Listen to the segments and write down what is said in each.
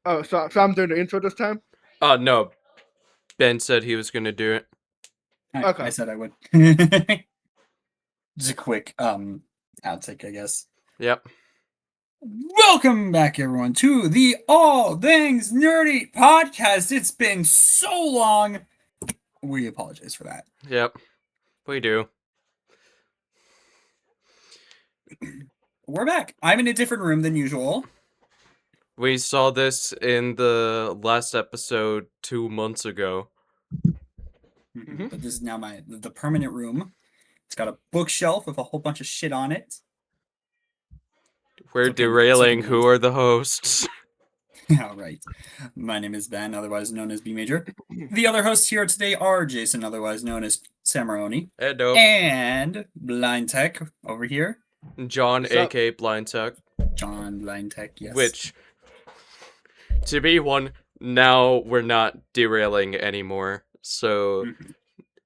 Oh, so I'm doing the intro this time? No. Ben said he was gonna do it. Okay. I said I would. Just a quick outtake, I guess. Yep. Welcome back, everyone, to the All Things Nerdy podcast. It's been so long. We apologize for that. Yep. We do. We're back. I'm in a different room than usual. We saw this in the last episode 2 months ago. Mhm. But this is now the permanent room. It's got a bookshelf with a whole bunch of shit on it. We're It's okay, derailing man. who are the hosts. All right. My name is Ben, otherwise known as B Major. The other hosts here today are Jason, otherwise known as Samaroni, Hello. and Blind Tech over here. John, What's up? aka Blind Tech. John Blind Tech, yes. Which, to be one, now we're not derailing anymore. So,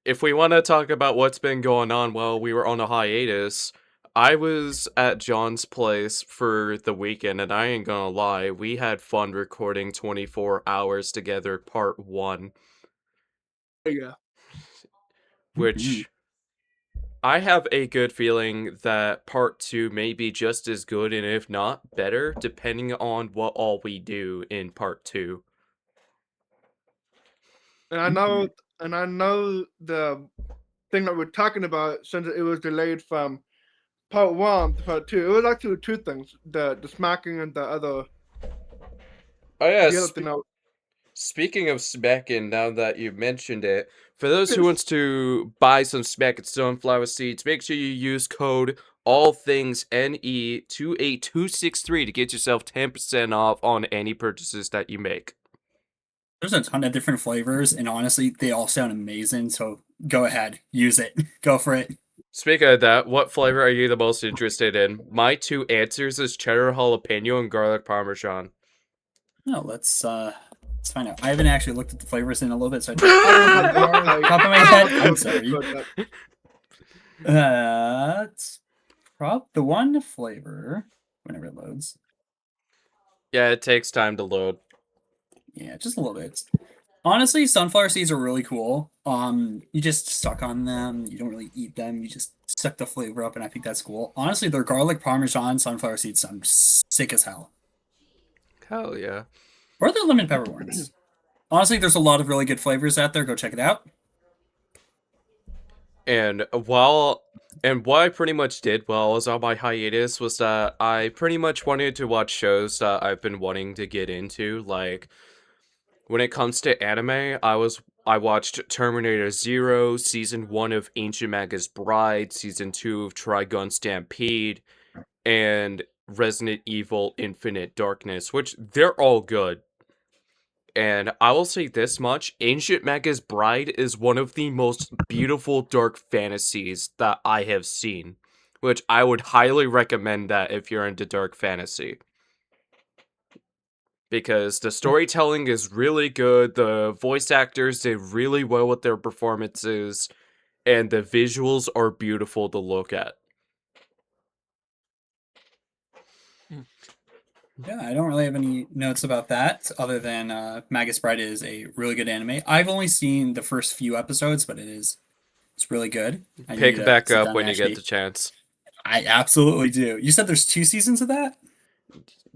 if we want to talk about what's been going on while we were on a hiatus, I was at John's place for the weekend, and I ain't gonna lie, we had fun recording 24 hours together, part 1, Yeah. which I have a good feeling that part 2 may be just as good, and if not, better, depending on what all we do in part 2. And I know the thing that we're talking about, since it was delayed from part 1 to part 2. It was actually two things: the smacking and the other. Oh yeah, The other thing. speaking of smacking, now that you mentioned it, for those who wants to buy some smacking sunflower seeds, make sure you use code ALLTHINGSNE28263 to get yourself 10% off on any purchases that you make. There's a ton of different flavors, and honestly, they all sound amazing. So go ahead, use it. Go for it. Speaking of that, what flavor are you the most interested in? My two answers is cheddar jalapeno and garlic parmesan. No, let's find out. I haven't actually looked at the flavors in a little bit, so I don't know what they are. Top of my head, I'm sorry. It's the one flavor whenever it loads. Yeah, it takes time to load. Yeah, just a little bit. Honestly, sunflower seeds are really cool. You just suck on them. You don't really eat them. You just suck the flavor up, and I think that's cool. Honestly, their garlic parmesan sunflower seeds sound sick as hell. Hell yeah. Or the lemon pepper ones. Honestly, there's a lot of really good flavors out there. Go check it out. And what I pretty much did while I was on my hiatus was that I pretty much wanted to watch shows that I've been wanting to get into. Like, when it comes to anime, I watched Terminator Zero, Season 1 of Ancient Magus Bride, Season 2 of Trigun Stampede, and Resident Evil Infinite Darkness, which they're all good. And I will say this much, Ancient Magus Bride is one of the most beautiful dark fantasies that I have seen, which I would highly recommend that if you're into dark fantasy. Because the storytelling is really good, the voice actors did really well with their performances, and the visuals are beautiful to look at. Yeah, I don't really have any notes about that other than Magus Bride is a really good anime. I've only seen the first few episodes, but it's really good. I need Pick to back sit up down when and you get actually. the chance. I absolutely do. You said there's 2 seasons of that?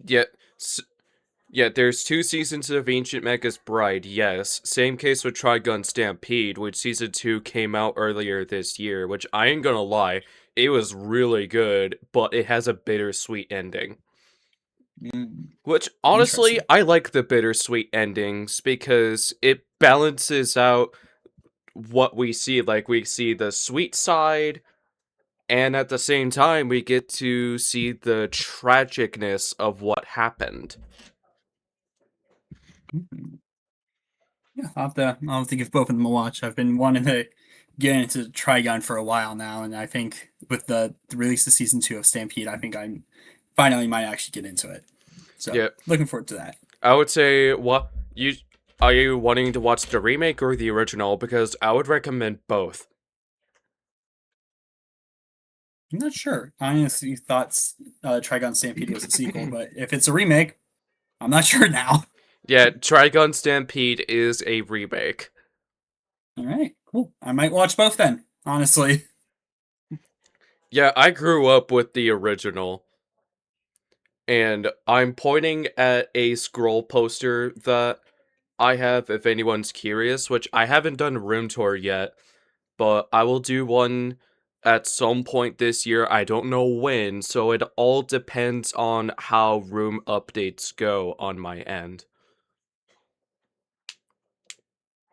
Yeah, yeah, there's 2 seasons of Ancient Magus Bride, yes. Same case with Trigun Stampede, which Season 2 came out earlier this year, which I ain't gonna lie, it was really good, but it has a bittersweet ending. Which, honestly, I like the bittersweet endings, because it balances out what we see. Like, we see the sweet side, and at the same time, we get to see the tragicness of what happened. Yeah, I'll have to give both of them a watch. I've been wanting to get into Trigun for a while now, and I think with the release of season 2 of Stampede, I think I finally might actually get into it. So, Yeah. looking forward to that. I would say, are you wanting to watch the remake or the original? Because I would recommend both. I'm not sure. I honestly thought Trigun Stampede was a sequel, but if it's a remake, I'm not sure now. Yeah, Trigun Stampede is a remake. All right, cool. I might watch both then. Honestly, Yeah, I grew up with the original, and I'm pointing at a scroll poster that I have, if anyone's curious, which I haven't done a room tour yet, but I will do one at some point this year. I don't know when, so it all depends on how room updates go on my end.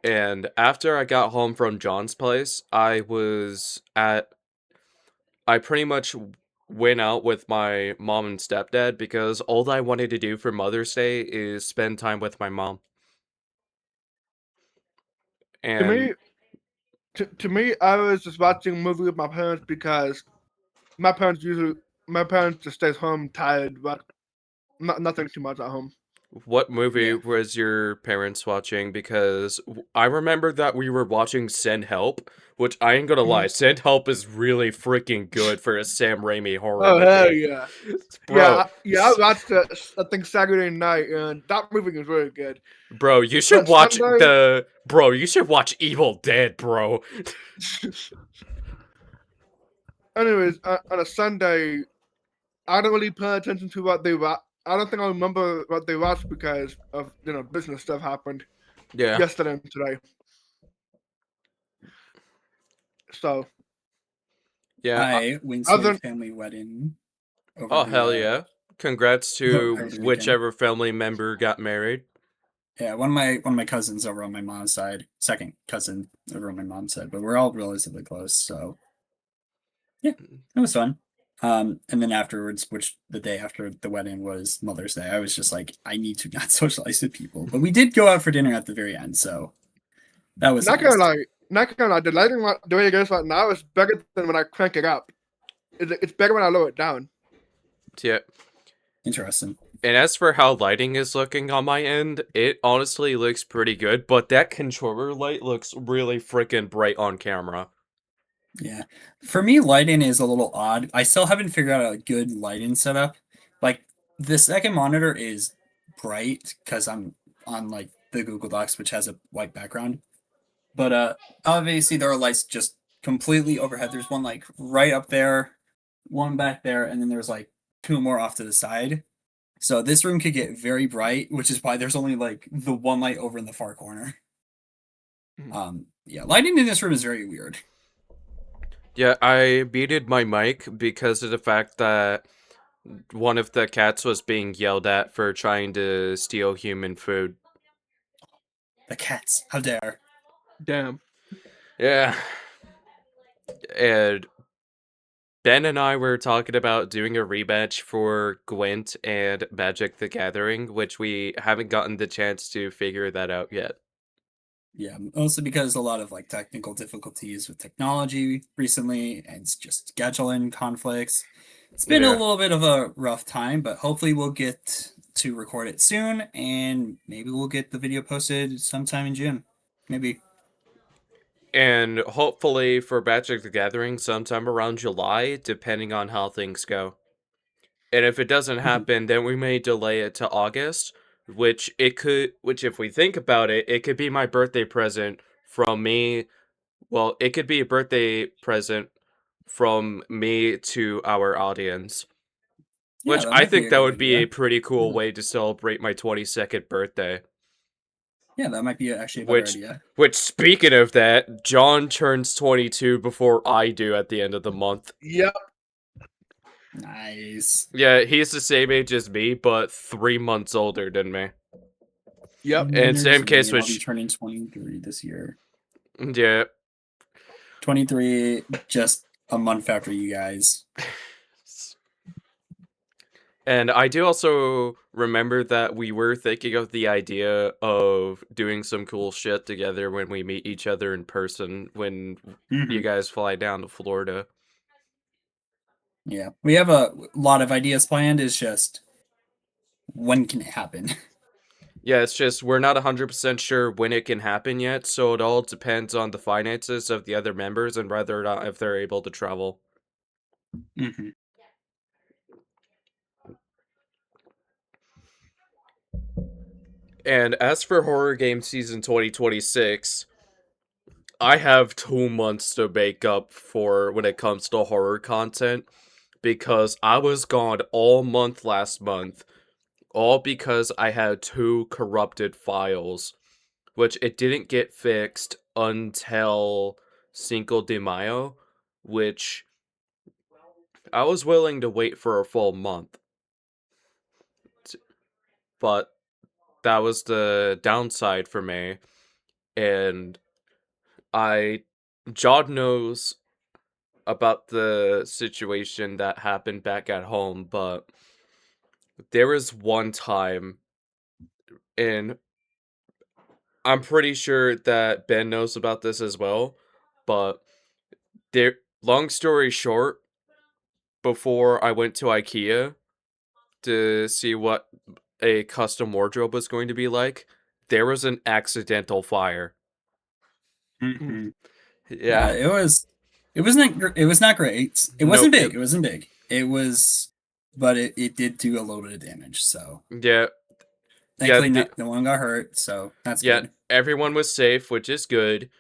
And after I got home from John's place, I pretty much went out with my mom and stepdad because all I wanted to do for Mother's Day is spend time with my mom. To And me, to me, I was just watching a movie with my parents because my parents just stays home tired, but nothing too much at home. what movie yeah. was your parents watching? Because I remember that we were watching Send Help, which I ain't gonna lie, Mhm. Send Help is really freaking good for a Sam Raimi horror Oh hell movie. yeah, Bro, I watched it. I think Saturday night, and that movie is really good. bro, you should But watch Sunday, you should watch Evil Dead, bro. anyways, on a Sunday, I don't really pay attention to what they watch. I don't think I remember what they watched because of business stuff happened Yeah. yesterday and today. So Yeah. I went to a other family wedding over Oh, the hell yeah. Congrats over to the weekend. whichever family member got married. Yeah, one of my cousins over on my mom's side, second cousin over on my mom's side, but we're all relatively close, so yeah, it was fun. And then afterwards, which the day after the wedding was Mother's Day, I was just like, I need to not socialize with people. But we did go out for dinner at the very end, so that was not nice. gonna lie, not gonna lie, the way it goes right now is better than when I crank it up. It's better when I lower it down. Yeah. Interesting. And as for how lighting is looking on my end, it honestly looks pretty good, but that controller light looks really freaking bright on camera. Yeah. For me, lighting is a little odd. I still haven't figured out a good lighting setup. Like the second monitor is bright because I'm on like the Google Docs, which has a white background. But obviously there are lights just completely overhead. There's one like right up there, one back there, and then there's like two more off to the side. So this room could get very bright, which is why there's only like the one light over in the far corner. Yeah, lighting in this room is very weird. Yeah, I muted my mic because of the fact that one of the cats was being yelled at for trying to steal human food. The cats, how dare. Damn. Yeah. And Ben and I were talking about doing a rematch for Gwent and Magic the Gathering, which we haven't gotten the chance to figure that out yet. Yeah, mostly because a lot of like technical difficulties with technology recently and it's just scheduling conflicts. It's been a Yeah. little bit of a rough time, but hopefully we'll get to record it soon and maybe we'll get the video posted sometime in June. Maybe. And hopefully for Magic the Gathering sometime around July, depending on how things go. And if it doesn't Mhm. happen, then we may delay it to August, which if we think about it, it could be my birthday present from me. Well, it could be a birthday present from me to our audience, Yeah, which that I might be think a that good would be a idea. pretty cool Mhm. way to celebrate my 22nd birthday. Yeah, that might be actually a better Which idea. which speaking of that, John turns 22 before I do at the end of the month. Yep. Nice. Yeah, he's the same age as me, but 3 months older than me. Yep. And There's same me, case and with I'll be turning 23 this year. yeah. 23 just a month after you guys. And I do also remember that we were thinking of the idea of doing some cool shit together when we meet each other in person when you Mhm. guys fly down to Florida. Yeah, we have a lot of ideas planned. It's just when can it happen? Yeah, it's just we're not 100% sure when it can happen yet, so it all depends on the finances of the other members and whether or not if they're able to travel. Mhm. And as for horror game season 2026, I have 2 months to make up for when it comes to horror content because I was gone all month last month, all because I had 2 corrupted files, which it didn't get fixed until Cinco de Mayo, which I was willing to wait for a full month. But that was the downside for me, and I Jod knows about the situation that happened back at home, but there was one time, and I'm pretty sure that Ben knows about this as well, but there, long story short, before I went to IKEA to see what a custom wardrobe was going to be like, there was an accidental fire. Mm-hmm. Yeah. It was not great. It No, wasn't big. It wasn't big. It was, but it did do a little bit of damage. So yeah, yeah, thankfully, no one got hurt. So that's yeah, good. everyone was safe, which is good.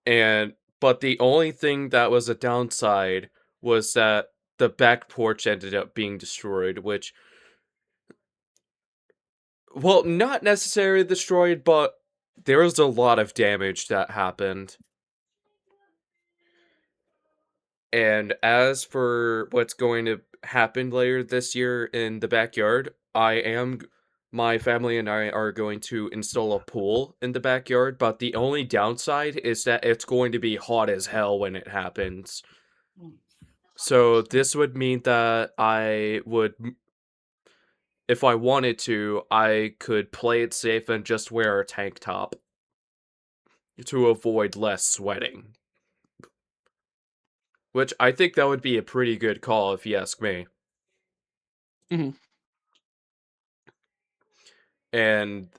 And but the only thing that was a downside was that the back porch ended up being destroyed, which, well, not necessarily destroyed, but there was a lot of damage that happened. And as for what's going to happen later this year in the backyard, my family and I are going to install a pool in the backyard, but the only downside is that it's going to be hot as hell when it happens. So this would mean that if I wanted to, I could play it safe and just wear a tank top to avoid less sweating. Which I think that would be a pretty good call if you ask me. Mhm. And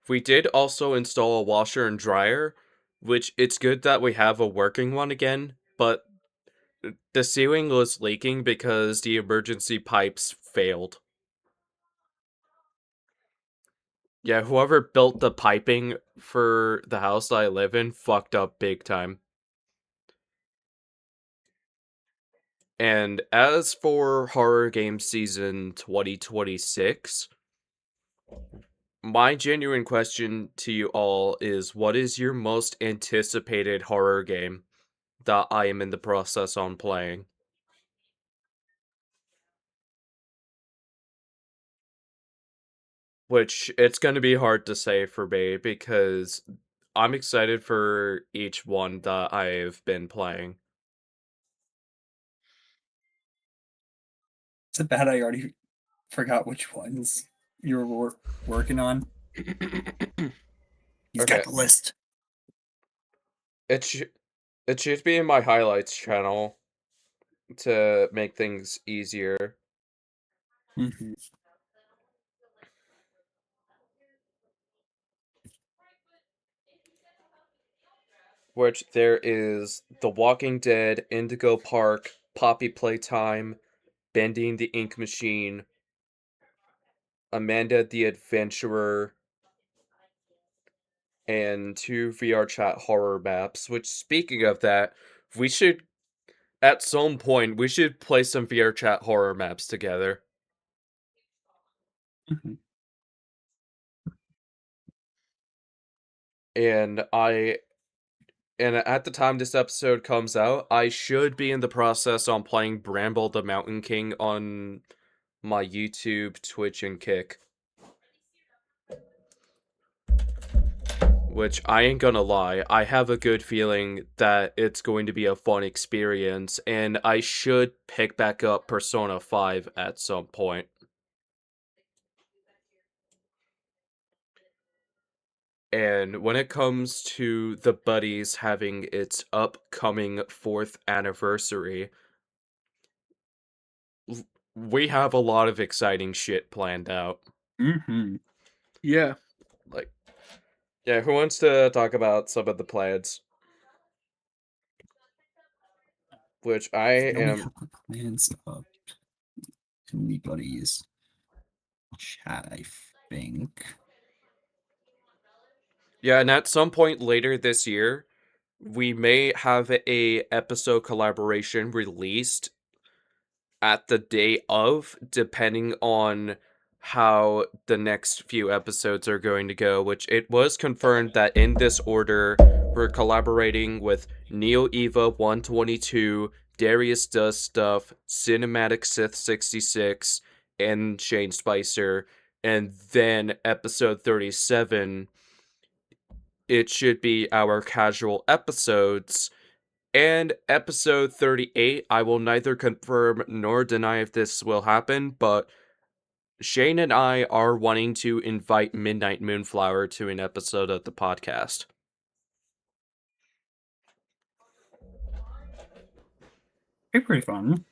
we did also install a washer and dryer, which it's good that we have a working one again, but the ceiling was leaking because the emergency pipes failed. Yeah, whoever built the piping for the house that I live in fucked up big time. And as for horror game season 2026, my genuine question to you all is what is your most anticipated horror game that I am in the process on playing? Which it's going to be hard to say for me because I'm excited for each one that I've been playing. It's a bad I already forgot which ones you were working on. He's Okay, got the list. it it should be in my highlights channel to make things easier. Mm-hmm. Which there is The Walking Dead, Indigo Park, Poppy Playtime, Bending the Ink Machine, Amanda the Adventurer, and 2 VR chat horror maps. Which, speaking of that, we should, at some point, we should play some VR chat horror maps together. Mm-hmm. And at the time this episode comes out, I should be in the process on playing Bramble the Mountain King on my YouTube, Twitch, and Kick. Which I ain't gonna lie, I have a good feeling that it's going to be a fun experience, and I should pick back up Persona 5 at some point. And when it comes to the Buddies having its upcoming 4th anniversary, we have a lot of exciting shit planned out. Mm-hmm. Yeah. Like, yeah, who wants to talk about some of the plans? Which I Now we am. have the plans up. Too many buddies. Chat, I think. Yeah, and at some point later this year, we may have a episode collaboration released at the day of, depending on how the next few episodes are going to go, which it was confirmed that in this order, we're collaborating with Neo Eva 122, Darius Does Stuff, Cinematic Sith 66, and Shane Spicer. And then episode 37, it should be our casual episodes. And episode 38, I will neither confirm nor deny if this will happen, but Shane and I are wanting to invite Midnight Moonflower to an episode of the podcast. They're pretty fun.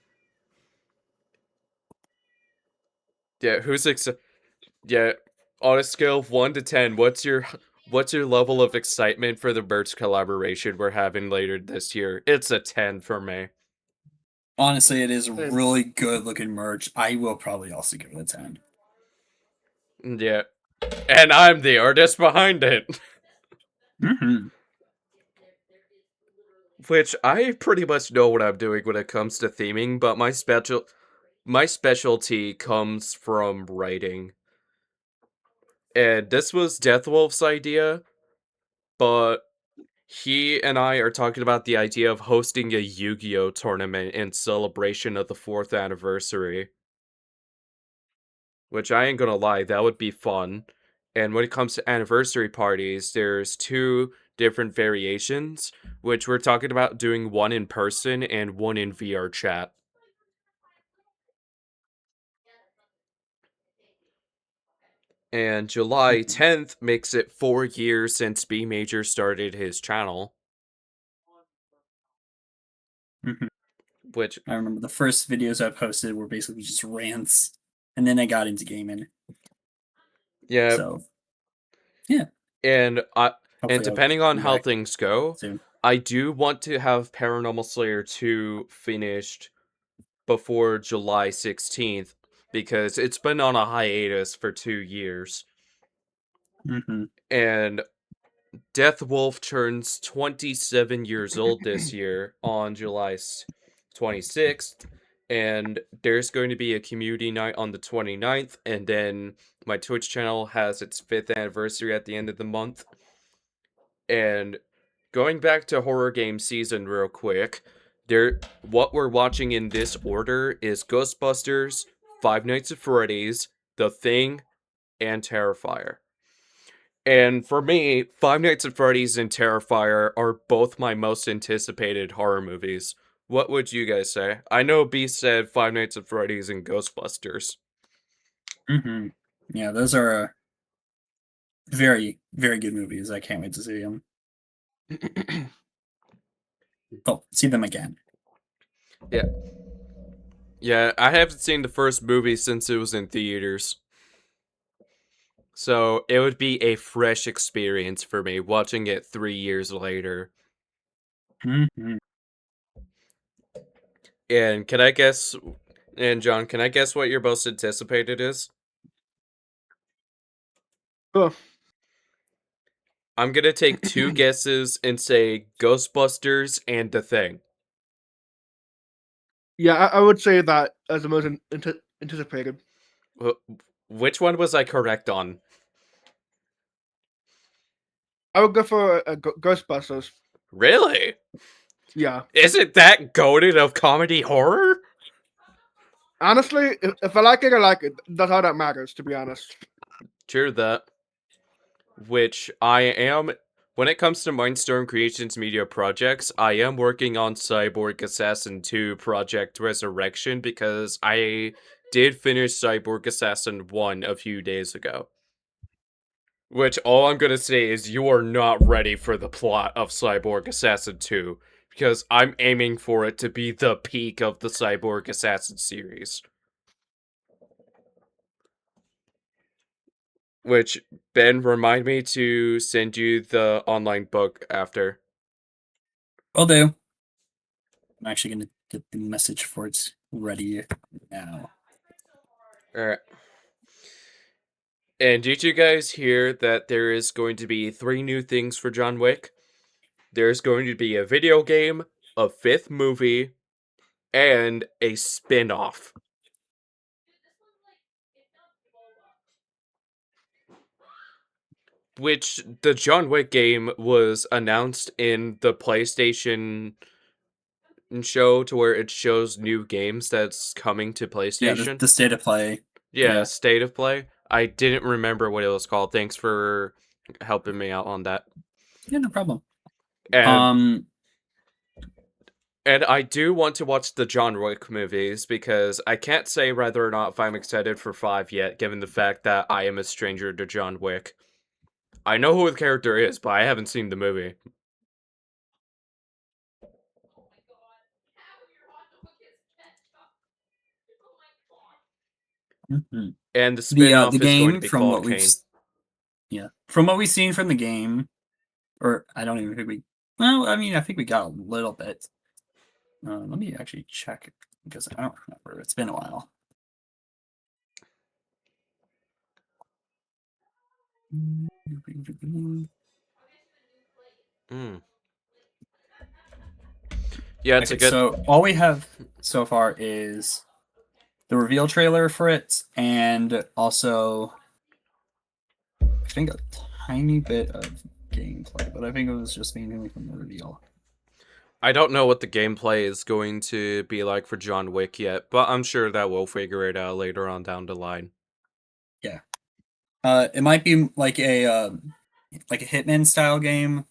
Yeah, yeah, on a scale of 1 to 10, what's your level of excitement for the merch collaboration we're having later this year? It's a 10 for me. Honestly, it is Same. really good looking merch. I will probably also give it a 10. Yeah. And I'm the artist behind it. Mm-hmm. Which I pretty much know what I'm doing when it comes to theming, but my specialty comes from writing. And this was Deathwolf's idea, but he and I are talking about the idea of hosting a Yu-Gi-Oh tournament in celebration of the 4th anniversary. Which I ain't gonna lie, that would be fun. And when it comes to anniversary parties, there's 2 different variations, which we're talking about doing one in person and one in VR chat. And July 10th makes it 4 years since B Major started his channel. Mm-hmm. Which, I remember the first videos I posted were basically just rants, and then I got into gaming. yeah, So, yeah, and hopefully I'll depending on be how back things go, soon. I do want to have Paranormal Slayer 2 finished before July 16th, because it's been on a hiatus for 2 years. Mm-hmm. And Death Wolf turns 27 years old this year on July 26th, and there's going to be a community night on the 29th, and then my Twitch channel has its 5th anniversary at the end of the month. And going back to horror game season real quick, what we're watching in this order is Ghostbusters, Five Nights at Freddy's, The Thing, and Terrifier. And for me, Five Nights at Freddy's and Terrifier are both my most anticipated horror movies. What would you guys say? I know B said Five Nights at Freddy's and Ghostbusters. Mm-hmm. Yeah, those are very, very good movies. I can't wait to see them. Oh, see them again. Yeah. Yeah, I haven't seen the first movie since it was in theaters. So it would be a fresh experience for me watching it 3 years later. Mm-hmm. And can I guess, and John, can I guess what your most anticipated is? Oh, I'm gonna take 2 guesses and say Ghostbusters and The Thing. yeah, I would say that as the most anticipated. Which one was I correct on? I would go for Ghostbusters. Really? Yeah. Isn't that goated of comedy horror? Honestly, if I like it, I like it. That's all that matters, to be honest. True that. Which I am. When it comes to Mindstorm Creations media projects, I am working on Cyborg Assassin 2 Project Resurrection because I did finish Cyborg Assassin 1 a few days ago. Which all I'm gonna say is you are not ready for the plot of Cyborg Assassin 2, because I'm aiming for it to be the peak of the Cyborg Assassin series. Which, Ben, remind me to send you the online book after. Will do. I'm actually gonna get the message for it's ready now. Alright. And did you guys hear that there is going to be 3 new things for John Wick? There's going to be a video game, a 5th movie, and a spin-off. Which the John Wick game was announced in the PlayStation show to where it shows new games that's coming to Yeah, PlayStation. the state of play. Yeah, State of Play. I didn't remember what it was called. Thanks for helping me out on that. Yeah, no problem. And and I do want to watch the John Wick movies because I can't say whether or not if I'm excited for 5 yet, given the fact that I am a stranger to John Wick. I know who the character is, but I haven't seen the movie. And the spin-off the is going to game be from called what Kane. from what we've seen from the game, or I don't even think we. Well, I mean, I think we got a little bit. Let me actually check because I don't remember. It's been a while. Yeah, it's Okay, a good. so all we have so far is the reveal trailer for it, and also I think a tiny bit of gameplay, but I think it was just mainly from the reveal. I don't know what the gameplay is going to be like for John Wick yet, but I'm sure that we'll figure it out later on down the line. Yeah, it might be like a Hitman style game.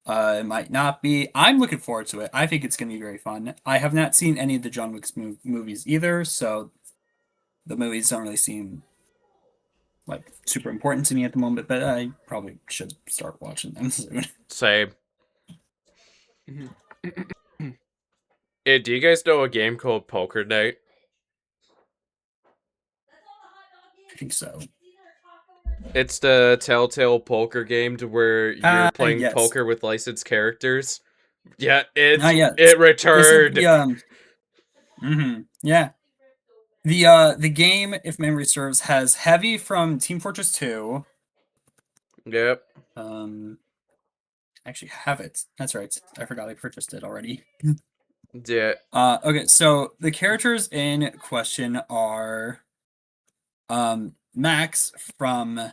It might not be. I'm looking forward to it. I think it's going to be very fun. I have not seen any of the John Wick's movies either, so the movies don't really seem like super important to me at the moment. But I probably should start watching them soon. Same. Do you guys know a game called Poker Night? I think so. It's the Telltale poker game to where you're playing Yes. poker with licensed characters. Yeah, Yeah. it returned. Yeah. The game, if memory serves, has Heavy from Team Fortress 2. Yep. Actually have it. That's right. I forgot I purchased it already. Yeah. Okay, so the characters in question are Max from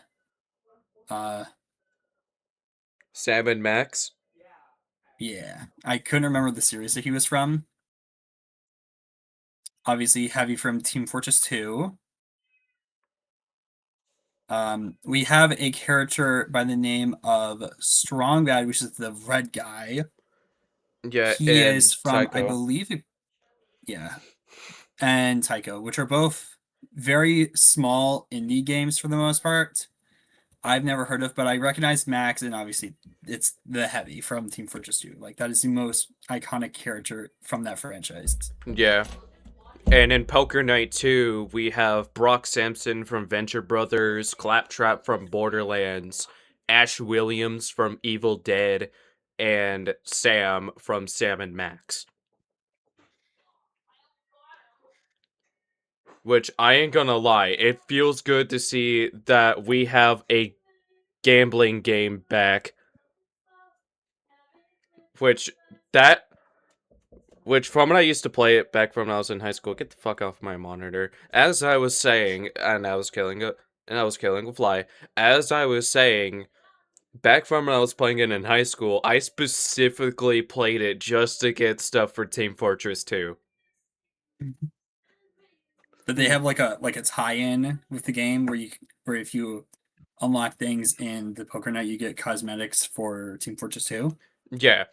Sam and Max. yeah. I couldn't remember the series that he was from. Obviously Heavy from Team Fortress 2. We have a character by the name of Strong Bad, which is the red guy. Yeah, He and is from, I Tycho. believe, and Tycho, which are both very small indie games for the most part. I've never heard of, but I recognize Max, and obviously it's the Heavy from Team Fortress 2. Like, that is the most iconic character from that franchise. Yeah. And in Poker Night 2, we have Brock Sampson from Venture Brothers, Claptrap from Borderlands, Ash Williams from Evil Dead, and Sam from Sam and Max. Which, I ain't gonna lie, it feels good to see that we have a gambling game back. Which from when I used to play it back from when I was in high school, get the fuck off my monitor. As I was saying, and I was killing a fly. As I was saying, back from when I was playing it in high school, I specifically played it just to get stuff for Team Fortress 2. But they have like a tie-in with the game where if you unlock things in the Poker Night, you get cosmetics for Team Fortress 2. Yeah.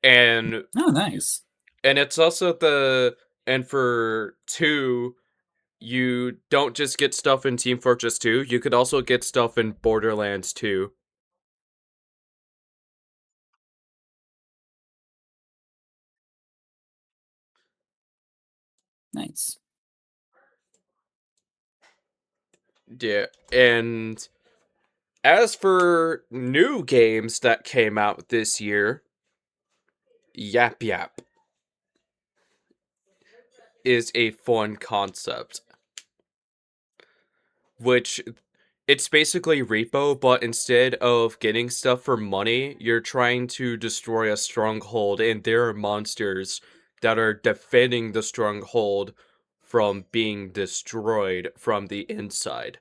And Oh, nice. And it's also and for 2, you don't just get stuff in Team Fortress 2, you could also get stuff in Borderlands 2. Nice. Yeah, and as for new games that came out this year, Yap Yap is a fun concept. Which It's basically repo, but instead of getting stuff for money, you're trying to destroy a stronghold, and there are monsters that are defending the stronghold from being destroyed from the inside.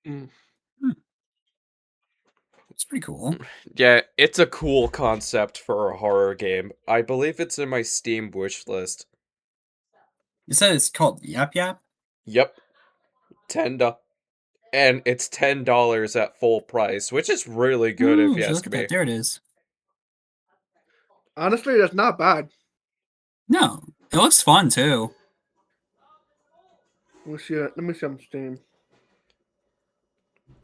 Mm. It's pretty cool. Yeah, it's a cool concept for a horror game. I believe it's in my Steam wishlist. You said it's called Yap Yap? Yep, and it's $10 at full price, which is really good if Ooh, you so ask look at that. me. There it is. Honestly, that's not bad. No, it looks fun too. Let me see it. Let me see on Steam.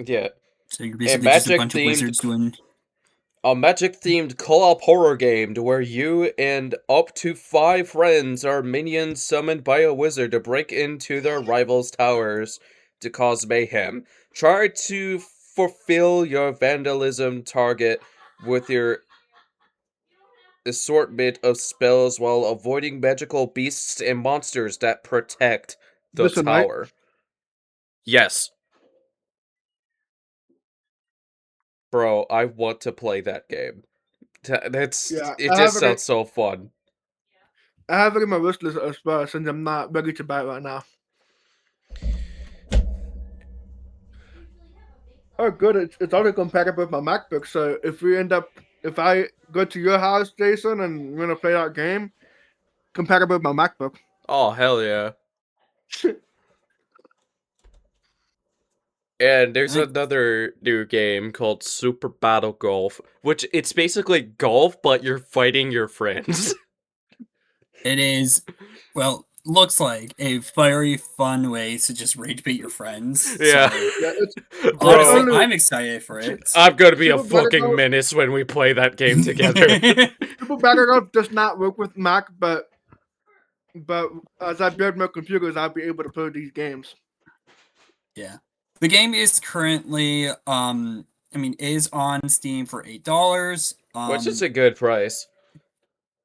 Yeah, So you're a basically just a magic bunch of themed wizards doing. a magic themed co-op horror game where you and up to 5 friends are minions summoned by a wizard to break into their rivals' towers to cause mayhem. Try to fulfill your vandalism target with your assortment of spells while avoiding magical beasts and monsters that protect the This one, right? tower. Yes. Bro, I want to play that game. Yeah, It just sounds so fun. I have it in my wish list as well, since I'm not ready to buy it right now. Oh, good. It's already compatible with my MacBook. So if I go to your house, Jason, and we're gonna play that game, compatible with my MacBook. Oh, hell yeah. And there's Nice. another new game called Super Battle Golf, which it's basically golf, but you're fighting your friends. It is, well, looks like a very fun way to just rage bait your friends. Yeah. So Yeah, it's honestly, Bro, only I'm excited for it. I'm gonna be a Super Battle fucking Golf. menace when we play that game together. Super Battle Golf does not work with Mac, but as I build more computers, I'll be able to play these games. Yeah. The game is currently is on Steam for $8. Which is a good price.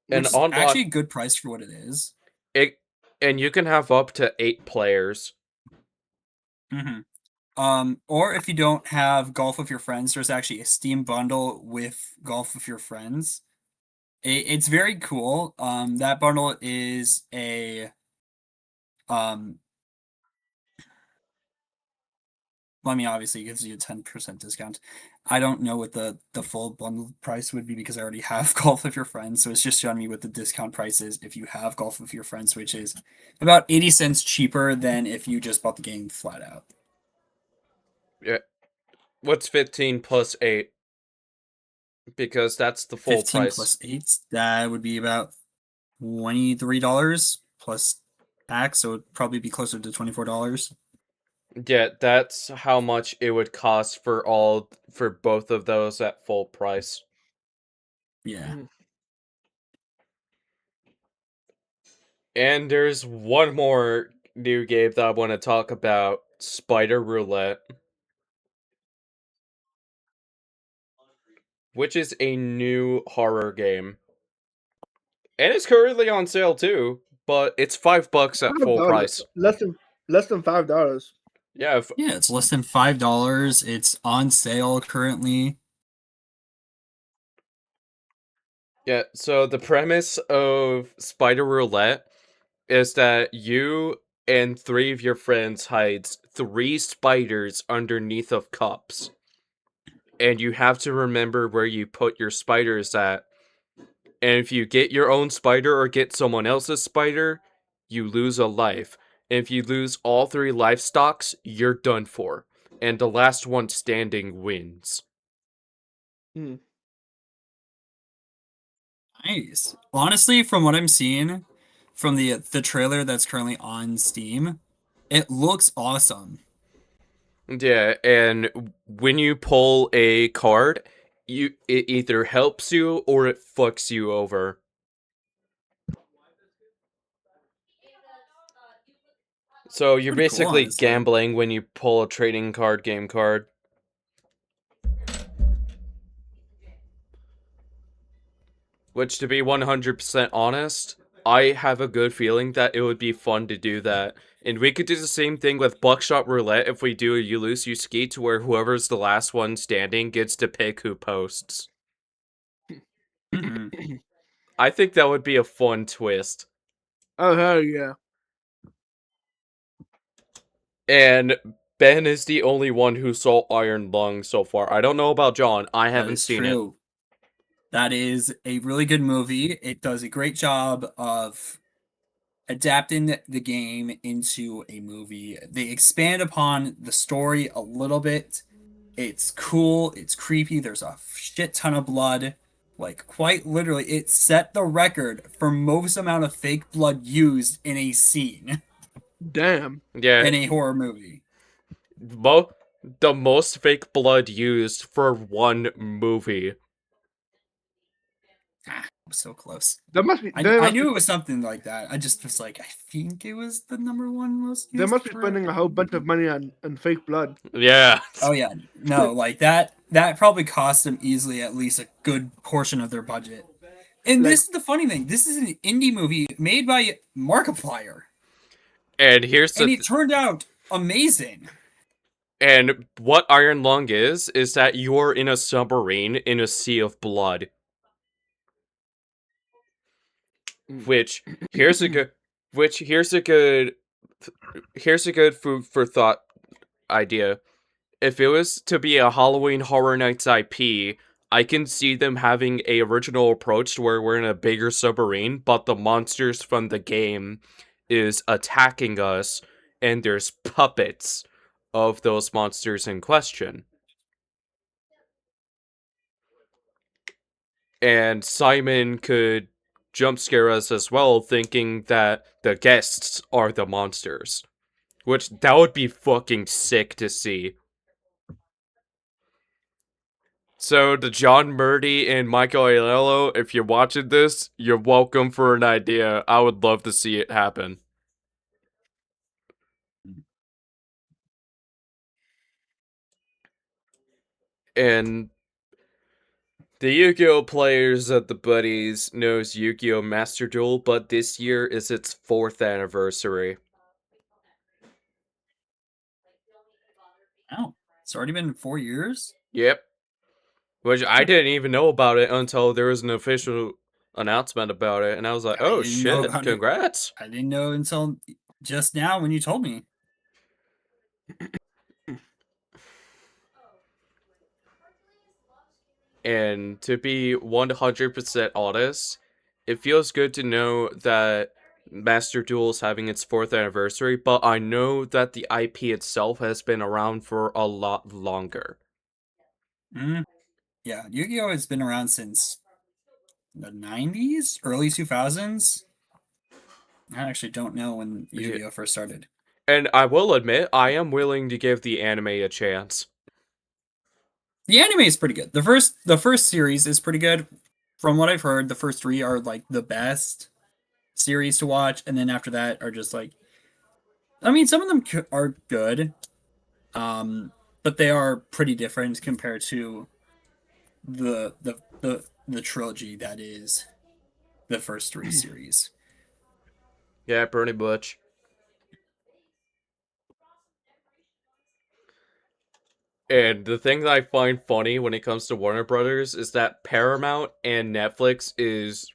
And Which is actually a unlock good price for what it is. it, and you can have up to 8 players. Mm-hmm. Or if you don't have Golf with Your Friends, there's actually a Steam bundle with Golf with Your Friends. It's very cool. That bundle is a um well, I mean, obviously it gives you a 10% discount. I don't know what the full bundle price would be because I already have Golf with Your Friends, so it's just showing me what the discount price is if you have Golf with Your Friends, which is about 80 cents cheaper than if you just bought the game flat out. Yeah. What's 15 plus 8? Because that's the full 15 price. plus 8, that would be about $23 plus tax, so it'd probably be closer to $24. Yeah, that's how much it would cost for both of those at full price. Yeah. And there's one more new game that I want to talk about, Spider Roulette, which is a new horror game. And it's currently on sale too, but it's $5 at full $5, price. less than $5. Yeah, Yeah, it's less than $5. It's on sale currently. yeah, so the premise of Spider Roulette is that you and 3 of your friends hides 3 spiders underneath of cups. And you have to remember where you put your spiders at. And if you get your own spider or get someone else's spider, you lose a life. And if you lose all 3 life stocks, you're done for. And the last one standing wins. Mm. Nice. Honestly, from what I'm seeing from the trailer that's currently on Steam, it looks awesome. Yeah, and when you pull a card, it either helps you or it fucks you over. So you're Pretty cool, basically honestly. gambling when you pull a trading card game card. Which, to be 100% honest, I have a good feeling that it would be fun to do that And we could do the same thing with Buckshot Roulette if we do a you lose, you ski, to where whoever's the last one standing gets to pick who posts. Mhm. I think that would be a fun twist. Oh hell yeah! And Ben is the only one who saw Iron Lung so far. I don't know about John. I That haven't is seen it. true. That is a really good movie. It does a great job of adapting the game into a movie. They expand upon the story a little bit. It's cool, it's creepy, there's a shit ton of blood. Like, quite literally, it set the record for most amount of fake blood used in a scene Damn. Yeah, in a horror movie. the most fake blood used for one movie. Ah, I'm so close. That must be. I knew it was something like that. I just was like, I think it was the number one most They used must be for- spending a whole bunch of money on fake blood. Yeah. Oh yeah, no, like that probably cost them easily at least a good portion of their budget. And Like- this is the funny thing. This is an indie movie made by Markiplier. And here's the And it turned out amazing. and what Iron Lung is that you're in a submarine in a sea of blood. Which here's a good here's a good food for thought idea. If it was to be a Halloween Horror Nights IP, I can see them having a original approach to where we're in a bigger submarine, but the monsters from the game is attacking us, and there's puppets of those monsters in question. And Simon could jump scare us as well, thinking that the guests are the monsters. Which, that would be fucking sick to see. So, to John Murdy and Michael Aiello, if you're watching this, you're welcome for an idea. I would love to see it happen. And the Yu-Gi-Oh players at the Buddies knows Yu-Gi-Oh Master Duel, but this year is its 4th anniversary. Oh, it's already been 4 years? Yep. Which I didn't even know about it until there was an official announcement about it, and I was like, I oh didn't know shit, about it. congrats. I didn't know until just now when you told me. And to be 100% honest, it feels good to know that Master Duel is having its 4th anniversary, but I know that the IP itself has been around for a lot longer. Mm. Yeah, Yu-Gi-Oh has been around since the 90s, early 2000s. I actually don't know when Yu-Gi-Oh first started. And I will admit, I am willing to give the anime a chance. The anime is pretty good. The first series is pretty good. From what I've heard, the first 3 are like the best series to watch, and then after that are just like, I mean, some of them are good, but they are pretty different compared to the trilogy that is the first 3 series. Yeah, pretty much. And the thing that I find funny when it comes to Warner Brothers is that Paramount and Netflix is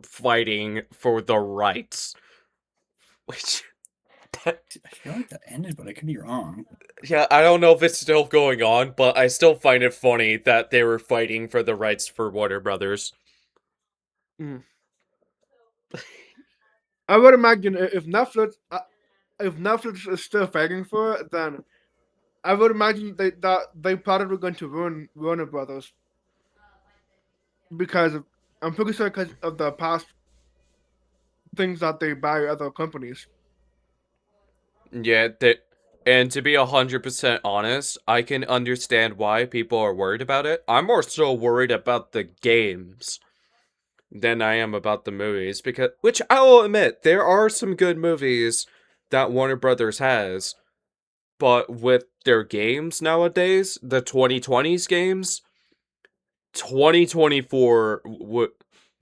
fighting for the rights. Which, I feel like that ended, but I could be wrong. yeah, I don't know if it's still going on, but I still find it funny that they were fighting for the rights for Warner Brothers. I would imagine if Netflix is still fighting for it, then I would imagine that they probably going to ruin Warner Brothers because I'm pretty sure because of the past things that they buy other companies. Yeah, and to be 100% honest, I can understand why people are worried about it. I'm more so worried about the games than I am about the movies, because, which I will admit, there are some good movies that Warner Brothers has, but with their games nowadays, the 2020s games, 2024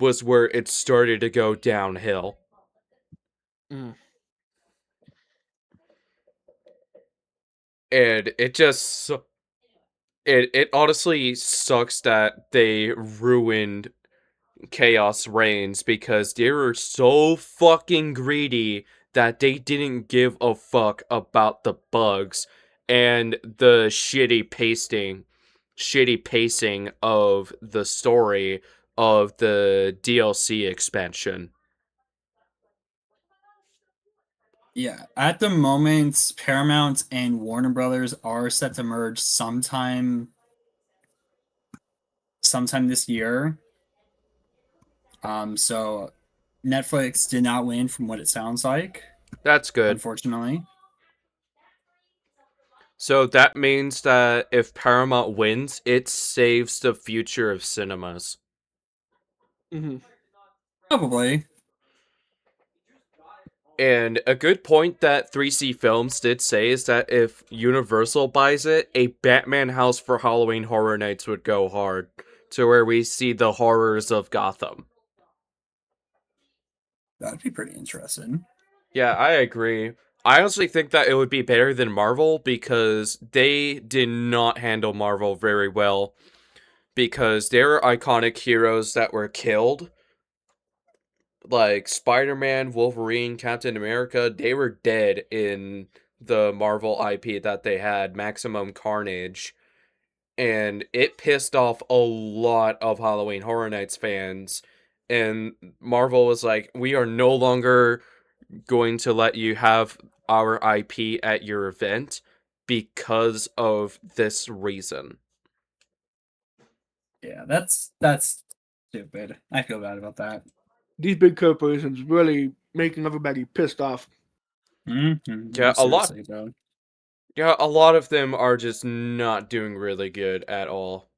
was where it started to go downhill. and it honestly sucks that they ruined Chaos Reigns because they were so fucking greedy that they didn't give a fuck about the bugs and the shitty pacing of the story of the DLC expansion. Yeah, at the moment, Paramount and Warner Brothers are set to merge sometime this year. So Netflix did not win from what it sounds like, That's good. unfortunately. So that means that if Paramount wins, it saves the future of cinemas. Mm-hmm. Probably. And a good point that 3C Films did say is that if Universal buys it, a Batman House for Halloween Horror Nights would go hard, to where we see the horrors of Gotham. That'd be pretty interesting. Yeah, I agree. I honestly think that it would be better than Marvel because they did not handle Marvel very well. Because there were iconic heroes that were killed, like Spider-Man, Wolverine, Captain America. They were dead in the Marvel IP that they had, Maximum Carnage. And it pissed off a lot of Halloween Horror Nights fans. And Marvel was like, we are no longer going to let you have our IP at your event because of this reason. Yeah, that's stupid. I feel bad about that. These big corporations really making everybody pissed off. Mm-hmm. Yeah, Seriously, though. Yeah, a lot of them are just not doing really good at all.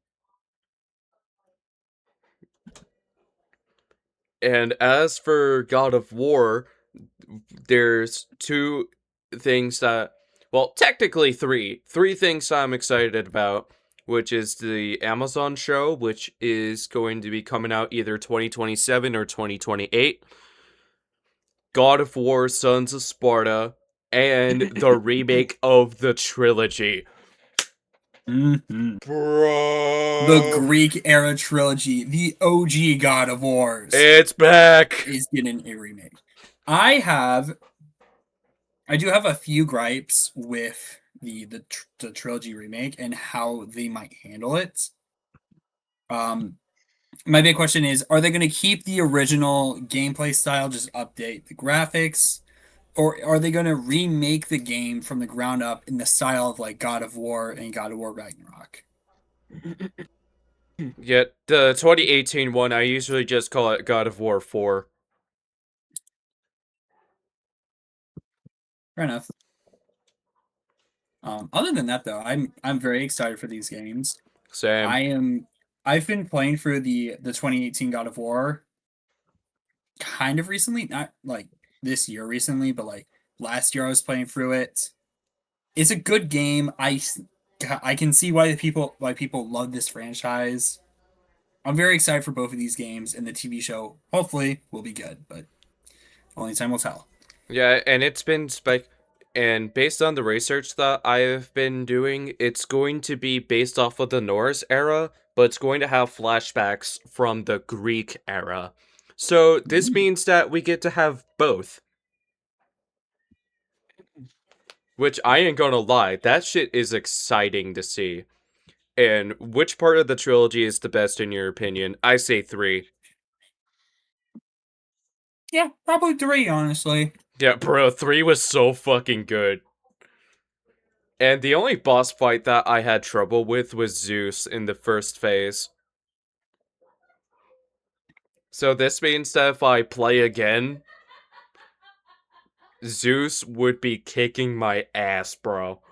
And as for God of War, there's two things that, well, technically three. Three things I'm excited about, which is the Amazon show, which is going to be coming out either 2027 or 2028. God of War Sons of Sparta, and the remake of the trilogy. Mm-hmm. Bro. The Greek era trilogy, the OG God of Wars, It's back. is getting a remake. I do have a few gripes with the trilogy remake and how they might handle it. My big question is, are they going to keep the original gameplay style, just update the graphics, or are they going to remake the game from the ground up in the style of like God of War and God of War Ragnarok? Yet the 2018 one, I usually just call it God of War 4. Fair enough. Other than that, though, I'm very excited for these games. Same. I've been playing through the 2018 God of War kind of recently, not like this year recently, but like last year I was playing through it. It's a good game. I can see why people love this franchise. I'm very excited for both of these games, and the TV show hopefully will be good, but only time will tell. Yeah, and it's been and based on the research that I've been doing, it's going to be based off of the Norse era, but it's going to have flashbacks from the Greek era. So this means that we get to have both. Which I ain't gonna lie, that shit is exciting to see. And which part of the trilogy is the best in your opinion? I say 3. Yeah, probably 3, honestly. Yeah, bro, 3 was so fucking good. And the only boss fight that I had trouble with was Zeus in the first phase. So this means that if I play again, Zeus would be kicking my ass, bro.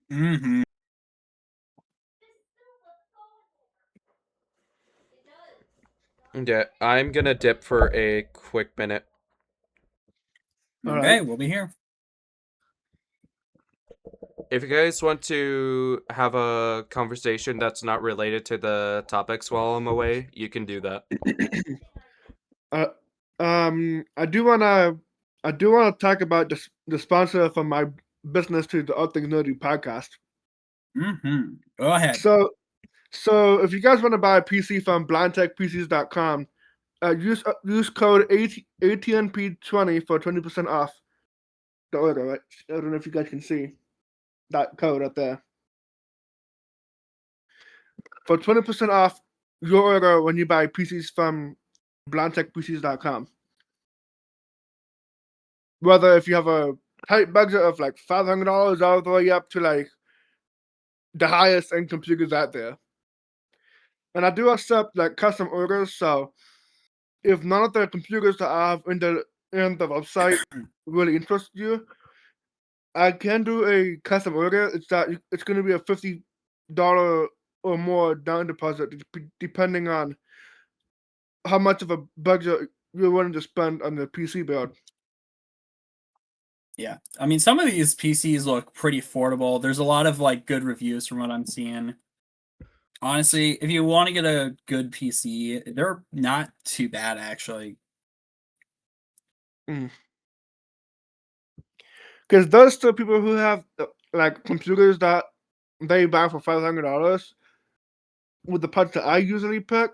Mm-hmm. Yeah, I'm gonna dip for a quick minute. All Okay, right. we'll be here. If you guys want to have a conversation that's not related to the topics while I'm away, you can do that. I do wanna talk about the sponsor for my business to the All Things Nerdy podcast. Go ahead. So if you guys want to buy a PC from blindtechpcs.com, use code ATNP20 for 20% off the order. Right? I don't know if you guys can see that code up there. For 20% off your order when you buy PCs from blindtechpcs.com. Whether if you have a tight budget of like $500 all the way up to like the highest end computers out there. And I do accept like custom orders, so if none of the computers that I have in the website really interest you, I can do a custom order. It's going to be a $50 or more down deposit, depending on how much of a budget you're willing to spend on the PC build. Yeah, I mean, some of these PCs look pretty affordable. There's a lot of like good reviews from what I'm seeing. Honestly, if you want to get a good PC, they're not too bad actually. Because there's still people who have like computers that they buy for $500 with the parts that I usually pick,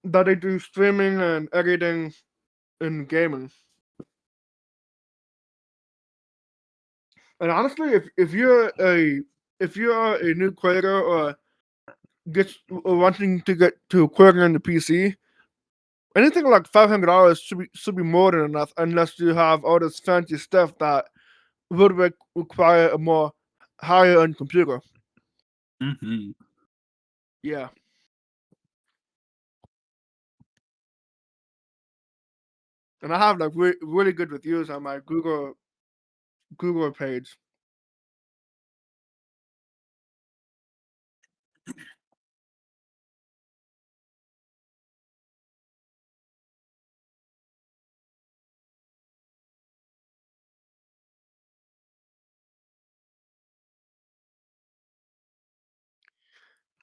that they do streaming and editing and gaming. And honestly, if you're a new creator or wanting to get to creating the PC, anything like $500 should be more than enough, unless you have all this fancy stuff that would require a more higher end computer. Yeah. And I have like really good reviews on my Google page.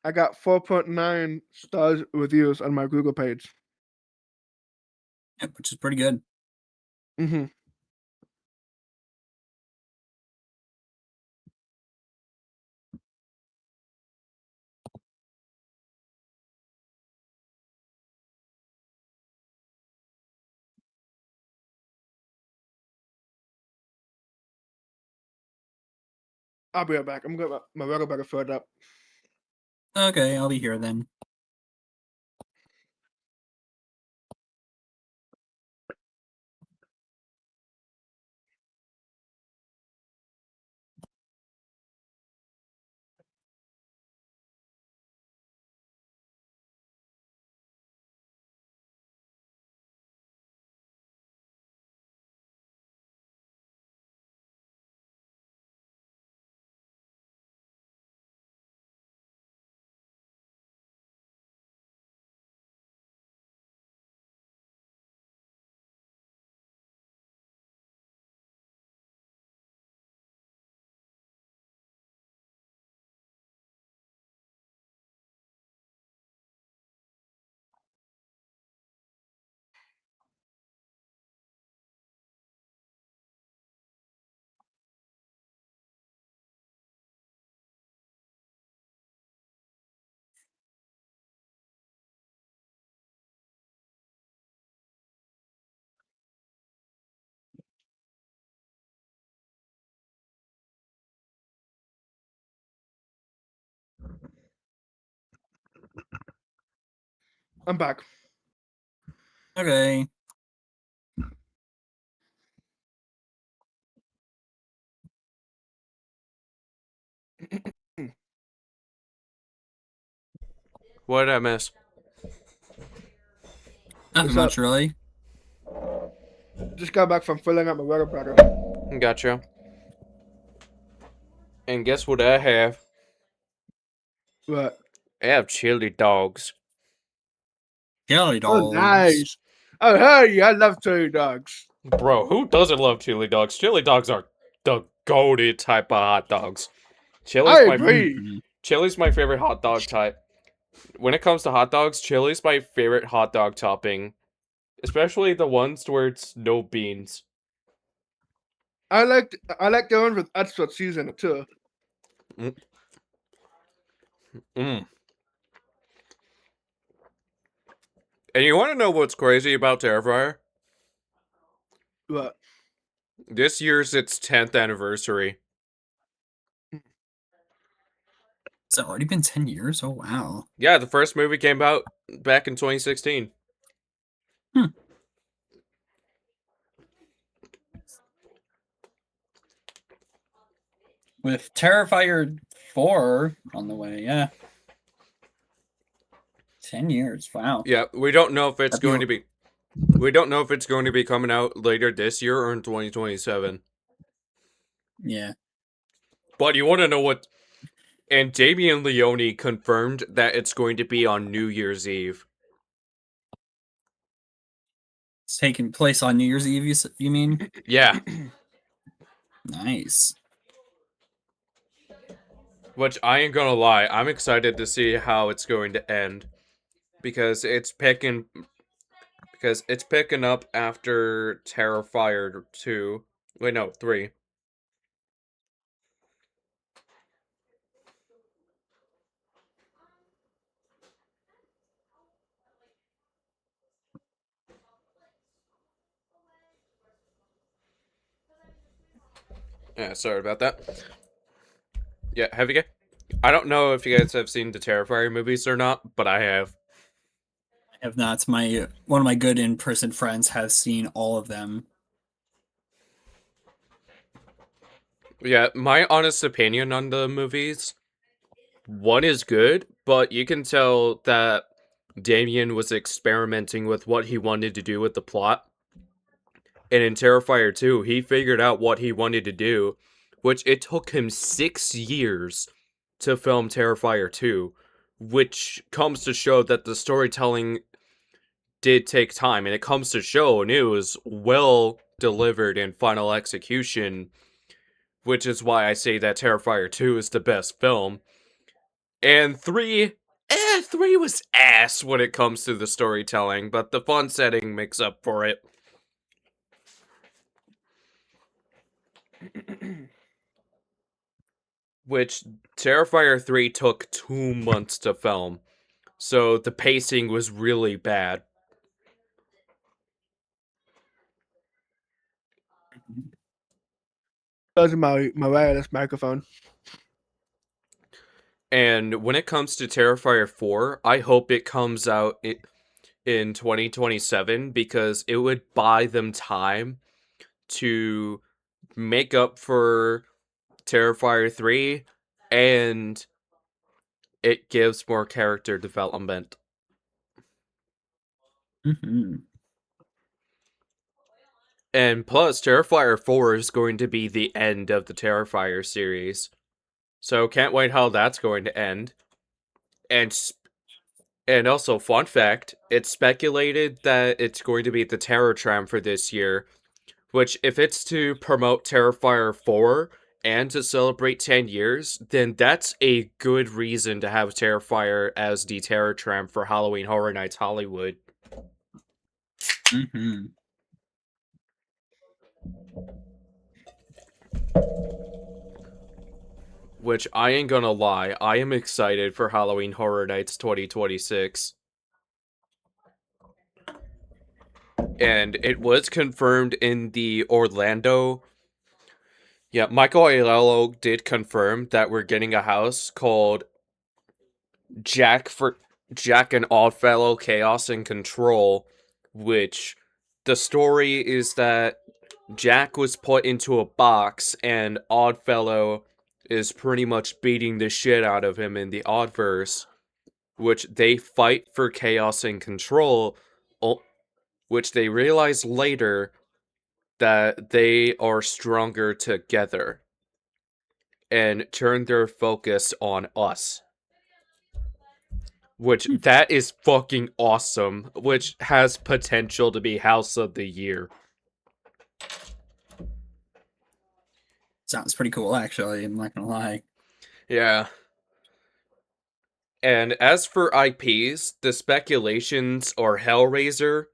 I got 4.9 stars reviews on my Google page. Yep, which is pretty good. I'll be right back. I'm gonna get my rubber bag filled up. Okay, I'll be here then. I'm back. Okay. What did I miss? Nothing much really. Just got back from filling up my rubber bag. Gotcha. And guess what I have? What? I have chili dogs. Chili Oh, dogs. nice. Oh, hey, I love chili dogs. Bro, who doesn't love chili dogs? Chili dogs are the goated type of hot dogs. I agree. Chili's my favorite hot dog type. When it comes to hot dogs, chili's my favorite hot dog topping. Especially the ones where it's no beans. I like the one with extra cheese in it too. Mm. And you want to know what's crazy about Terrifier? But This year's its 10th anniversary. It's already been 10 years? Oh, wow. Yeah, the first movie came out back in 2016. With Terrifier 4 on the way, yeah. 10 years, wow. Yeah, we don't know if it's That'd be going to be. We don't know if it's going to be coming out later this year or in 2027. Yeah. But you want to know what? And Damien Leone confirmed that it's going to be on New Year's Eve. It's taking place on New Year's Eve, you mean? Yeah, Nice. which I ain't gonna lie, I'm excited to see how it's going to end because it's picking up after Terrifier 2. Wait, no, 3. Yeah, sorry about that. Yeah, have you guys? I don't know if you guys have seen the Terrifier movies or not, but I have. I have not. One of my good in-person friends has seen all of them. Yeah, my honest opinion on the movies, one is good, but you can tell that Damien was experimenting with what he wanted to do with the plot. And in Terrifier 2, he figured out what he wanted to do, which it took him 6 years to film Terrifier 2, which comes to show that the storytelling did take time, and it comes to show, and it was well delivered in final execution, which is why I say that Terrifier 2 is the best film. And 3 was ass when it comes to the storytelling, but the fun setting makes up for it. Which Terrifier 3 took 2 months to film, so the pacing was really bad. That's my wireless microphone. And when it comes to Terrifier 4, I hope it comes out in 2027 because it would buy them time to make up for Terrifier 3 and it gives more character development. Mm-hmm. And plus, Terrifier 4 is going to be the end of the Terrifier series. So can't wait how that's going to end. And also, fun fact, it's speculated that it's going to be the Terror Tram for this year, which if it's to promote Terrifier 4 and to celebrate 10 years, then that's a good reason to have Terrifier as the Terror Tram for Halloween Horror Nights Hollywood. Mm-hmm. Which I ain't gonna lie, I am excited for Halloween Horror Nights 2026. And it was confirmed in the Orlando. Yeah, Michael Aiello did confirm that we're getting a house called Jack and Oddfellow Chaos and Control, which the story is that Jack was put into a box and Oddfellow is pretty much beating the shit out of him in the Oddverse, which they fight for chaos and control, which they realize later that they are stronger together and turn their focus on us. Which that is fucking awesome, which has potential to be House of the Year. Sounds pretty cool, actually. I'm not gonna lie. Yeah. And as for IPs, the speculations are Hellraiser,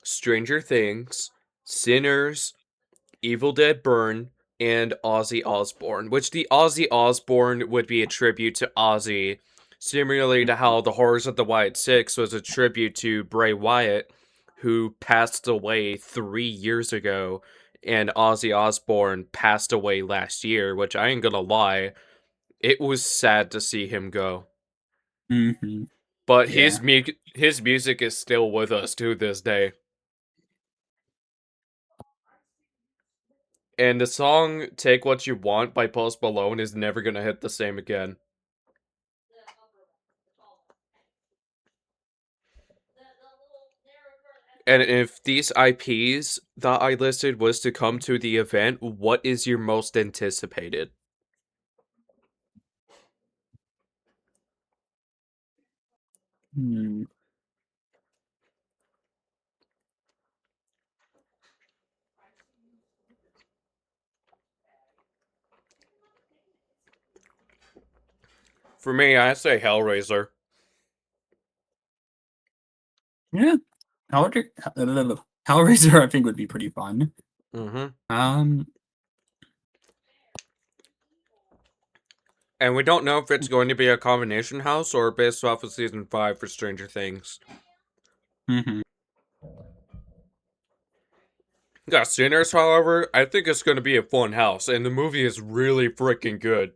Stranger Things, Sinners, Evil Dead Burn, and Ozzy Osbourne, which the Ozzy Osbourne would be a tribute to Ozzy, similarly to how The Horrors of the White Six was a tribute to Bray Wyatt, who passed away 3 years ago, and Ozzy Osbourne passed away last year, which I ain't gonna lie, it was sad to see him go. Mm-hmm. But Yeah. his music is still with us to this day. And the song Take What You Want by Post Malone is never gonna hit the same again. And if these IPs that I listed was to come to the event, what is your most anticipated? Hmm. For me, I say Hellraiser. Yeah. Hellraiser, I think, would be pretty fun. Mm-hmm. Um. And we don't know if it's going to be a combination house or based off of season 5 for Stranger Things. Mm-hmm. Got Sinners, however, I think it's going to be a fun house, and the movie is really freaking good.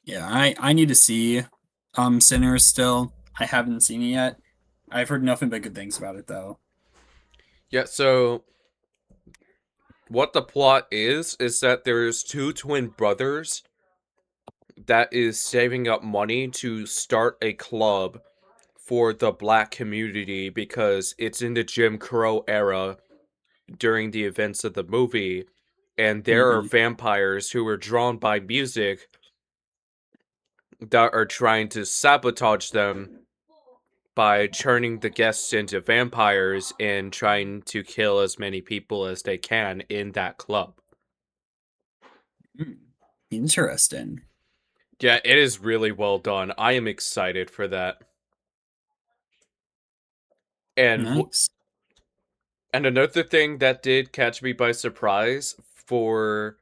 Yeah, I need to see Sinners still. I haven't seen it yet. I've heard nothing but good things about it though. Yeah, so what the plot is that there's two twin brothers that is saving up money to start a club for the black community because it's in the Jim Crow era during the events of the movie, and there are Mm-hmm. vampires who are drawn by music that are trying to sabotage them by turning the guests into vampires and trying to kill as many people as they can in that club. Interesting. Yeah, it is really well done. I am excited for that. And Nice. and another thing that did catch me by surprise for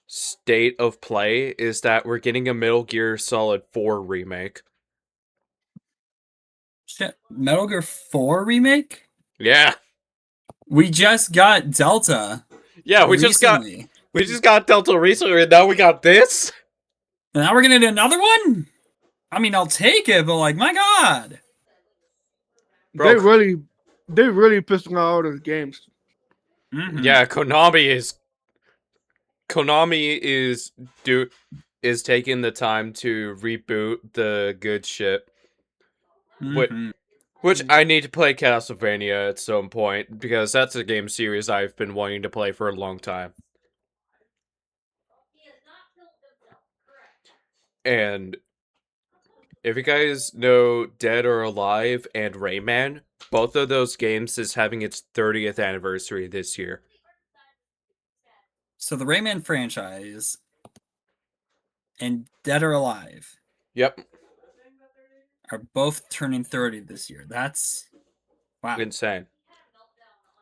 state of play is that we're getting a Metal Gear Solid 4 remake. Shit. Metal Gear 4 remake? Yeah. We just got Delta Yeah, recently. we just got Delta recently and now we got this. And now we're gonna do another one? I mean, I'll take it, but like, my god. Bro, They really pissed on all those games. Mm-hmm. yeah, Konami is taking the time to reboot the good shit. Mm-hmm. Which I need to play Castlevania at some point, because that's a game series I've been wanting to play for a long time. And if you guys know Dead or Alive and Rayman, both of those games is having its 30th anniversary this year. So the Rayman franchise and Dead or Alive Yep, are both turning 30 this year. That's wow. insane.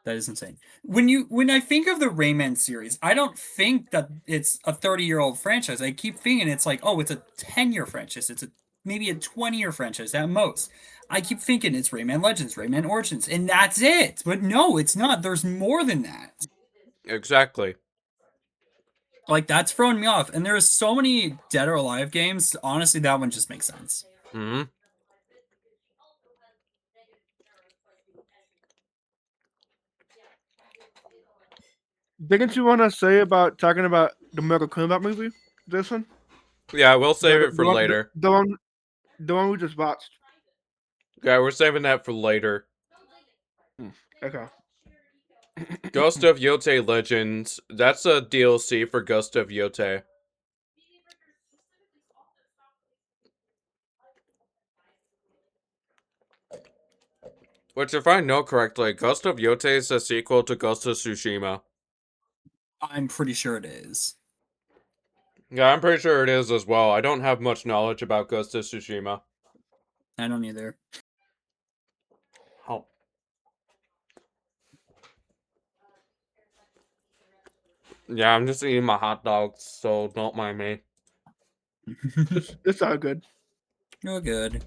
That is insane. When I think of the Rayman series, I don't think that it's a 30-year-old franchise. I keep thinking it's like, oh, it's a 10-year franchise. It's maybe a 20-year franchise at most. I keep thinking it's Rayman Legends, Rayman Origins, and that's it. But no, it's not. There's more than that. Exactly. Like, that's throwing me off. And there's so many Dead or Alive games. Honestly, that one just makes sense. Hmm. Didn't you want to say about talking about the Mortal Kombat movie? This one? Yeah, we'll save it The for one, later. the one we just watched. Yeah, we're saving that for later. Okay. Ghost of Yote Legends. That's a DLC for Ghost of Yote. Which, if I know correctly, Ghost of Yote is a sequel to Ghost of Tsushima. I'm pretty sure it is. Yeah, I'm pretty sure it is as well. I don't have much knowledge about Ghost of Tsushima. I don't either. Oh. Yeah, I'm just eating my hot dogs, so don't mind me. It's all good. You're good.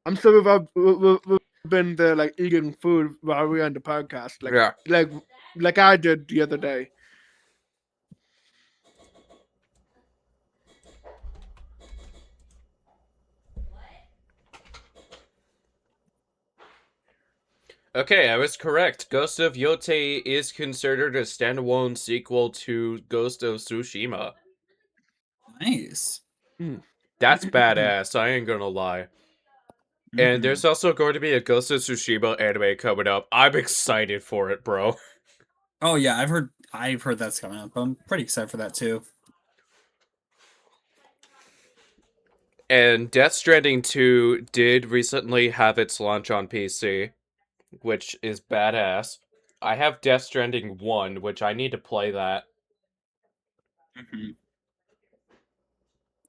I'm sure we've been there like eating food while we're on the podcast, Yeah. like I did the other day. Okay, I was correct. Ghost of Yote is considered a standalone sequel to Ghost of Tsushima. Nice. That's badass, I ain't gonna lie. And there's also going to be a Ghost of Tsushima anime coming up. I'm excited for it, bro. Oh yeah, I've heard that's coming up. I'm pretty excited for that too. And Death Stranding 2 did recently have its launch on PC, which is badass. I have Death Stranding 1, which I need to play that.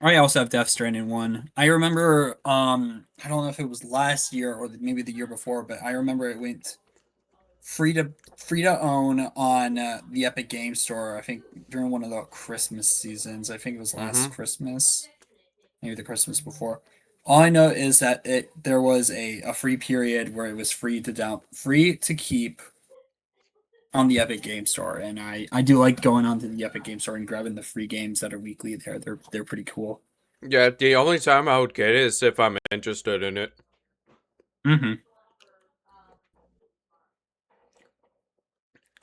I also have Death Stranding 1. I remember, I don't know if it was last year or maybe the year before, but I remember it went free to own on the Epic Game Store. I think during one of the Christmas seasons. I think it was last Christmas, maybe the Christmas before. All I know is that there was a free period where it was free to keep on the Epic Game Store, and I do like going onto the Epic Game Store and grabbing the free games that are weekly there. They're pretty cool. Yeah, the only time I would get it is if I'm interested in it.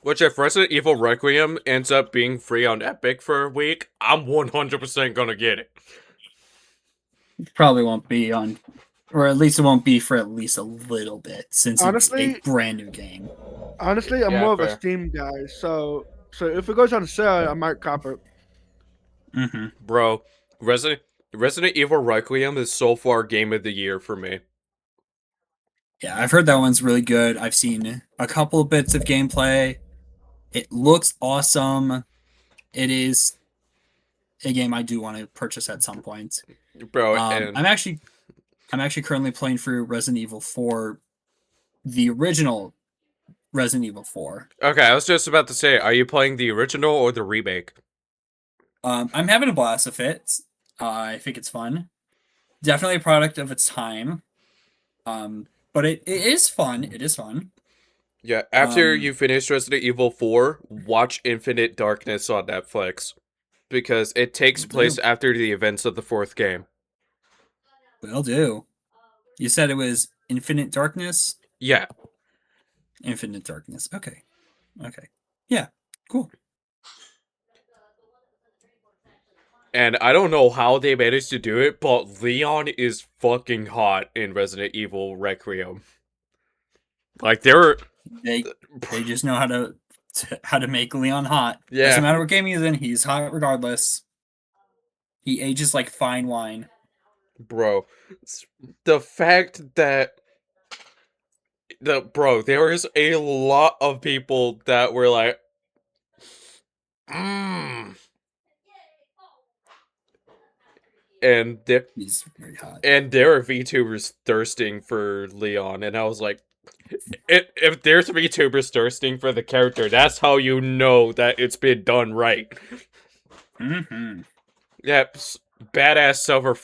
Which, if Resident Evil Requiem ends up being free on Epic for a week, I'm 100% gonna get it. Probably won't be on, or at least it won't be for at least a little bit, since it's a Honestly, brand new game. Honestly, I'm Yeah, more of a fair. Steam guy, so if it goes on sale, I might cop it. Bro, Resident Evil Requiem is so far game of the year for me. Yeah, I've heard that one's really good. I've seen a couple of bits of gameplay. It looks awesome. It is a game I do want to purchase at some point. Bro, I'm and actually currently playing through Resident Evil 4, the original Resident Evil 4. okay, I was just about to say, are you playing the original or the remake? I'm having a blast with it. I think it's fun. Definitely a product of its time. But it is fun. It is fun. Yeah, after you finish Resident Evil 4, watch Infinite Darkness on Netflix. Because it takes place after the events of the fourth game. Will do. You said it was Infinite Darkness? Yeah. Infinite Darkness. Okay. Okay. Yeah. Cool. And I don't know how they managed to do it, but Leon is fucking hot in Resident Evil Requiem. Like They just know how to make Leon hot. Yeah. Doesn't matter what game he's in, he's hot regardless. He ages like fine wine. Bro, the fact that there was a lot of people that were like, and He's very hot. and there were VTubers thirsting for Leon, and I was like, if there's VTubers thirsting for the character, that's how you know that it's been done right. Yep, badass silver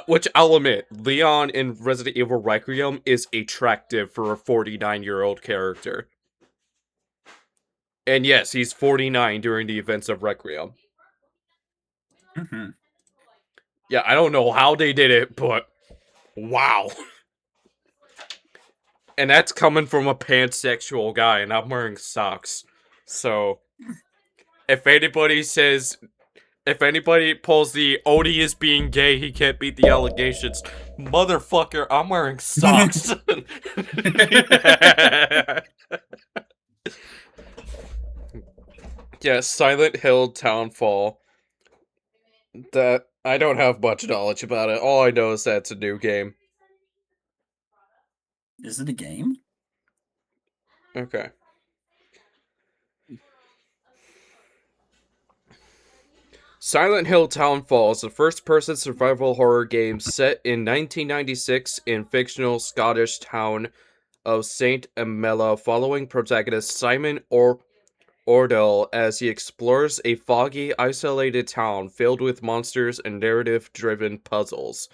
which I'll admit, Leon in Resident Evil Requiem is attractive for a 49-year-old character. And yes, he's 49 during the events of Requiem. Yeah, I don't know how they did it, but wow. And that's coming from a pansexual guy, and I'm wearing socks. So, if anybody pulls the Odie is being gay, he can't beat the allegations, motherfucker, I'm wearing socks. Yeah, Silent Hill Townfall. That I don't have much knowledge about it. All I know is that it's a new game. Is it a game? Okay. Silent Hill Townfall is a first-person survival horror game set in 1996 in fictional Scottish town of Saint Amela, following protagonist Simon Ordell as he explores a foggy, isolated town filled with monsters and narrative-driven puzzles.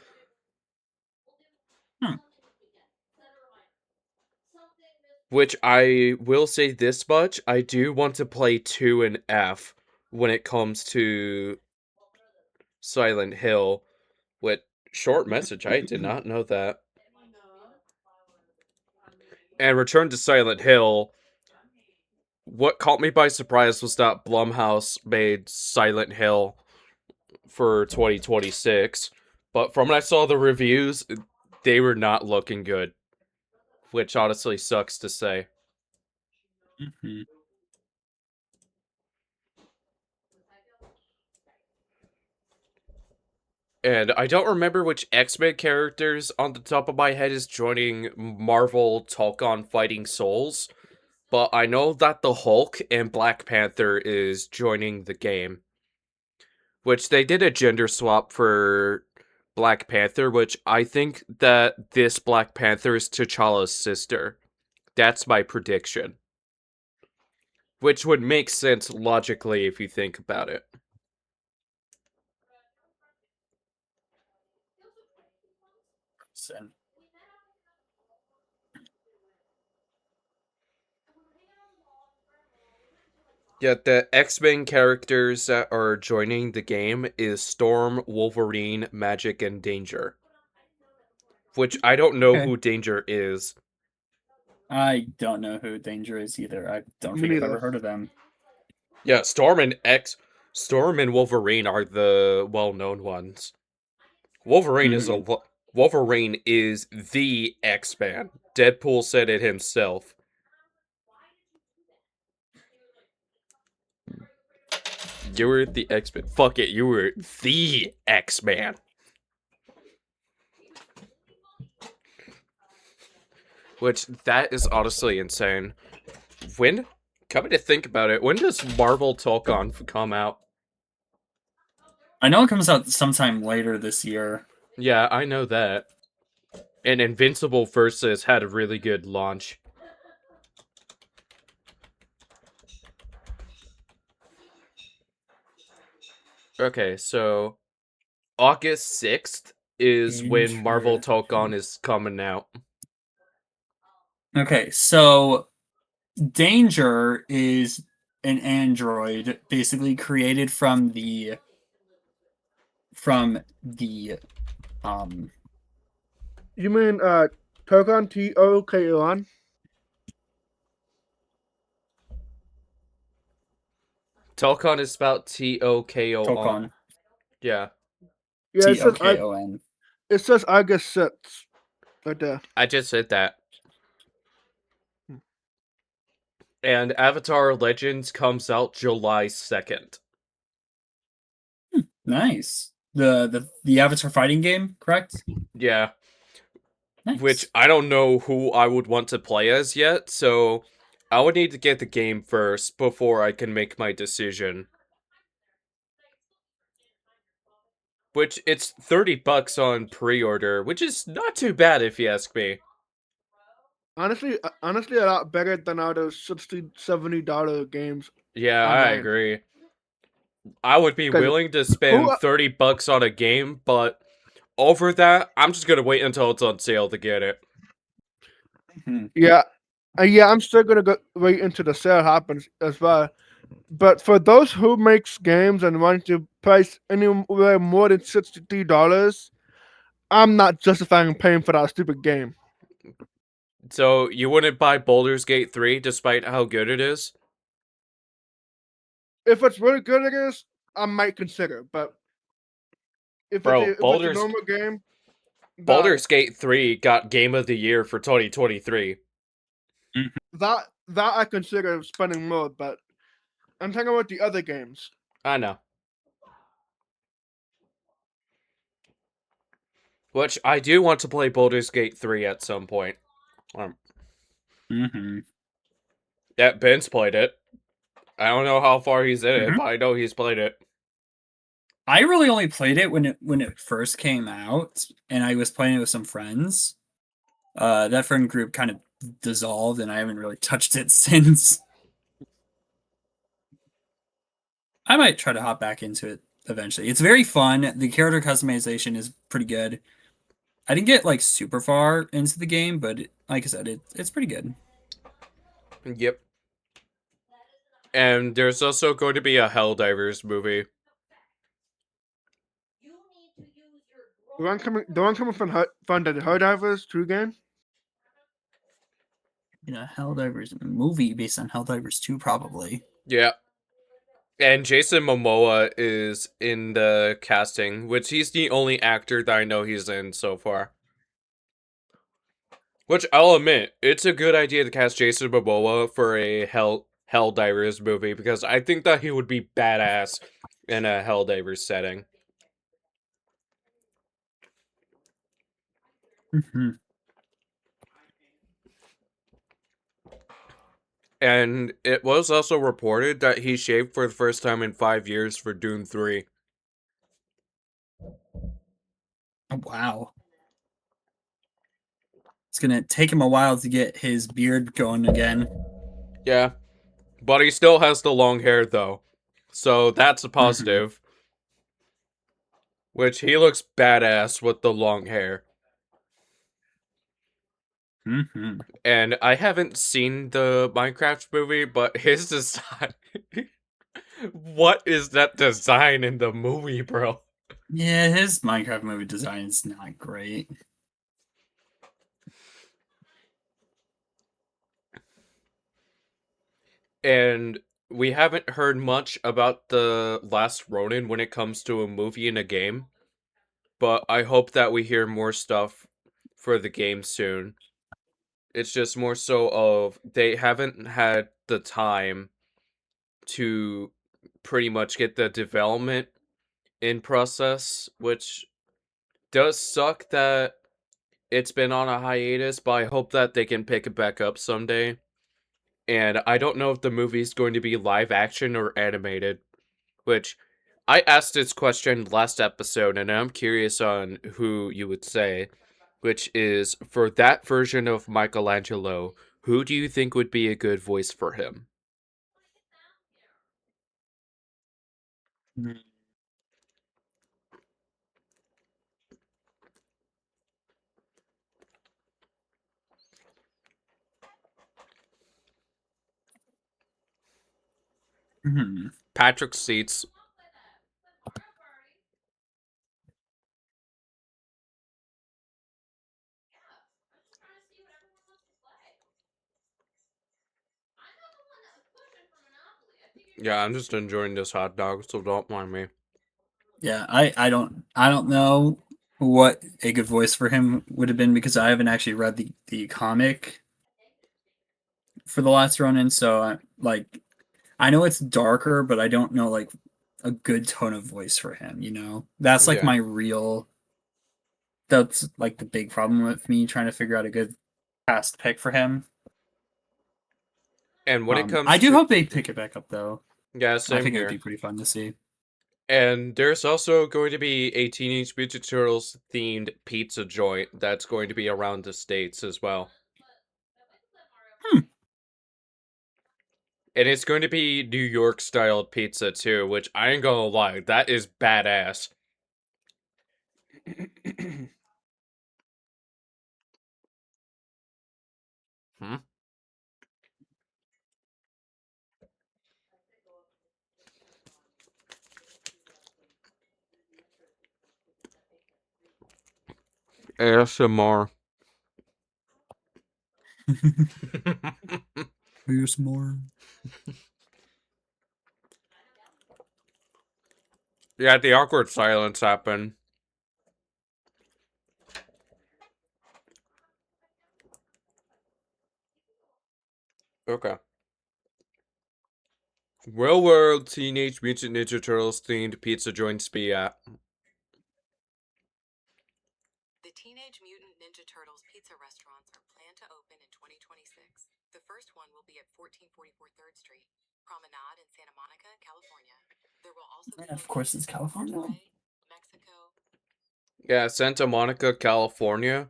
Which I will say this much, I do want to play 2 and F when it comes to Silent Hill. With short message, I did not know that. And Return to Silent Hill, what caught me by surprise was that Blumhouse made Silent Hill for 2026. But from when I saw the reviews, they were not looking good. Which honestly sucks to say. Mm-hmm. And I don't remember which X-Men characters on the top of my head is joining Marvel Talk on Fighting Souls. But I know that the Hulk and Black Panther is joining the game. Which they did a gender swap for Black Panther, which I think that this Black Panther is T'Challa's sister. That's my prediction. Which would make sense logically if you think about it. Yeah, the X-Men characters that are joining the game is Storm, Wolverine, Magic, and Danger. Which I don't know Okay. who Danger is. I don't know who Danger is either. I don't Me think I've neither. ever heard of them. Yeah, Storm and Wolverine are the well-known ones. Wolverine is the X-Man. Deadpool said it himself. You were the X-Man. Fuck it, you were the X-Man. Which, that is honestly insane. Coming to think about it, when does Marvel Talk On come out? I know it comes out sometime later this year. Yeah, I know that. And Invincible Versus had a really good launch. Okay, so August 6th is when Marvel Talk On is coming out. Okay, so Danger is an android basically created from the You mean Tokon, Tokon? Tokon is spelled Tokon. Tokon. Yeah. Yeah, Tokon. it says August 6th right there. I just said that. And Avatar Legends comes out July 2nd. Nice. The Avatar fighting game, correct? Yeah. Nice. Which I don't know who I would want to play as yet, so I would need to get the game first before I can make my decision. Which, it's $30 on pre-order, which is not too bad if you ask me. Honestly, a lot better than other $60, $70 games. Yeah, online. I agree. I would be 'Cause willing to spend $30 on a game, but over that, I'm just gonna wait until it's on sale to get it. Yeah, I'm still gonna wait until the sale happens as well. But for those who makes games and want to price anywhere more than $63, I'm not justifying paying for that stupid game. So, you wouldn't buy Baldur's Gate 3 despite how good it is? If it's really good, it is, I might consider. But if it's a normal game, Baldur's Gate 3 got Game of the Year for 2023. That I consider spending more, but I'm talking about the other games. I know. Which, I do want to play Baldur's Gate 3 at some point. Yeah, Ben's played it. I don't know how far he's in it, but I know he's played it. I really only played it when it first came out, and I was playing it with some friends. That friend group kind of dissolved, and I haven't really touched it since. I might try to hop back into it eventually. It's very fun. The character customization is pretty good. I didn't get like super far into the game, but like I said, it's pretty good. Yep. And there's also going to be a Helldivers movie. The one coming from the Helldivers 2 game. You know, Helldivers movie based on Helldivers 2, probably. Yeah. And Jason Momoa is in the casting, which he's the only actor that I know he's in so far. Which I'll admit, it's a good idea to cast Jason Momoa for a Helldivers movie because I think that he would be badass in a Helldivers setting. Mm-hmm. And it was also reported that he shaved for the first time in 5 years for Dune 3. Oh, wow. It's gonna take him a while to get his beard going again. Yeah. But he still has the long hair, though. So that's a positive. Which he looks badass with the long hair. Mm-hmm. And I haven't seen the Minecraft movie, but his design. What is that design in the movie, bro? Yeah, his Minecraft movie design is not great. And we haven't heard much about the Last Ronin when it comes to a movie and a game. But I hope that we hear more stuff for the game soon. It's just more so of they haven't had the time to pretty much get the development in process, which does suck that it's been on a hiatus, but I hope that they can pick it back up someday. And I don't know if the movie's going to be live action or animated, which I asked this question last episode, and I'm curious on who you would say, which is for that version of Michelangelo, who do you think would be a good voice for him? Mm-hmm. Patrick Seats. Yeah, I'm just enjoying this hot dog, so don't mind me. Yeah, I don't know what a good voice for him would have been because I haven't actually read the comic for the last Ronin, so I know it's darker, but I don't know like a good tone of voice for him, you know? That's like Yeah. my real that's like the big problem with me trying to figure out a good cast pick for him. And when it I comes do to hope they pick it back up though. yeah, I same think it would be here. pretty fun to see. And there's also going to be a Teenage Mutant Turtles themed pizza joint that's going to be around the States as well. Hmm. And it's going to be New York styled pizza too, which I ain't gonna lie, that is badass. Hmm? ASMR. Here's more. Yeah, the awkward silence happened. Okay. Real world Teenage Mutant Ninja Turtles themed pizza joints be at? The Teenage Mutant Ninja Turtles pizza restaurants are planned to open in 2026. The first one will be at 1444 3rd Street, Promenade in Santa Monica, California. There will also be Yeah, of course it's locations in California. Monterrey, Mexico. Yeah, Santa Monica, California.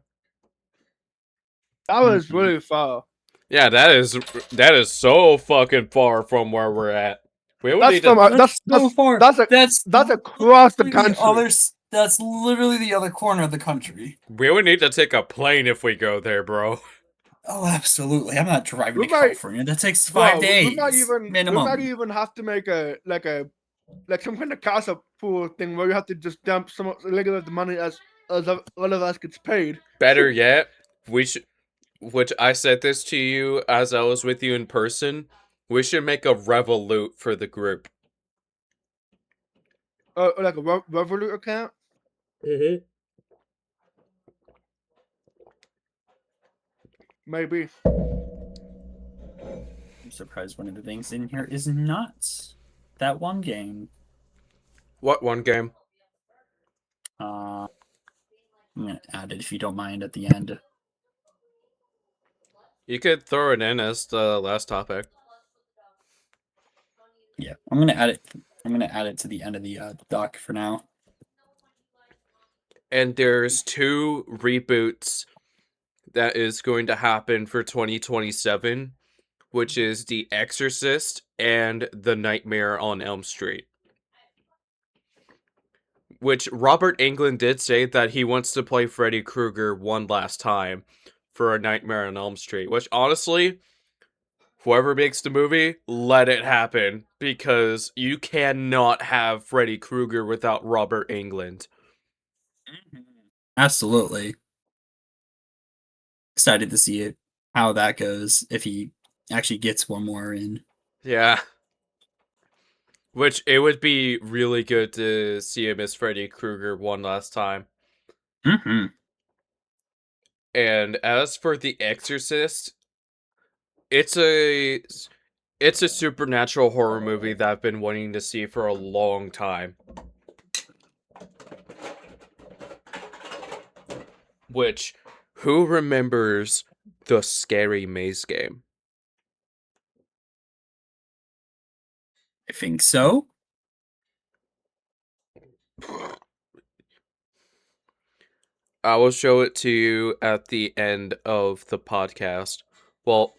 That was Mhm. really far. Yeah, that is so fucking far from where we're at. We would That's need from to That's so far. that's across the literally country. That's literally the other corner of the country. we would need to take a plane if we go there, bro. Oh, absolutely. I'm not driving We to might, California. That takes 5 bro. days We might minimum. even have to make like some kind of casa pool thing where you have to just dump some little of the money as all of us gets paid. Better yet, we should. Which I said this to you as I was with you in person. We should make a Revolut for the group. Like a Revolut account. Mm-hmm. Maybe. I'm surprised one of the things in here is not that one game. What one game? I'm gonna add it if you don't mind at the end. You could throw it in as the last topic. Yeah, I'm gonna add it. I'm gonna add it to the end of the doc for now. And there's 2 reboots that is going to happen for 2027, which is The Exorcist and The Nightmare on Elm Street. Which Robert Englund did say that he wants to play Freddy Krueger one last time for A Nightmare on Elm Street, which honestly, whoever makes the movie, let it happen, because you cannot have Freddy Krueger without Robert Englund. Absolutely. Excited to see it, how that goes, if he actually gets one more in. Yeah. Which, it would be really good to see him as Freddy Krueger one last time. Mm-hmm. And as for The Exorcist, it's a supernatural horror movie that I've been wanting to see for a long time. Which, who remembers the Scary Maze game? I think so. I will show it to you at the end of the podcast. Well,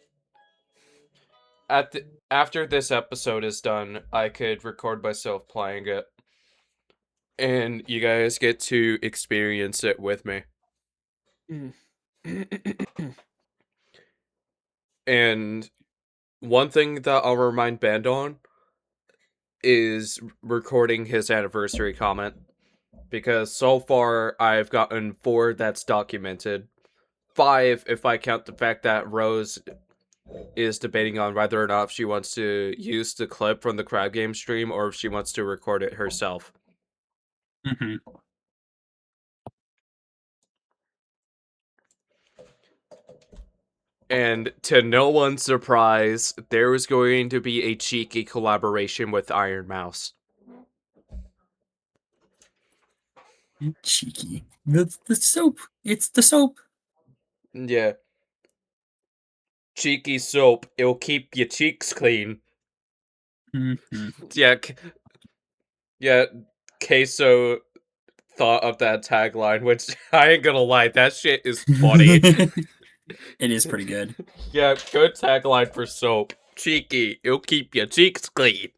after this episode is done, I could record myself playing it. And you guys get to experience it with me. Mm. And one thing that I'll remind Ben on is recording his anniversary comment. Because so far, I've gotten 4 that's documented. 5 if I count the fact that Rose is debating on whether or not she wants to use the clip from the crab game stream or if she wants to record it herself. Mm-hmm. And to no one's surprise, there is going to be a cheeky collaboration with Iron Mouse. Cheeky. The soap. It's the soap. Yeah. Cheeky soap, it'll keep your cheeks clean. Mm-hmm. Yeah, yeah, Queso thought of that tagline, which I ain't gonna lie, that shit is funny. It is pretty good. Yeah, good tagline for soap. Cheeky, it'll keep your cheeks clean.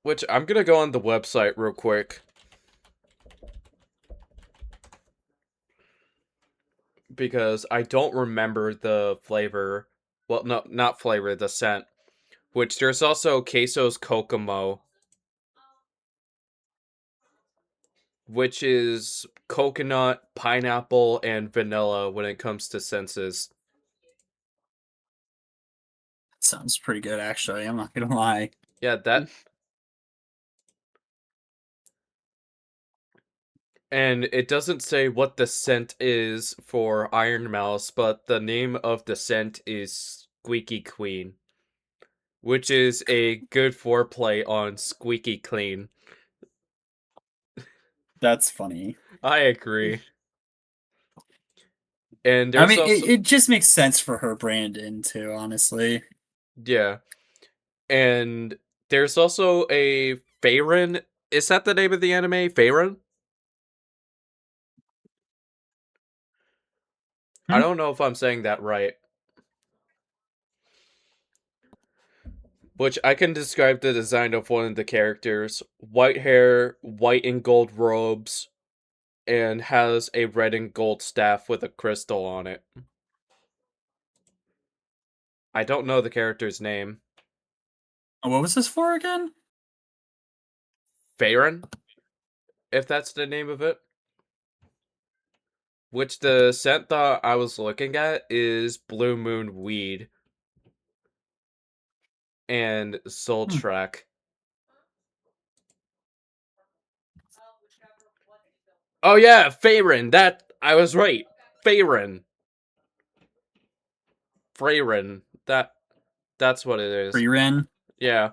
Which, I'm gonna go on the website real quick. Because I don't remember the flavor. Well, no, not flavor, the scent. Which, there's also Queso's Kokomo. Which is coconut, pineapple, and vanilla when it comes to senses. Sounds pretty good, actually. I'm not gonna lie. Yeah, that... And it doesn't say what the scent is for Iron Mouse, but the name of the scent is Squeaky Queen. Which is a good foreplay on Squeaky Clean. That's funny. I agree. And I there's mean, also... it just makes sense for her brand too, honestly. Yeah. And there's also a Farron Is that the name of the anime? Th1ngs? I don't know if I'm saying that right. Which I can describe the design of one of the characters. White hair, white and gold robes, and has a red and gold staff with a crystal on it. I don't know the character's name. What was this for again? Th1ngs? If that's the name of it. Which the scent that I was looking at is Blue Moon Weed. And Soul Track. Oh yeah, Th1ngs. That I was right. Th1ngs. Th1ngs. That's what it is. Frieren. Yeah.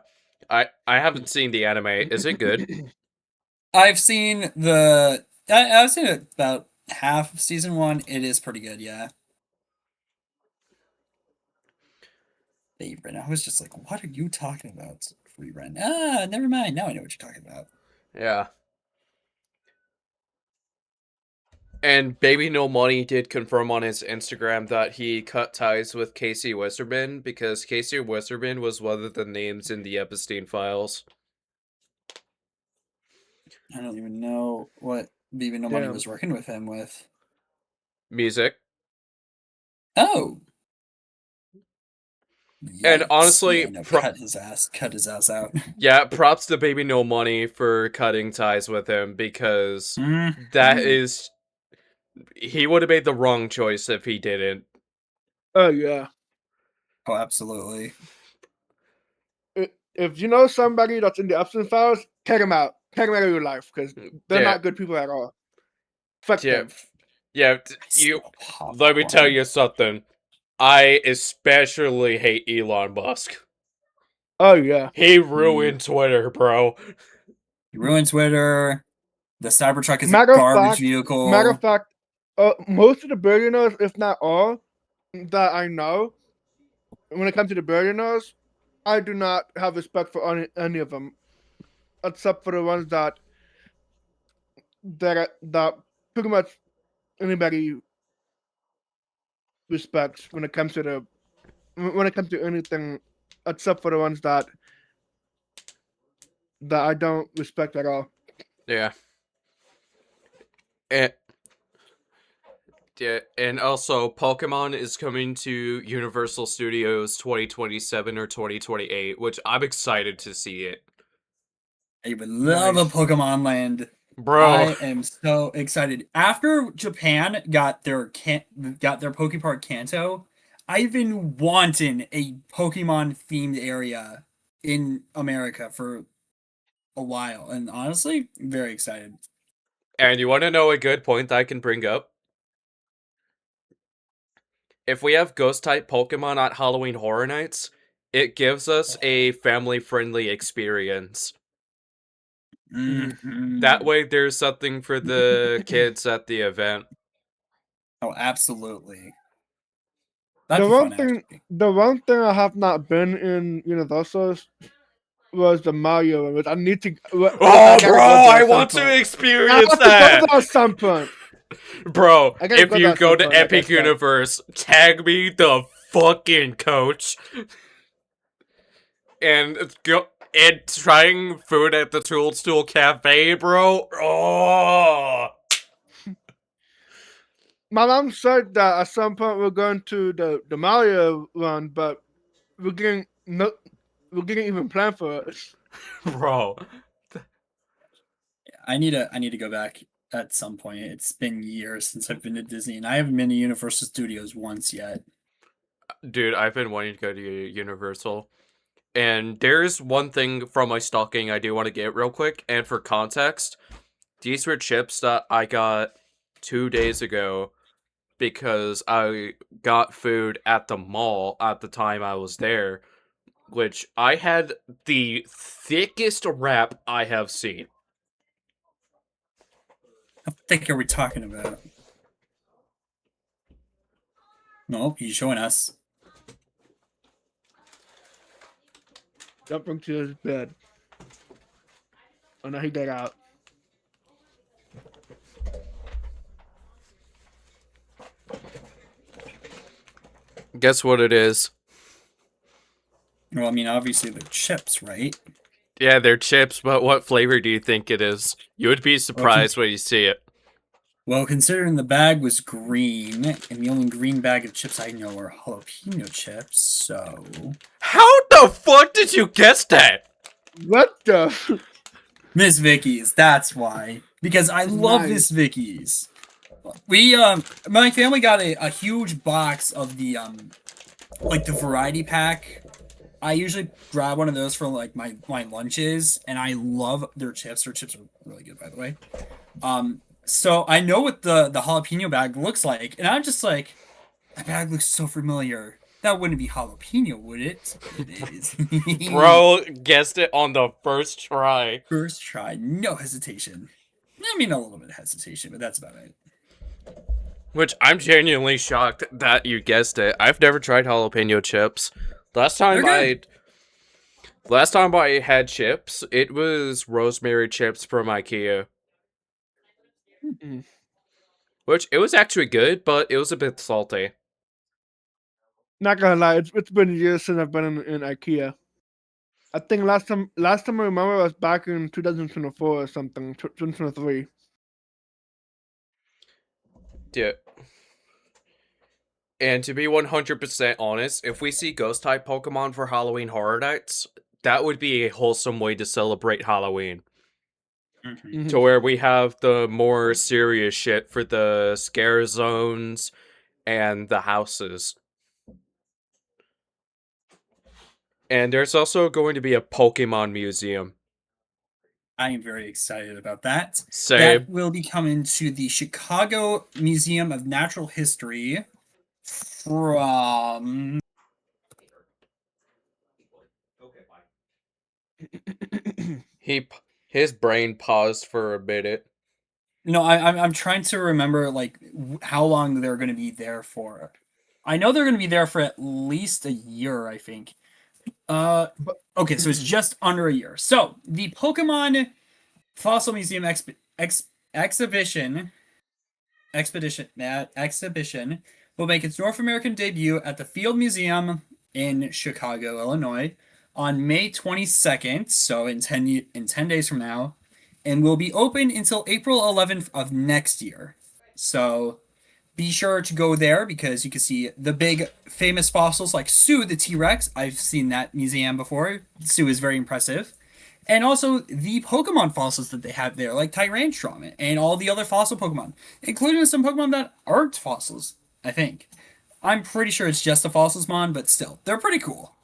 I haven't seen the anime. Is it good? I've seen I've seen about half of season 1. It is pretty good, yeah. Favorite. I was just like, what are you talking about? Frieren. Ah, never mind. Now I know what you're talking about. Yeah. And Baby No Money did confirm on his Instagram that he cut ties with Casey Westerman because Casey Westerman was one of the names in the Epstein files. I don't even know what Baby No Money Damn. was working with him with. Music. Oh. And Yikes. honestly, Yeah, no, cut his ass out. Yeah, props to Baby No Money for cutting ties with him because that is... He would have made the wrong choice if he didn't. Oh yeah. Oh, absolutely. If you know somebody that's in the Epstein files, take them out. Take them out of your life because they're Yeah. not good people at all. Fuck Yeah. them. Yeah, let me tell you something. I especially hate Elon Musk. Oh yeah. He ruined Twitter, bro. He ruined Twitter. The Cybertruck is a Matter of garbage fact, vehicle. Matter of fact, most of the billionaires, if not all, that I know, when it comes to the billionaires, I do not have respect for any of them, except for the ones that pretty much anybody respects when it comes to anything, except for the ones that I don't respect at all. Yeah. And also, Pokemon is coming to Universal Studios 2027 or 2028, which I'm excited to see it. I would love Nice. a Pokemon Land. Bro. I am so excited. After Japan got their Pokepark Kanto, I've been wanting a Pokemon themed area in America for a while, and honestly, I'm very excited. And you want to know a good point that I can bring up? If we have ghost-type Pokemon at Halloween Horror Nights, it gives us a family-friendly experience. That way, there's something for the kids at the event. Oh, absolutely. That'd be fun, actually. The one thing I have not been in Universal was the Mario one, which I need to. Oh, bro, I want to experience that. At some point. Bro, if you go to point, Epic Universe, tag me the fucking coach. And go and trying food at the Toadstool Cafe, bro. Oh. My mom said that at some point we're going to the Mario one, but we didn't even plan for it. Bro. I need to go back at some point. It's been years since I've been to Disney, and I haven't been to Universal Studios once yet. Dude, I've been wanting to go to Universal. And there's one thing from my stalking I do want to get real quick. And for context, these were chips that I got 2 days ago because I got food at the mall at the time I was there, which I had the thickest wrap I have seen. How thick are we talking about? No, he's showing us. Jumping to his bed. Oh no, he got out. Guess what it is? Well, I mean, obviously they're chips, right? Yeah, they're chips, but what flavor do you think it is? You would be surprised when you see it. Well, considering the bag was green, and the only green bag of chips I know are jalapeno chips, so... How the fuck did you guess that? What the? Miss Vicky's, that's why. Because I love Nice. Miss Vicky's. We, my family got a huge box of the, like, the variety pack. I usually grab one of those for, like, my lunches, and I love their chips. Their chips are really good, by the way. So I know what the jalapeno bag looks like, and I'm just like, that bag looks so familiar. That wouldn't be jalapeno, would it? It is. Bro guessed it on the first try. First try, no hesitation. I mean, a little bit of hesitation, but that's about it. Which I'm genuinely shocked that you guessed it. I've never tried jalapeno chips. Last time They're good. I had chips, it was rosemary chips from IKEA. Mm. Which, it was actually good, but it was a bit salty. Not gonna lie, it's been years since I've been in IKEA. I think last time I remember was back in 2024 or something, 2023. Yeah. And to be 100% honest, if we see ghost-type Pokemon for Halloween Horror Nights, that would be a wholesome way to celebrate Halloween. Mhm. To where we have the more serious shit for the scare zones and the houses. And there's also going to be a Pokemon museum. I am very excited about that. Same. That will be coming to the Chicago Museum of Natural History from... His brain paused for a minute. No, I'm trying to remember like how long they're going to be there for. I know they're going to be there for at least a year, I think. Okay, so it's just under a year. So the Pokemon Fossil Museum exhibition will make its North American debut at the Field Museum in Chicago, Illinois, on May 22nd. So in 10 days from now, and will be open until April 11th of next year. So be sure to go there because you can see the big famous fossils like Sue the T-Rex. I've seen that museum before. Sue is very impressive. And also the Pokemon fossils that they have there, like Tyrantrum and all the other fossil Pokemon, including some Pokemon that aren't fossils, I think. I'm pretty sure it's just a fossils mon, but still, they're pretty cool.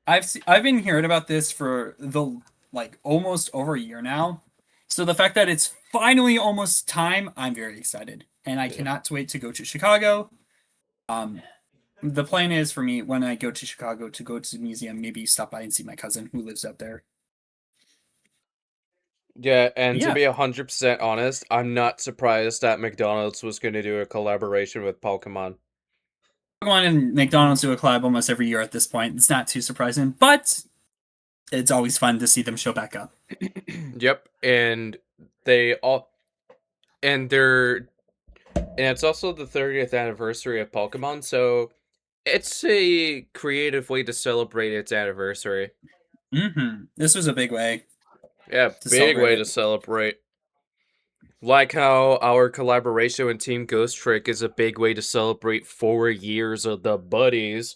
I've been hearing about this for the like almost over a year now. So the fact that it's finally almost time, I'm very excited. And I cannot wait to go to Chicago. The plan is for me when I go to Chicago to go to the museum, maybe stop by and see my cousin who lives out there. Yeah, and to Yeah. be 100% honest, I'm not surprised that McDonald's was going to do a collaboration with Pokemon. Pokemon and McDonald's do a collab almost every year at this point. It's not too surprising, but it's always fun to see them show back up. Yep, and they all and they're and it's also the 30th anniversary of Pokemon, so it's a creative way to celebrate its anniversary. This was a big way. Yeah, To big way celebrate to it. celebrate. Like how our collaboration with Team Ghost Trick is a big way to celebrate 4 years of the buddies.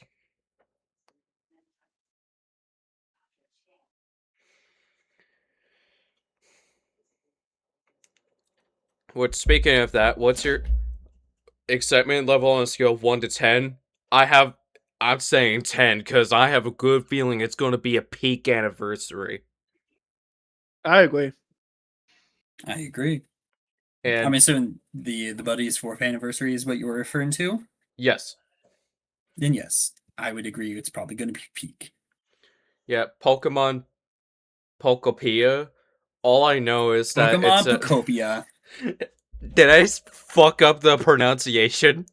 Which, speaking of that, what's your excitement level on a scale of 1 to 10? I'm saying 10 because I have a good feeling it's going to be a peak anniversary. I agree. I agree. And I'm assuming the buddy's 4th anniversary is what you were referring to. yes. Then yes, I would agree. It's probably going to be peak. Yeah, Pokemon Pokopia. All I know is that Pokemon it's a... Pocopia. Did I fuck up the pronunciation?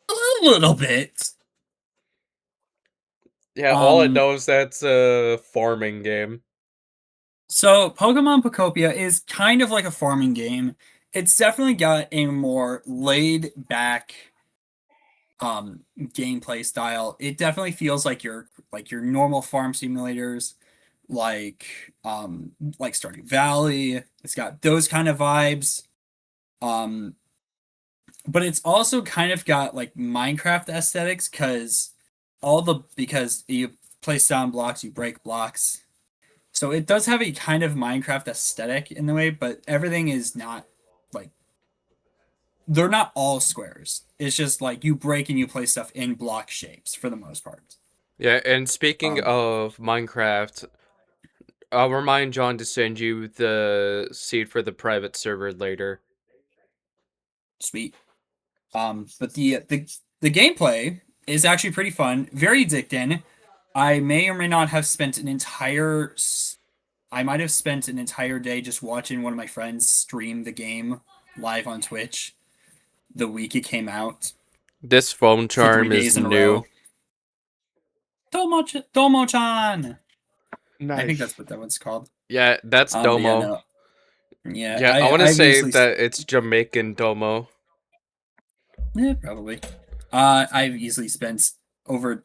A little bit. Yeah, all I know is that's a farming game. So Pokemon Pocopia is kind of like a farming game. It's definitely got a more laid back gameplay style. It definitely feels like your normal farm simulators, like like Stardew Valley. It's got those kind of vibes. Um but it's also kind of got like Minecraft aesthetics because you place down blocks, you break blocks. So it does have a kind of Minecraft aesthetic in the way, but everything is not like they're not all squares. It's just like you break and you place stuff in block shapes for the most part. Yeah, and speaking Um, of Minecraft, I'll remind John to send you the seed for the private server later. Sweet. But the gameplay is actually pretty fun, very addicting. I may or may not have spent an entire I might have spent an entire day just watching one of my friends stream the game live on Twitch the week it came out This phone for 3 charm is days in a new. row. Domo-chan. I think Nice. that's what that one's called. Yeah, that's But yeah, Domo. no. Yeah, Yeah, I want to I've say easily that it's Jamaican Domo. probably. I've easily spent over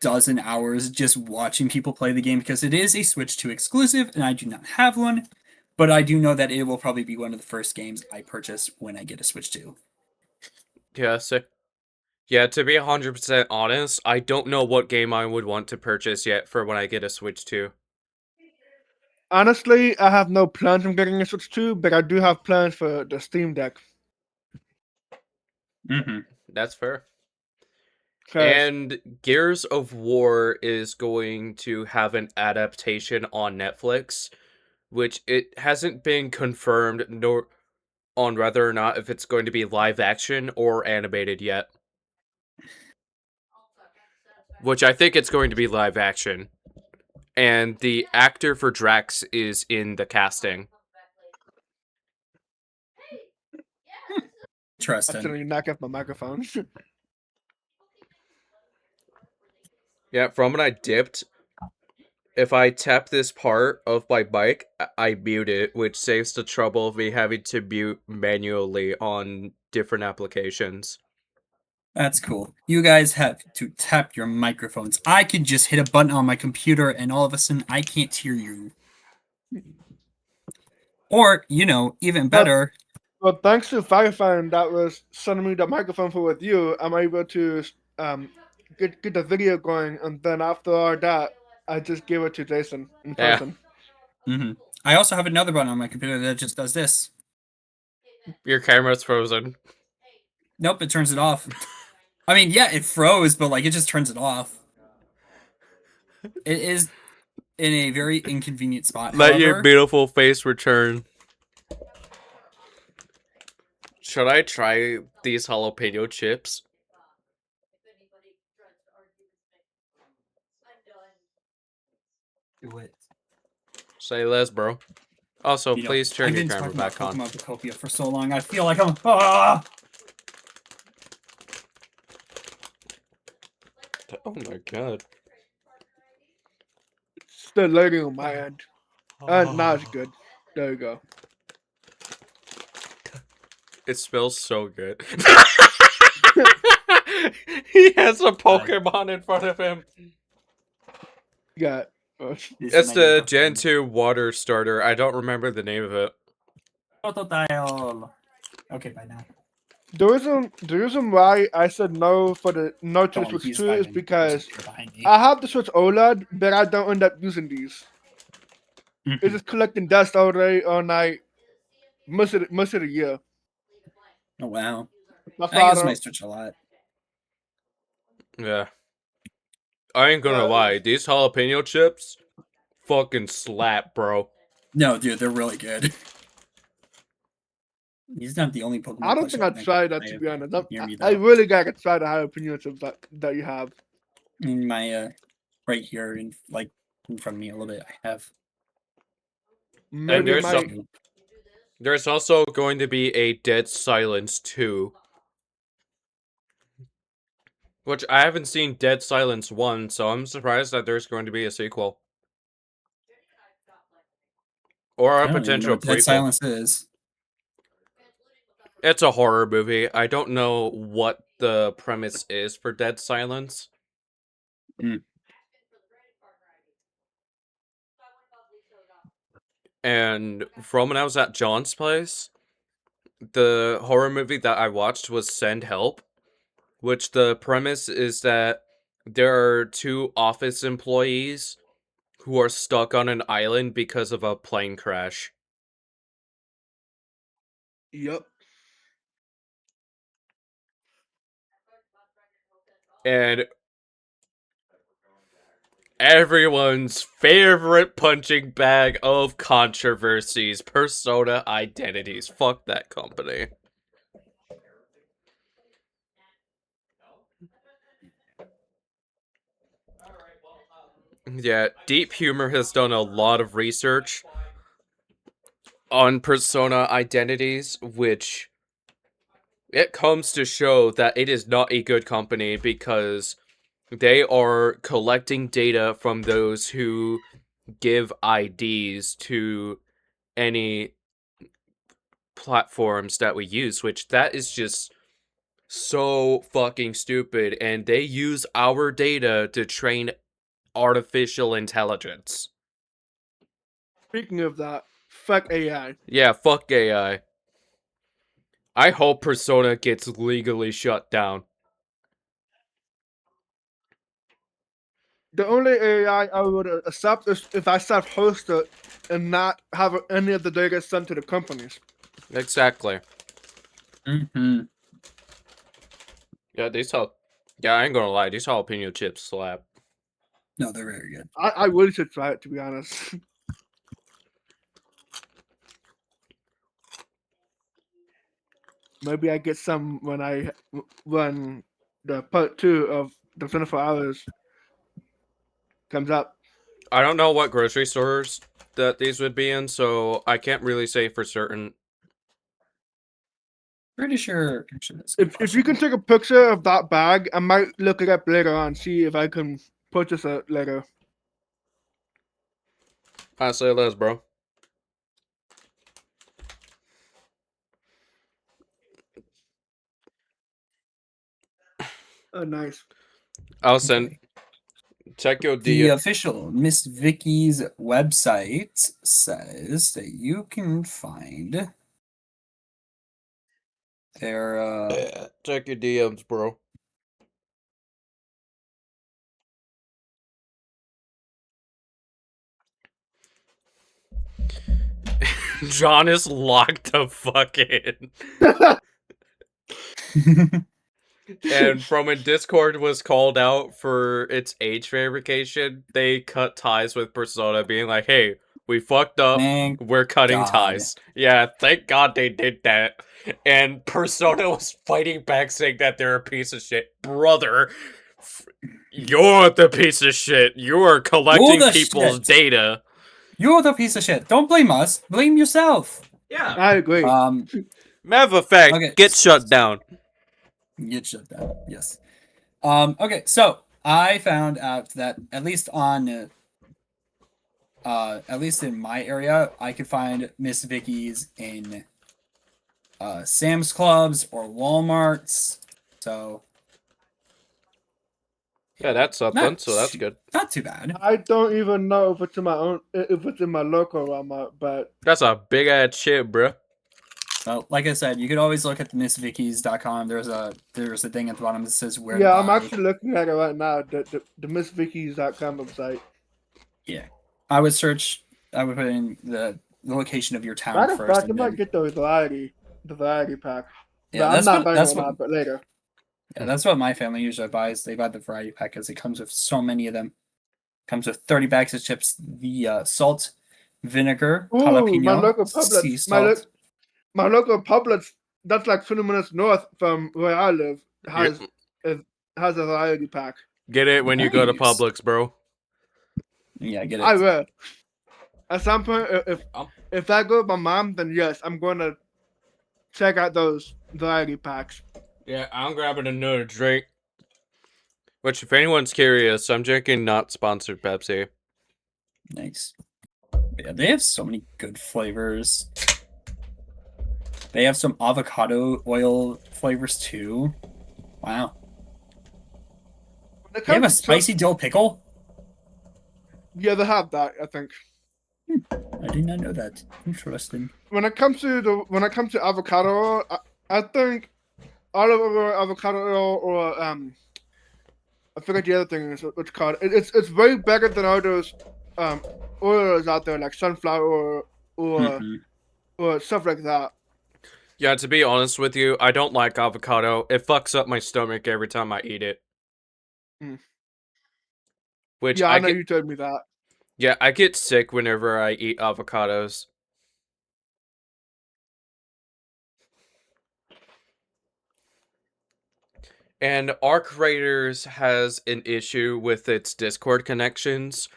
dozen hours just watching people play the game because it is a Switch 2 exclusive and I do not have one, but I do know that it will probably be one of the first games I purchase when I get a Switch 2. Yeah, so yeah, to be 100% honest, I don't know what game I would want to purchase yet for when I get a Switch 2. Honestly, I have no plans on getting a Switch 2, but I do have plans for the Steam Deck. Mm-hmm. That's fair. 'Cause And Gears of War is going to have an adaptation on Netflix, which it hasn't been confirmed nor on whether or not if it's going to be live action or animated yet. Which I think it's going to be live action. And the actor for Drax is in the casting. I Interesting. accidentally knocked off my microphone. Yeah, from when I dipped, if I tap this part of my bike, I mute it, which saves the trouble of me having to mute manually on different applications. That's cool. You guys have to tap your microphones. I can just hit a button on my computer and all of a sudden I can't hear you. Or, even Well, better, well, thanks to Firefly that was sending me the microphone for with you, I'm able to um get the video going, and then after all that, I just give it to Jason in Yeah. person. I also have another button on my computer that just does this. Your camera's frozen. Nope, it turns it off. I mean, yeah, it froze, but like it just turns it off. It is in a very inconvenient spot. Let your However, beautiful face return. Should I try these jalapeno chips? do it. Say less, bro. Also, please turn I've your been camera talking about back on. Pokemon Pocopia for so long. I feel like I'm. Ah! Oh my god. Still loading on my end. Now it's good. There you go. It smells so good. He has a Pokemon in front of him. You got. It's the Gen 2 water starter. I don't remember the name of it. Totodile. Okay, bye now. The reason why I said no for the no to Go the on, Switch he's 2 is vibing. because You're behind me. I have the Switch OLED, but I don't end up using these. Mhm. It's just collecting dust all day, all night, most of the year. Oh wow. That's why I I use my don't. Switch a lot. Yeah. I ain't gonna lie. These jalapeno chips fucking slap, bro. No, dude, they're really good. He's not the only Pokemon I don't plushie think I I'd think try that, I to have be honest. near me, I though. really gotta try the jalapeno chips that you have. In my right here, in front of me a little bit, I have. And Maybe there's my there's also going to be a Dead Silence 2. Which I haven't seen Dead Silence 1, so I'm surprised that there's going to be a sequel. Or I a don't even know potential what Dead prequel. Silence is. It's a horror movie. I don't know what the premise is for Dead Silence. Mm. And from when I was at John's place, the horror movie that I watched was Send Help, which the premise is that there are two office employees who are stuck on an island because of a plane crash. Yep. And everyone's favorite punching bag of controversies, Persona Identities. Fuck that company. Yeah, Deep Humor has done a lot of research on Persona Identities, which it comes to show that it is not a good company because they are collecting data from those who give IDs to any platforms that we use, which that is just so fucking stupid, and they use our data to train artificial intelligence. Speaking of that, fuck AI. Yeah, fuck AI. I hope Persona gets legally shut down. The only AI I would accept is if I self-host it and not have any of the data sent to the companies. Exactly. Mm-hmm. Yeah, I ain't gonna lie, these jalapeno chips slap. No, they're very good. I really should try it, to be honest. Maybe I get some when the part 2 of the 24 hours comes up. I don't know what grocery stores that these would be in, so I can't really say for certain. Pretty sure. Actually, that's a good If you can question. take a picture of that bag, I might look it up later on, see if I can purchase it later. I say less, bro. Oh, nice. I'll send. Okay. Check your The DM. official Miss Vicky's website says that you can find their Check your DMs, bro. John is locked the fuck in. And from when Discord was called out for its age verification, they cut ties with Persona, being like, hey, we fucked up. Thank We're cutting God. ties. Yeah, thank God they did that. And Persona was fighting back, saying that they're a piece of shit. Brother, you're the piece of shit. You are collecting the people's shit. data. You're the piece of shit. Don't blame us. Blame yourself. Yeah. I agree. Matter of fact, Okay. get shut down. Get shut down. Yes. Okay, so I found out that at least in my area, I could find Miss Vicky's in Sam's Clubs or Walmarts. So Yeah, that's something, so that's good. Not too bad. I don't even know if it's in my local Walmart, but That's a big ass shit, bruh. Well, like I said, you could always look at the missvickies.com. There's a thing at the bottom that says where to yeah, buy. I'm actually looking at it right now. The MissVickies.com website. Yeah, I would put in the location of your town Matter of first. fact, I might get the variety pack. Yeah, But I'm not buying one now, but later. Yeah, that's what my family usually buys. They buy the variety pack because it comes with so many of them. Comes with 30 bags of chips, the salt, vinegar, Ooh, jalapeno, my local sea Publix. salt. My local Publix. That's like 20 minutes north from where I live. Has a variety pack. Get it when you go to Nice. Publix, bro. Yeah, get it. I will. At some point, if I go with my mom, then yes, I'm going to check out those variety packs. Yeah, I'm grabbing another drink. Which, if anyone's curious, I'm drinking not sponsored Pepsi. Nice. Yeah, they have so many good flavors. They have some avocado oil flavors too. Wow. When it They have a comes to spicy dill pickle? yeah, they have that. I think I did not know that. Interesting. when it comes to avocado, I think olive oil, avocado oil, or I forget the other thing is what's called. It's way better than all those um oils out there like sunflower or Mhm. or stuff like that. Yeah, to be honest with you, I don't like avocado. It fucks up my stomach every time I eat it. Mm. Which Yeah, I I know get you told me that. Yeah, I get sick whenever I eat avocados. And Arc Raiders has an issue with its Discord connections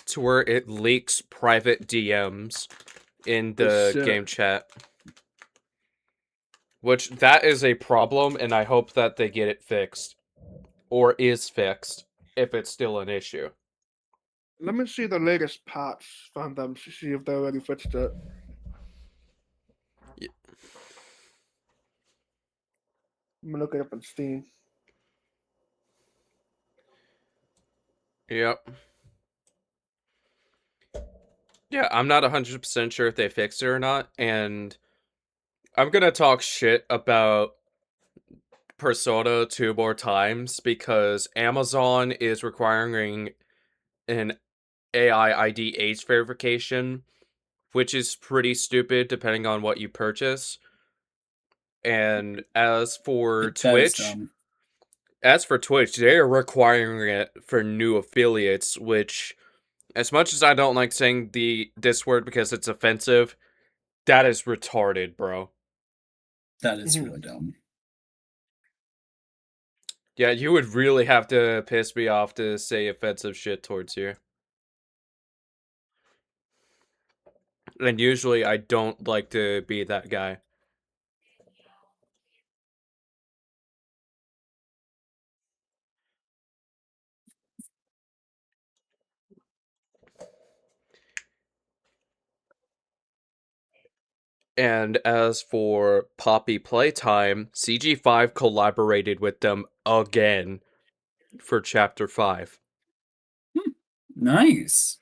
to where it leaks private DMs in the Shit. game chat. Which, that is a problem, and I hope that they get it fixed. Or is fixed, if it's still an issue. Let me see the latest patch from them to see if they already fixed it. I'm gonna look it up on Steam. Yep. Yeah, I'm not 100% sure if they fixed it or not, and I'm gonna talk shit about Persona 2 more times because Amazon is requiring an AI ID age verification, which is pretty stupid depending on what you purchase. And That is dumb. As for Twitch, they are requiring it for new affiliates, which, as much as I don't like saying this word because it's offensive, that is retarded, bro. That is Mhm. really dumb. Yeah, you would really have to piss me off to say offensive shit towards you. And usually I don't like to be that guy. And as for Poppy Playtime, CG5 collaborated with them again for Chapter 5. Nice.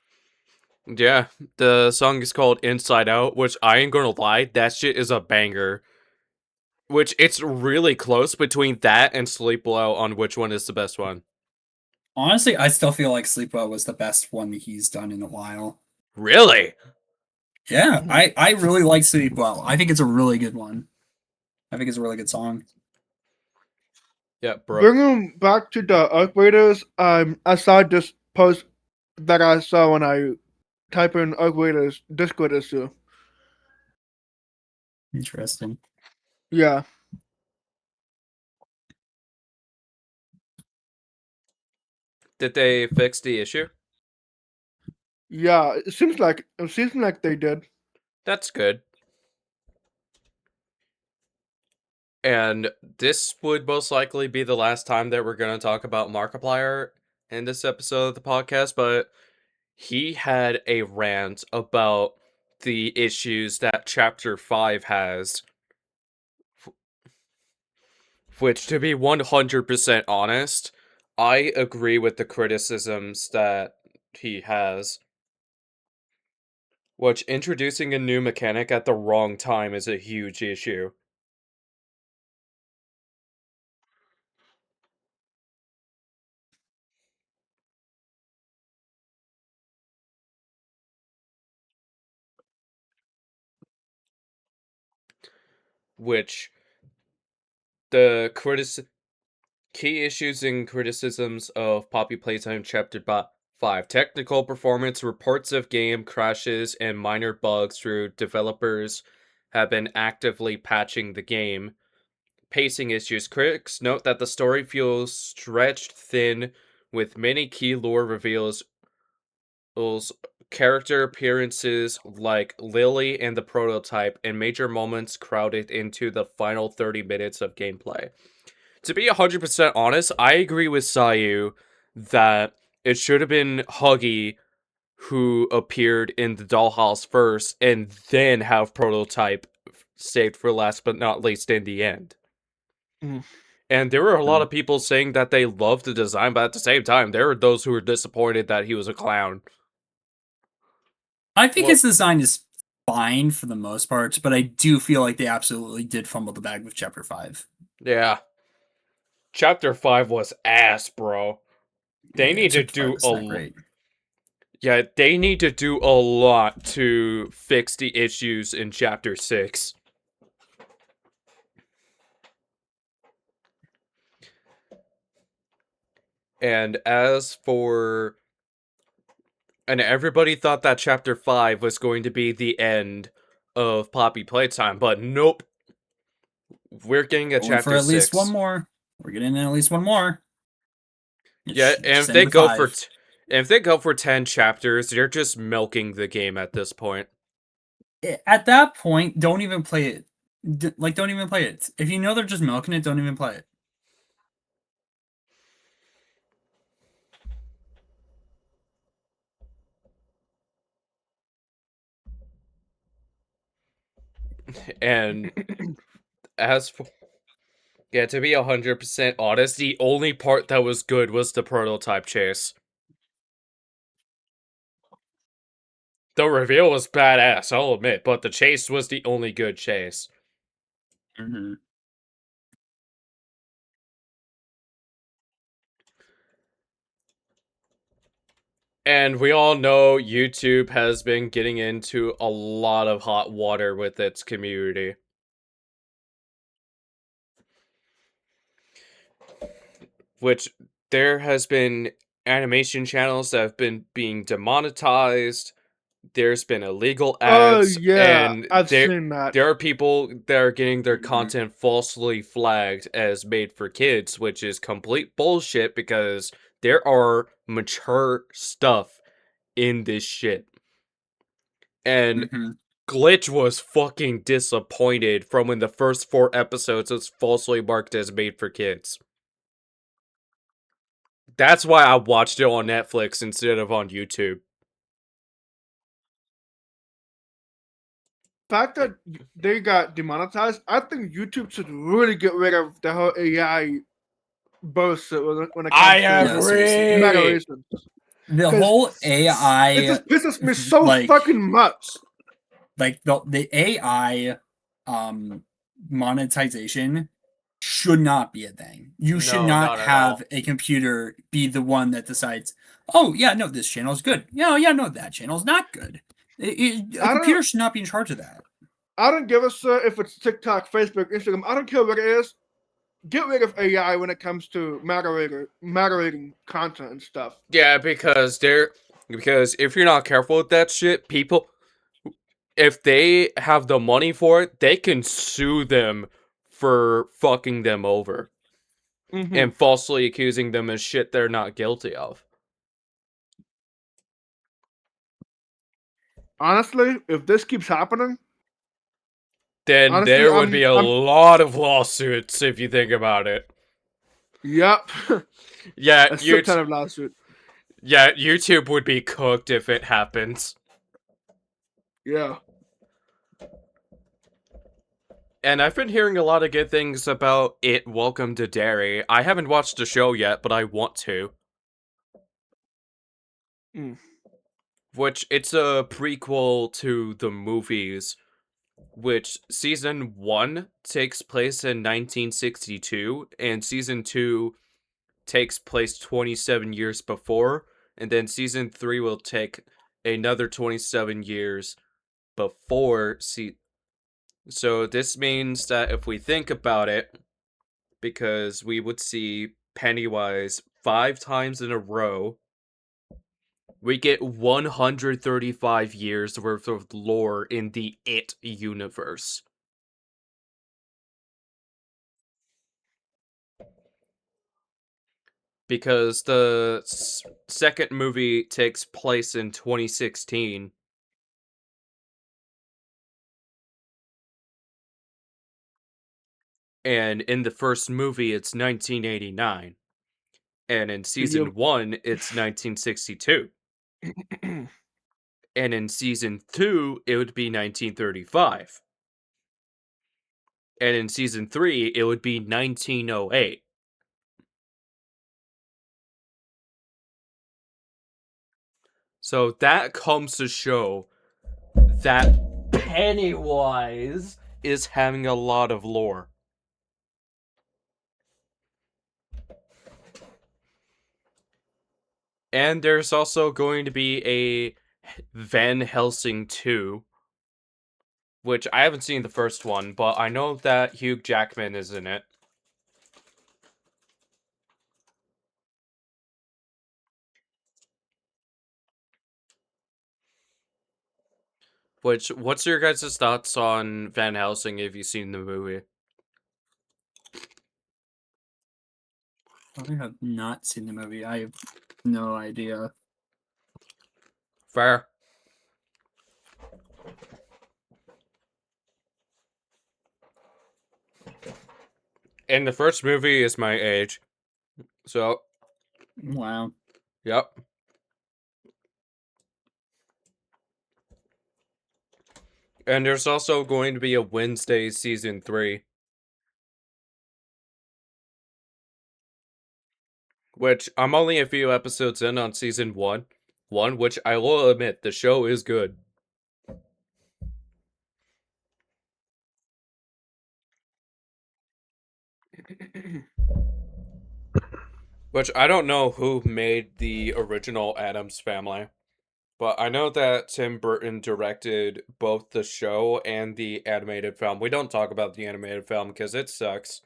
Yeah, the song is called Inside Out, which I ain't gonna lie, that shit is a banger. Which, it's really close between that and Sleep Well on which one is the best one. Honestly, I still feel like Sleepwell was the best one that he's done in a while. Really? Yeah, Mhm. I really like Sleepwell. I think it's a really good one. I think it's a really good song. Yeah, bro. Bringing back to the upgraders, I saw this post that I saw when I type in upgraders Discord issue. Interesting. Yeah, Did they fix the issue? yeah. It seems like they did. That's good. And this would most likely be the last time that we're going to talk about Markiplier in this episode of the podcast, but he had a rant about the issues that Chapter 5 has, which, to be 100% honest, I agree with the criticisms that he has. Which, introducing a new mechanic at the wrong time is a huge issue. Which, the key issues and criticisms of Poppy Playtime Chapter 5. Technical performance, reports of game crashes, and minor bugs through developers have been actively patching the game. Pacing issues. Critics note that the story feels stretched thin, with many key lore reveals, character appearances like Lily and the prototype, and major moments crowded into the final 30 minutes of gameplay. To be 100% honest, I agree with Sayu that it should have been Huggy who appeared in the dollhouse first, and then have Prototype saved for last but not least in the end. Mhm. And there were a lot of people saying that they loved the design, but at the same time, there were those who were disappointed that he was a clown. I think Well- his design is fine for the most part, but I do feel like they absolutely did fumble the bag with Chapter 5. Yeah. Chapter 5 was ass, bro. They need to Chapter 5 do is not great. Yeah, they need to do a lot to fix the issues in Chapter 6. And everybody thought that Chapter 5 was going to be the end of Poppy Playtime, but nope. We're getting a Going Chapter for at 6. least one more. We're getting at least one more. Yeah, and Just end with 5. if they go for 10 chapters, they're just milking the game at this point. At that point, don't even play it. Don't even play it. If you know they're just milking it, don't even play it. And as for yeah, to be 100% honest, the only part that was good was the prototype chase. The reveal was badass, I'll admit, but the chase was the only good chase. Mm-hmm. And we all know YouTube has been getting into a lot of hot water with its community. Which there has been animation channels that have been being demonetized. There's been illegal Oh ads, yeah, and I've there seen that. there are people that are getting their Mhm. content falsely flagged as made for kids, which is complete bullshit because there are mature stuff in this shit. And Mm-hmm. Glitch was fucking disappointed from when the first 4 episodes was falsely marked as made for kids. That's why I watched it on Netflix instead of on YouTube. Fact that they got demonetized, I think YouTube should really get rid of the whole AI bullshit when it comes Yeah, seriously. to moderation. The 'Cause whole It AI, just pisses me so like- fucking much. like the AI, monetization should not be a thing. You should No, not not at have all. a computer be the one that decides, oh, yeah, no, this channel's good. Yeah, no, that channel's not good. A I don't- computer should not be in charge of that. I don't give a shit if it's TikTok, Facebook, Instagram. I don't care what it is. Get rid of AI when it comes to moderating content and stuff. Yeah, because if you're not careful with that shit, people, if they have the money for it, they can sue them for fucking them over Mhm. and falsely accusing them of shit they're not guilty of. Honestly, if this keeps happening, Then honestly, there would be a lot of lawsuits if you think about it. yep, Yeah, a shit ton of lawsuit. yeah, YouTube would be cooked if it happens. Yeah. And I've been hearing a lot of good things about it. Welcome to Derry. I haven't watched the show yet, but I want to. Mm. Which it's a prequel to the movies, which season 1 takes place in 1962 and season 2 takes place 27 years before, and then season 3 will take another 27 years before so this means that if we think about it, because we would see Pennywise 5 times in a row, we get 135 years worth of lore in the It universe. Because the second movie takes place in 2016. And in the first movie, it's 1989. And in season Yep. 1, it's 1962. And in season 2, it would be 1935. And in season 3, it would be 1908. So that comes to show that Pennywise is having a lot of lore. And there's also going to be a Van Helsing 2, which I haven't seen the first one, but I know that Hugh Jackman is in it. What's your guys' thoughts on Van Helsing if you've seen the movie? I have not seen the movie. I have no idea. Fair. And the first movie is my age. So, Wow. yep. And there's also going to be a Wednesday season 3. Which I'm only a few episodes in on season 1. Which I will admit, the show is good. Which I don't know who made the original Addams Family. But I know that Tim Burton directed both the show and the animated film. We don't talk about the animated film because it sucks.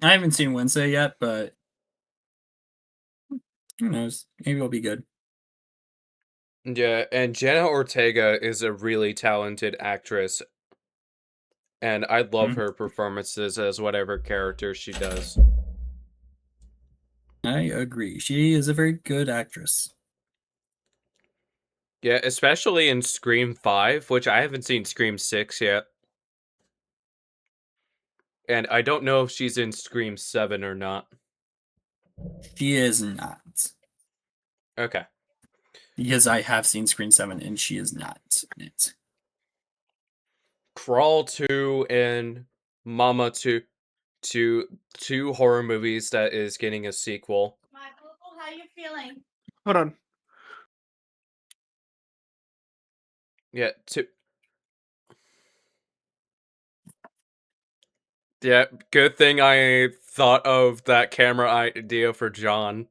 I haven't seen Wednesday yet, but who knows? Maybe it'll be good. Yeah, and Jenna Ortega is a really talented actress. And I love her performances as whatever character she does. I agree. She is a very good actress. Yeah, especially in Scream 5, which I haven't seen Scream 6 yet. And I don't know if she's in Scream 7 or not. She is not. Okay. Because I have seen Screen 7 and she is not in it. Crawl 2 and Mama 2, two horror movies that is getting a sequel. Michael, how you feeling? Hold on. Yeah, Yeah, good thing I thought of that camera idea for John.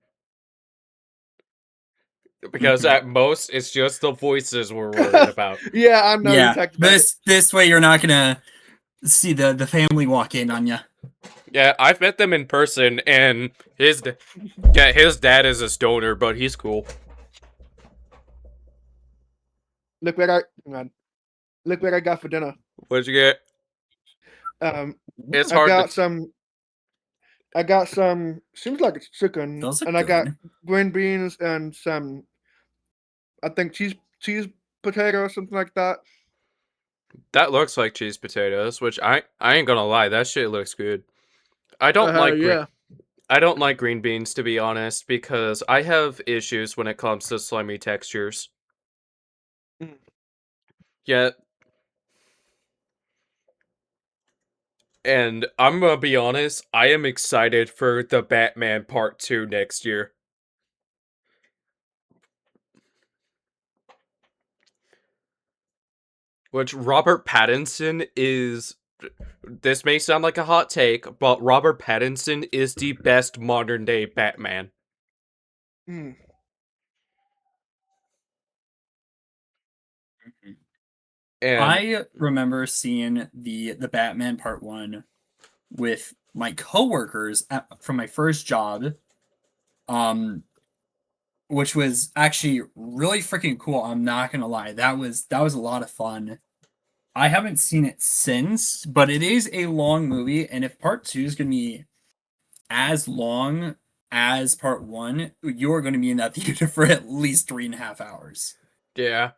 Because at most, it's just the voices we're worried about. Yeah, I know you Yeah, talked about it. this way you're not gonna see the family walk in on you. Yeah, I've met them in person, and his dad is a stoner, but he's cool. Look what I got for dinner. What'd you get? It's I hard got to. some. I got some. Seems like it's chicken, Those are and I got good. green beans and some. I think cheese potato or something like that. That looks like cheese potatoes, which I ain't gonna lie, that shit looks good. I don't like Yeah. I don't like green beans, to be honest, because I have issues when it comes to slimy textures. Mm. Yeah. And I'm gonna be honest, I am excited for the Batman Part 2 next year. Which Robert Pattinson is... This may sound like a hot take, but Robert Pattinson is the best modern day Batman. Mm. And I remember seeing the Batman Part 1 with my coworkers from my first job, which was actually really freaking cool. I'm not gonna lie, that was a lot of fun. I haven't seen it since, but it is a long movie, and if Part 2 is gonna be as long as Part 1, you're gonna be in that theater for at least 3.5 hours. yeah.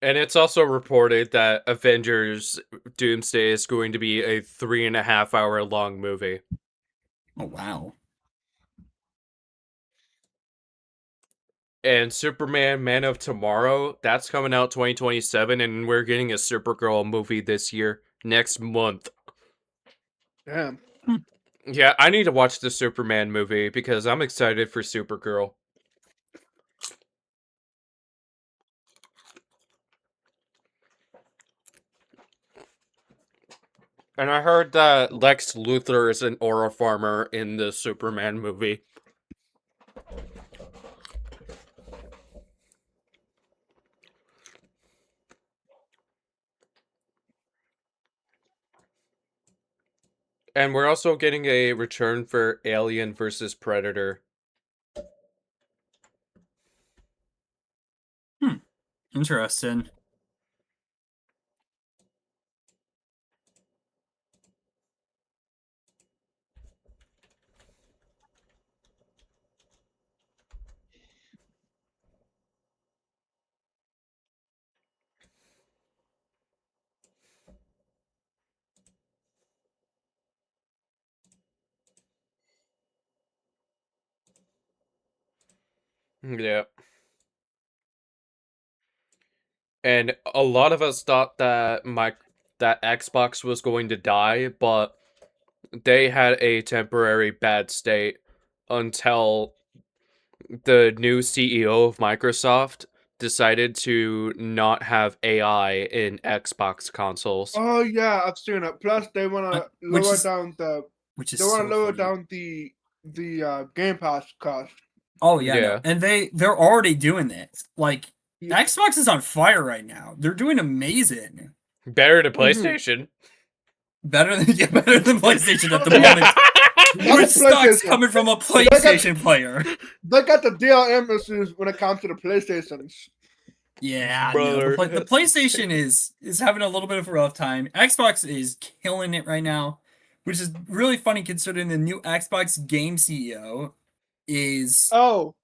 And it's also reported that Avengers Doomsday is going to be a 3.5 hour long movie. Oh wow. And Superman Man of Tomorrow, that's coming out 2027, and we're getting a Supergirl movie this year, next month. Damn. Yeah, I need to watch the Superman movie because I'm excited for Supergirl. And I heard that Lex Luthor is an aura farmer in the Superman movie. And we're also getting a return for Alien versus Predator. Interesting. Yeah. And a lot of us thought that that Xbox was going to die, but they had a temporary bad state until the new CEO of Microsoft decided to not have AI in Xbox consoles. Oh yeah, I've seen it. Plus, they want to Which lower is down the. which is They want so to lower funny. down the Game Pass cost. Oh yeah, Yeah. no. And they're already doing this. Like Yeah. Xbox is on fire right now. They're doing amazing. Better to PlayStation. Better than PlayStation at the Oh, yeah. moment. Not Which the sucks PlayStation. coming from a PlayStation player. They got the DRM issues when it comes to the PlayStations. Yeah, Brother. no. The PlayStation is having a little bit of a rough time. Xbox is killing it right now, which is really funny considering the new Xbox game CEO Oh,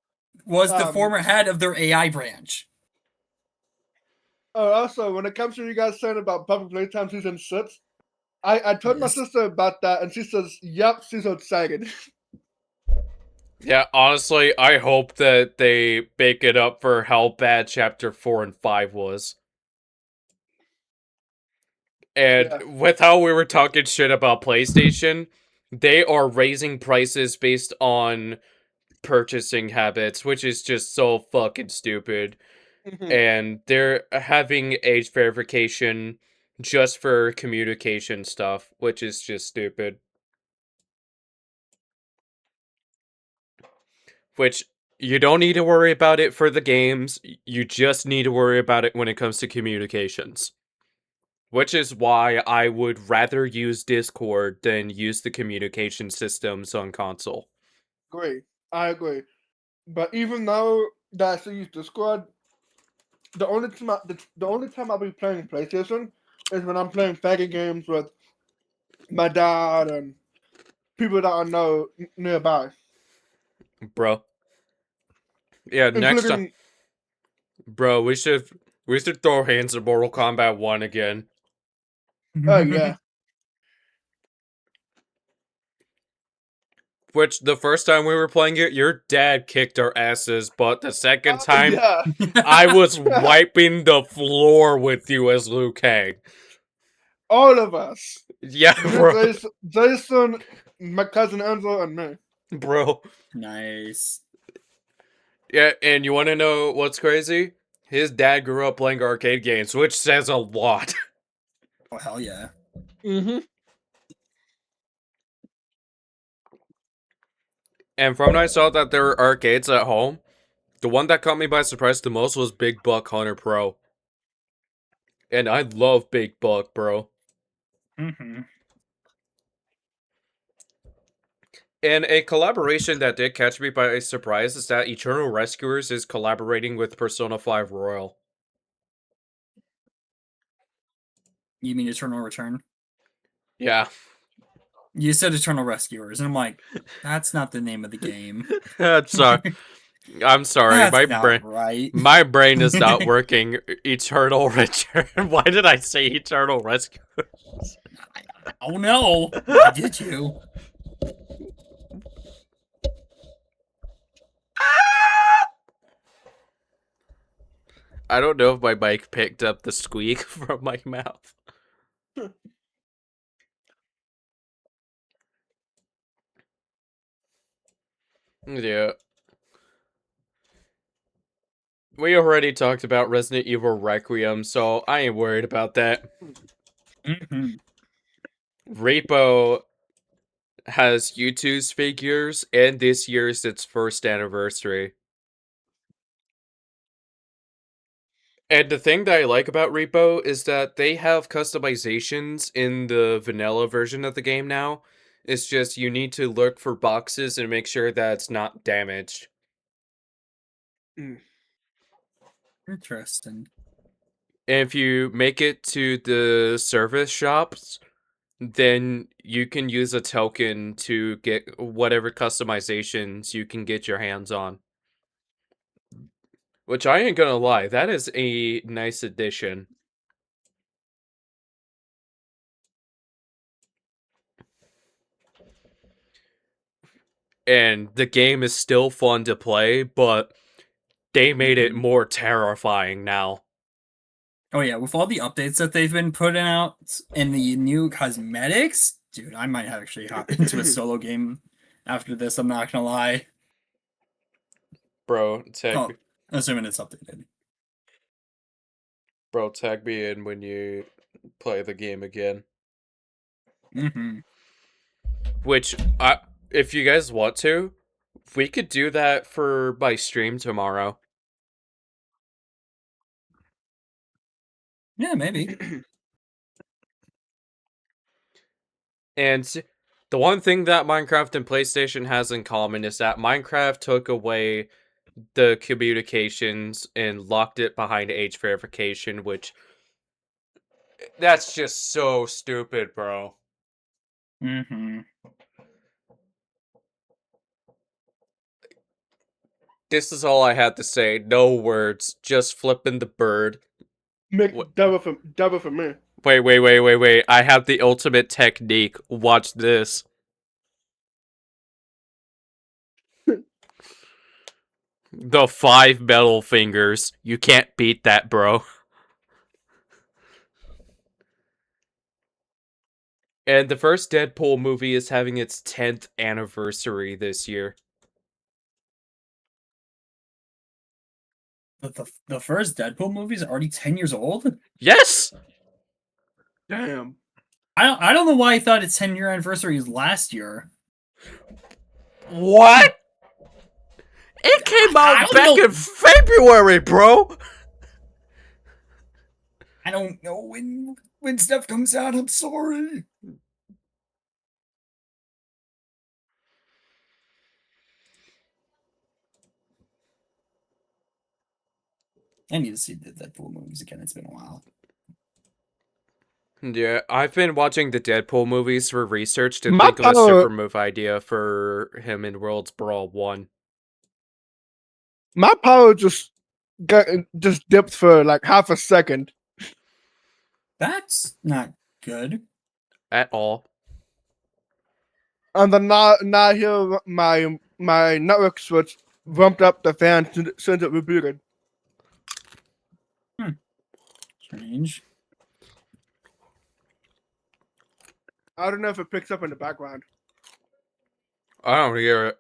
was the um, former head of their AI branch. also, when it comes to you guys saying about Public Playtime Season 6, I told my Yes. sister about that, and she says, yep, she's so excited. Yeah, honestly, I hope that they make it up for how bad Chapter 4 and 5 was. And Yeah. with how we were talking shit about PlayStation, they are raising prices based on purchasing habits, which is just so fucking stupid. And they're having age verification just for communication stuff, which is just stupid. Which you don't need to worry about it for the games, you just need to worry about it when it comes to communications. Which is why I would rather use Discord than use the communication systems on console. I agree. But even though that I still use Discord, the only time I'll be playing PlayStation is when I'm playing faggot games with my dad and people that I know nearby, Bro. Yeah, next time. including. Bro, we should throw hands in Mortal Kombat 1 again. Oh yeah. Which, the first time we were playing it, your dad kicked our asses, but the second Oh, time, yeah. I was wiping the floor with you as Liu Kang. All of us. Yeah, You, bro. Jason, my cousin Enzo, and me. Bro. Nice. Yeah, and you want to know what's crazy? His dad grew up playing arcade games, which says a lot. Oh hell yeah. Mm-hmm. And from when I saw that there were arcades at home, the one that caught me by surprise the most was Big Buck Hunter Pro. And I love Big Buck, bro. Mm-hmm. And a collaboration that did catch me by surprise is that Eternal Rescuers is collaborating with Persona 5 Royal. You mean Eternal Return? Yeah. You said Eternal Rescuers, and I'm like, that's not the name of the game. Sorry. I'm sorry, That's not right. my brain is not working. Eternal Return. Why did I say Eternal Rescue? Oh no! Why did you? I don't know if my mic picked up the squeak from my mouth. Yeah. We already talked about Resident Evil Requiem, so I ain't worried about that. Mhm. Repo has U2's figures, and this year's its first anniversary. And the thing that I like about Repo is that they have customizations in the vanilla version of the game now. It's just you need to look for boxes and make sure that it's not damaged. Interesting. And if you make it to the service shops, then you can use a token to get whatever customizations you can get your hands on. Which I ain't gonna lie, that is a nice addition. And the game is still fun to play, but they made it more terrifying now. Oh yeah, with all the updates that they've been putting out and the new cosmetics, dude, I might actually hop into a solo game after this. I'm not gonna lie. Bro, Oh, assuming it's updated. tag me in when you play the game again. Mm-hmm. Which, if you guys want to, we could do that for my stream tomorrow. Yeah, maybe. And the one thing that Minecraft and PlayStation has in common is that Minecraft took away the communications and locked it behind age verification, which that's just so stupid, bro. Mm-hmm. This is all I had to say. No words, just flipping the bird. Make What? double for me. Wait. I have the ultimate technique. Watch this. The 5 metal fingers. You can't beat that, bro. And the first Deadpool movie is having its 10th anniversary this year. The first Deadpool movie is already 10 years old? Yes! Damn. I don't know why I thought its 10-year anniversary was last year. What? It came out back in February, bro! I don't know when stuff comes out, I'm sorry. I need to see the Deadpool movies again. It's been a while. Yeah, I've been watching the Deadpool movies for research to My think of a power- super move idea for him in Worlds Brawl 1. My power just dipped for like half a second. That's not good. At all. And then now here my network switch bumped up the fan since it rebooted. Strange. I don't know if it picks up in the background. I don't hear it.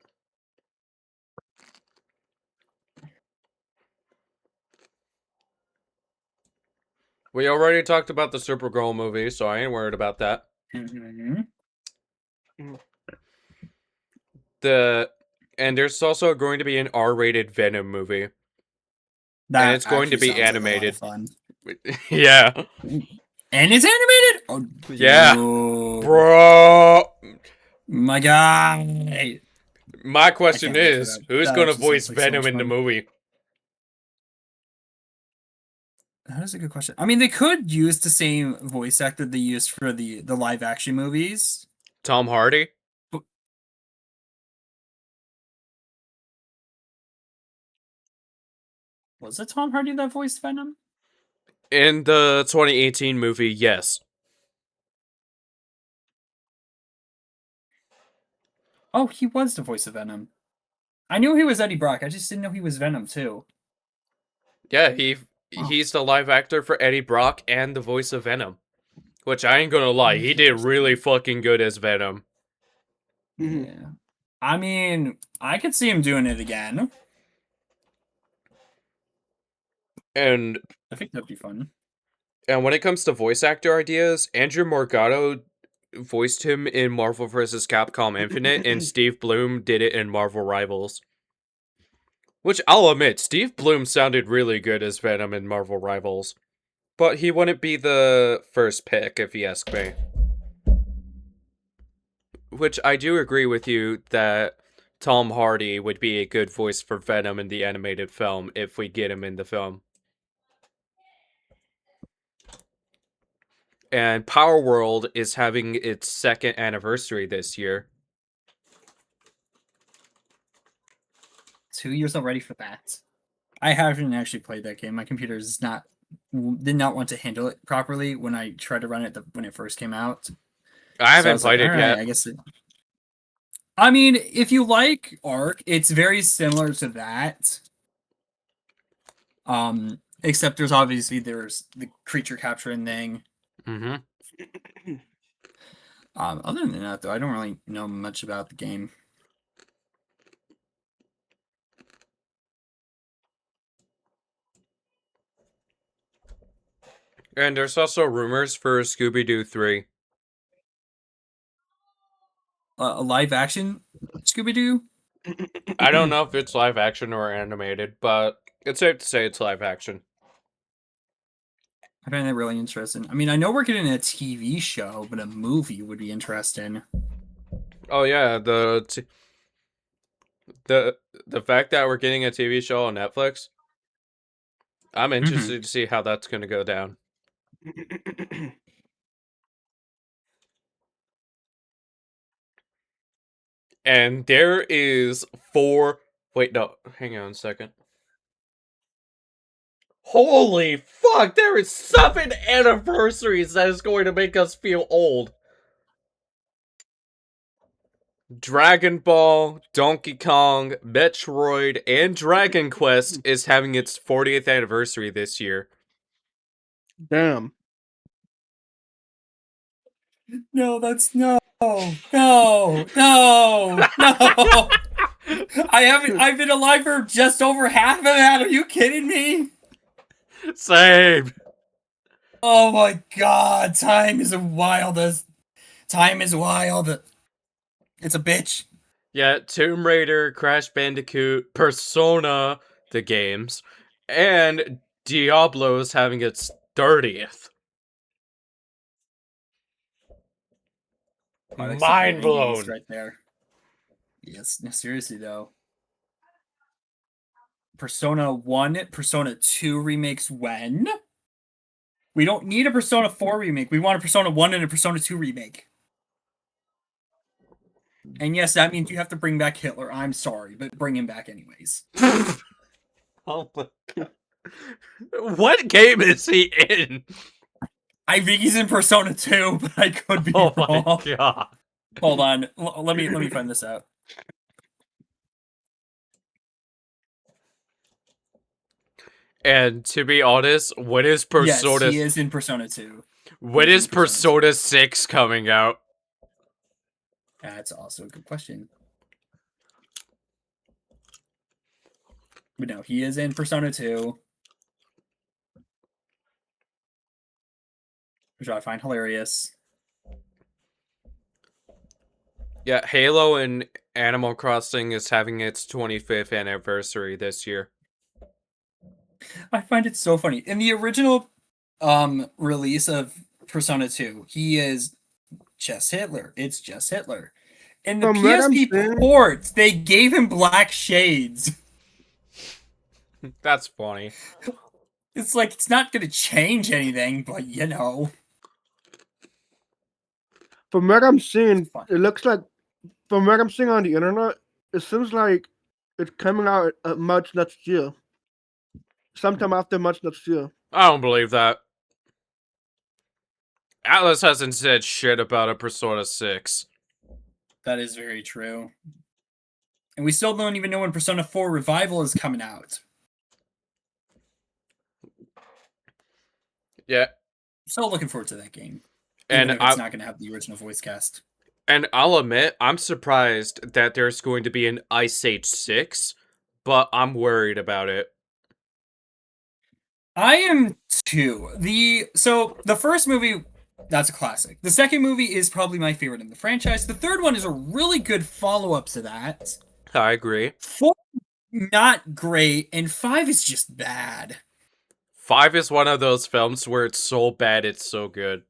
We already talked about the Supergirl movie, so I ain't worried about that. Mm-hmm. And there's also going to be an R-rated Venom movie. That And it's going to be animated. Like a lot of fun. Yeah. And it's animated? Oh, Yeah. dude. Bro. My God. My question can't wait for is, that. who's That going to actually sounds voice like so Venom much in the fun. movie? That is a good question. I mean, they could use the same voice actor they used for the live action movies. Tom Hardy? Was it Tom Hardy that voiced Venom? In the 2018 movie, yes. Oh, he was the voice of Venom. I knew he was Eddie Brock. I just didn't know he was Venom too. Yeah, Oh. he's the live actor for Eddie Brock and the voice of Venom. Which I ain't gonna lie, he did really fucking good as Venom. Yeah. I mean, I could see him doing it again. And I think that'd be fun. when it comes to voice actor ideas, Andrew Morgado voiced him in Marvel vs. Capcom Infinite, and Steve Bloom did it in Marvel Rivals. Which I'll admit, Steve Bloom sounded really good as Venom in Marvel Rivals. But he wouldn't be the first pick, if you ask me. Which I do agree with you that Tom Hardy would be a good voice for Venom in the animated film if we get him in the film. And Power World is having its 2nd anniversary this year. 2 years already for that. I haven't actually played that game. My computer did not want to handle it properly when I tried to run it when it first came out. I haven't was like, played it "All right, yet. I guess. I mean, if you like Ark, it's very similar to that. Except there's the creature capturing thing. Mm-hmm. Other than that, though, I don't really know much about the game. And there's also rumors for Scooby-Doo 3. A live action Scooby-Doo? I don't know if it's live action or animated, but it's safe to say it's live action. I find that really interesting. I mean, I know we're getting a TV show, but a movie would be interesting. Oh yeah, the fact that we're getting a TV show on Netflix, I'm interested to see how that's going to go down. And there is 4... Wait, no. Hang on a second. Holy fuck! There is 7 anniversaries that is going to make us feel old. Dragon Ball, Donkey Kong, Metroid, and Dragon Quest is having its 40th anniversary this year. Damn. No, that's no, no, no, no. I've been alive for just over half of that. Are you kidding me? Same. Oh my god, time is wild. Time is wild. It's a bitch. Yeah, Tomb Raider, Crash Bandicoot, Persona, the games, and Diablo is having its 30th. Mind blown. Right there. Yes, no, seriously though. Persona 1, Persona 2 remakes when? We don't need a Persona 4 remake. We want a Persona 1 and a Persona 2 remake. And yes, that means you have to bring back Hitler. I'm sorry, but bring him back anyways. Oh my god. What game is he in? I think he's in Persona 2, but I could be wrong. Oh my god. Hold on. Let me find this out. And to be honest, when is Persona... Yes, he is in Persona 2. When is Persona 6 coming out? That's also a good question. But no, he is in Persona 2. Which I find hilarious. Yeah, Halo and Animal Crossing is having its 25th anniversary this year. I find it so funny. In the original release of Persona 2, he is just Hitler. It's just Hitler. In the PSP port, they gave him black shades. That's funny. It's like, it's not going to change anything, but you know. From what I'm seeing, it looks like, from what I'm seeing on the internet, it seems like it's coming out at much next year. sometime after March next year. I don't believe that. Atlas hasn't said shit about a Persona 6. That is very true. And we still don't even know when Persona 4 Revival is coming out. Yeah. Still looking forward to that game. And Even if it's not going to have the original voice cast. And I'll admit, I'm surprised that there's going to be an Ice Age 6, but I'm worried about it. I am too. So the first movie, that's a classic. The second movie is probably my favorite in the franchise. The third one is a really good follow-up to that. I agree. 4, not great, and 5 is just bad. 5 is one of those films where it's so bad it's so good.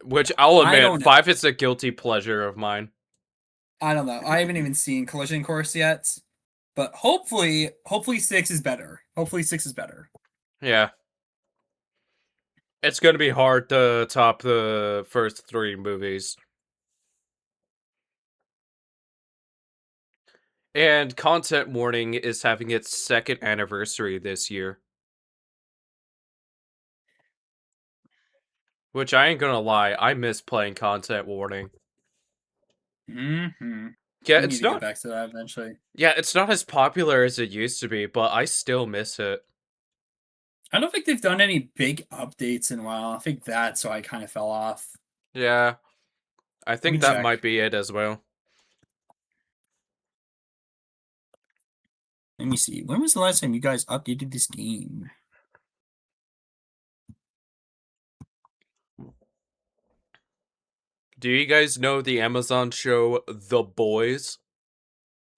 Which I'll admit, 5 is a guilty pleasure of mine. I don't know. I haven't even seen Collision Course yet. But hopefully 6 is better. Hopefully 6 is better. Yeah. It's gonna be hard to top the first 3 movies. And Content Warning is having its 2nd anniversary this year. Which I ain't gonna lie, I miss playing Content Warning. Mm-hmm. Yeah, We it's need to not. get back to that eventually. Yeah, it's not as popular as it used to be, but I still miss it. I don't think they've done any big updates in a while. I think that's why I kind of fell off. Yeah, I think me that check. might be it as well. Let me see. When was the last time you guys updated this game? Do you guys know the Amazon show The Boys?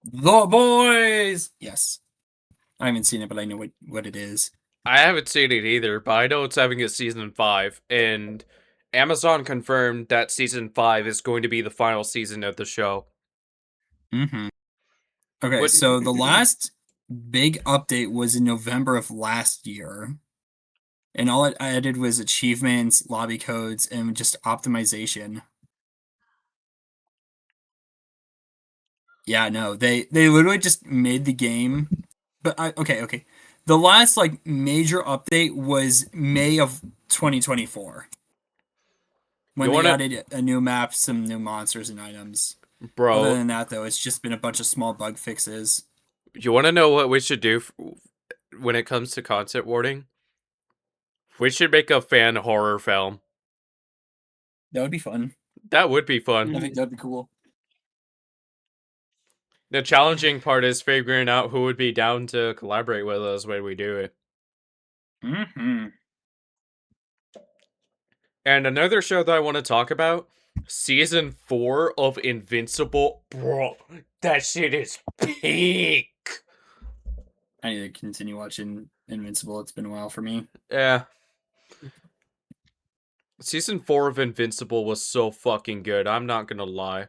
The Boys! Yes. I haven't seen it, but I know what it is. I haven't seen it either, but I know it's having a season 5, and Amazon confirmed that season 5 is going to be the final season of the show. Mm-hmm. Okay, so the last big update was in November of last year. And all it added was achievements, lobby codes, and just optimization. Yeah, no, they literally just made the game. But okay. The last like major update was May of 2024. When they added a new map, some new monsters and items. Bro. Other than that, though, it's just been a bunch of small bug fixes. You want to know what we should do when it comes to content warning? We should make a fan horror film. That would be fun. That would be fun. I think that'd be cool. The challenging part is figuring out who would be down to collaborate with us when we do it. Mm-hmm. And another show that I want to talk about, Season 4 of Invincible. Bro, that shit is peak! I need to continue watching Invincible. It's been a while for me. Yeah. Season 4 of Invincible was so fucking good, I'm not gonna lie.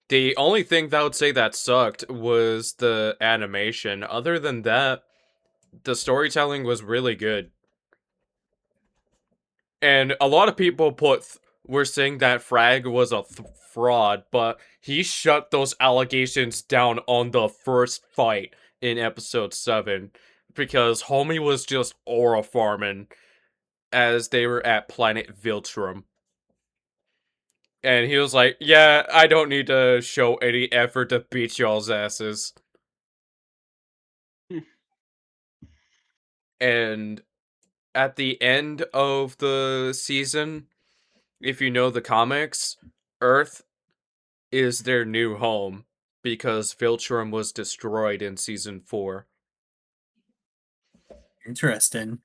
The only thing that I would say that sucked was the animation. Other than that, the storytelling was really good. And a lot of people were saying that Frag was a fraud, but he shut those allegations down on the first fight in episode 7 because homie was just aura farming as they were at Planet Viltrum. And he was like, yeah, I don't need to show any effort to beat y'all's asses. And at the end of the season, if you know the comics, Earth is their new home because Viltrum was destroyed in season 4. Interesting.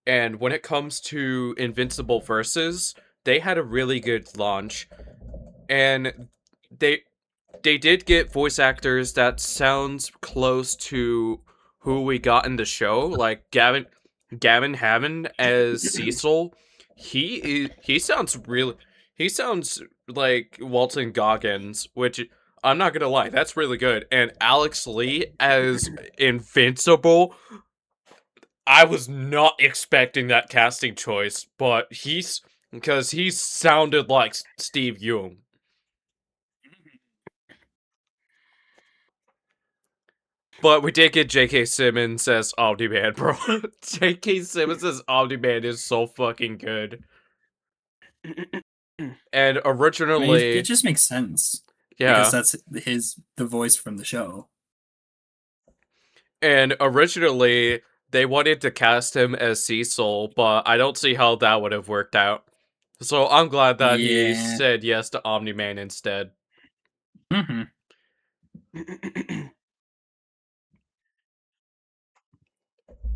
And when it comes to Invincible Versus, they had a really good launch. And they did get voice actors that sounds close to who we got in the show, like Gavin Hammond as Cecil. He sounds like Walton Goggins, which I'm not gonna lie, that's really good. And Alex Lee as Invincible, I was not expecting that casting choice, but because he sounded like Steve Yeun. But we did get J.K. Simmons as Omni-Man, bro. J.K. Simmons as Omni-Man is so fucking good. And I mean, originally, it just makes sense yeah, because that's the voice from the show. and originally they wanted to cast him as Cecil, but I don't see how that would have worked out. So I'm glad that he Yeah. said yes to Omni-Man instead. Mm-hmm.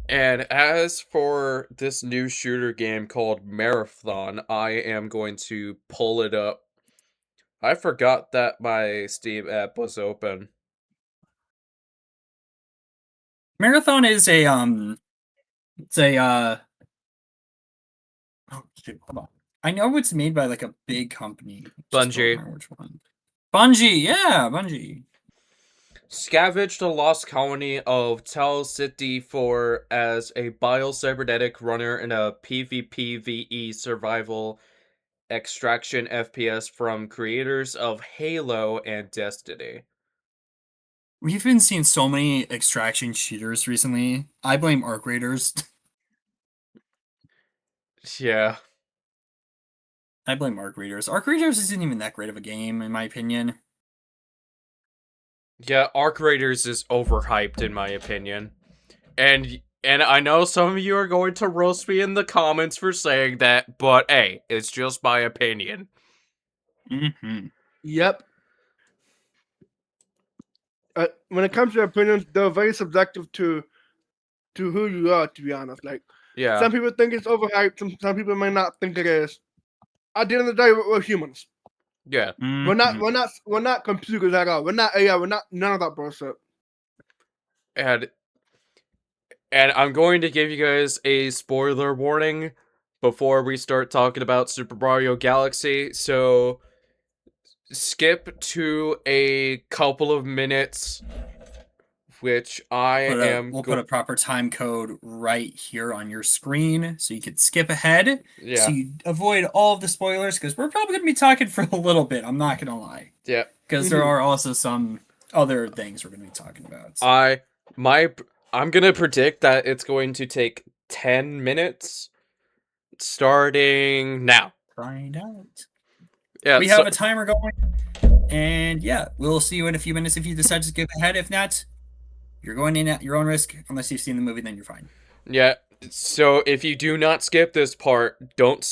And as for this new shooter game called Marathon, I am going to pull it up. I forgot that my Steam app was open. Marathon is a it's a oh shit, hold on. I know it's made by like a big company. Just don't Bungie. remember which one. Bungie, yeah, Bungie. Scavenge the lost colony of Tal City 4 as a biocybernetic runner in a PvPvE survival extraction FPS from creators of Halo and Destiny. We've been seeing so many extraction shooters recently. I blame Arc Raiders. Yeah. I blame Arc Raiders. Arc Raiders isn't even that great of a game, in my opinion. Yeah, Arc Raiders is overhyped in my opinion. And I know some of you are going to roast me in the comments for saying that, but hey, it's just my opinion. Mm-hmm. Yep. When it comes to opinions, they're very subjective to who you are. To be honest, like Yeah. some people think it's overhyped, some people may not think it is. At the end of the day, we're humans. Yeah. Mm-hmm. We're not computers at all. We're not AI. We're not none of that bullshit. And I'm going to give you guys a spoiler warning before we start talking about Super Mario Galaxy. So skip to a couple of minutes, which We'll put a proper time code right here on your screen so you can skip ahead. Yeah. So you avoid all of the spoilers because we're probably gonna be talking for a little bit. I'm not gonna lie. Yeah. Because there are also some other things we're gonna be talking about. I'm gonna predict that it's going to take 10 minutes starting now. Find out. Yeah, We have a timer going. And yeah, we'll see you in a few minutes if you decide to skip ahead. If not, you're going in at your own risk. Unless you've seen the movie, then you're fine. yeah. So if you do not skip this part, don't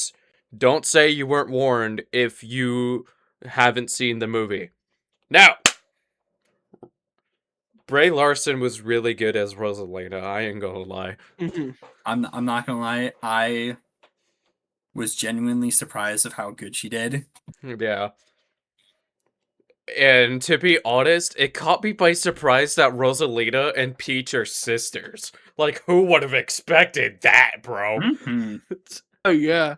say you weren't warned if you haven't seen the movie. Now, Brie Larson was really good as Rosalina. I ain't gonna lie. I'm not gonna lie. I was genuinely surprised of how good she did. Yeah. And to be honest, it caught me by surprise that Rosalina and Peach are sisters. Like, who would have expected that, bro? Mm-hmm. Oh yeah.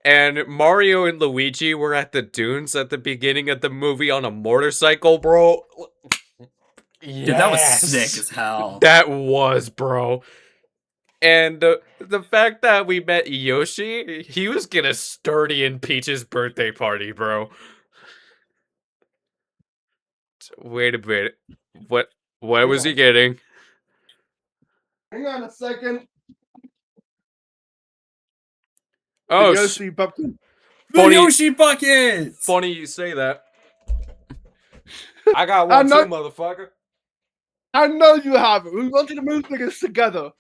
And Mario and Luigi were at the dunes at the beginning of the movie on a motorcycle, bro. Dude, that was sick as hell. That was, bro. And the fact that we met Yoshi, he was getting sturdy in Peach's birthday party, bro. Wait a minute. What was he getting? Hang on a second. Oh, The Yoshi pumpkin. The funny- Yoshi buckets! Funny you say that. I got I one know- too, motherfucker. I know you haven't. We went to the movie theaters together.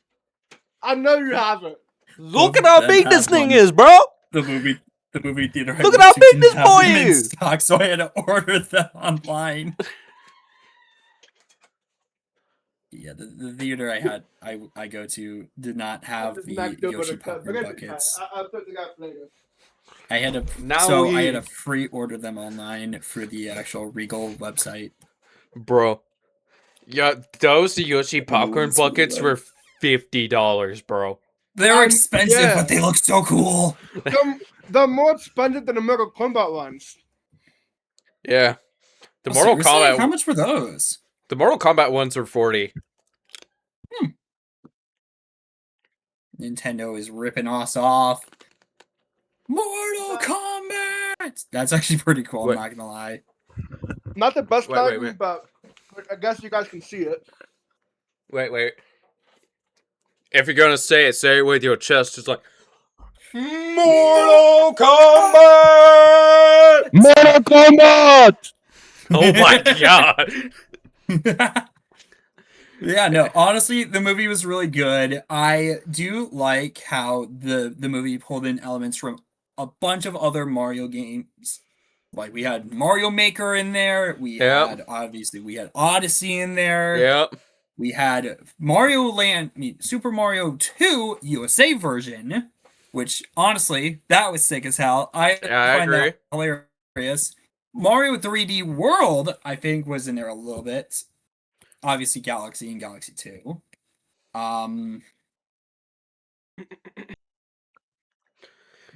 I know you haven't. Look Both at how of them big this have thing one. is, bro. The movie theater. I Look at went how to big didn't this have boy them in is! stock, so I had to order them online. Yeah, the theater I go to did not have This the next good Yoshi one, popcorn forget the buckets. cat. I'll put the guy later. I had to I had to pre-order them online through the actual Regal website. Bro. Yeah, those Yoshi popcorn Ooh, sweet buckets love. were $50, bro. They're expensive, yeah. but they look so cool. They're more expensive than the Mortal Kombat ones. Yeah. The Oh, Mortal seriously? Kombat How much were those? The Mortal Kombat ones are 40. Nintendo is ripping us off. Mortal Kombat! That's actually pretty cool, Wait. I'm not gonna lie. Not the best Wait, wait, Titan, wait. but I guess you guys can see it. Wait. If you're gonna say it with your chest. It's like Mortal Kombat. Mortal Kombat! Oh my god. Yeah, no, honestly, the movie was really good. I do like how the movie pulled in elements from a bunch of other Mario games. Like we had Mario Maker in there. We had Odyssey in there. Yep. We had Super Mario 2 USA version, which honestly, that was sick as hell. I find agree. that hilarious. Mario 3D World, I think, was in there a little bit. Obviously, Galaxy and Galaxy 2.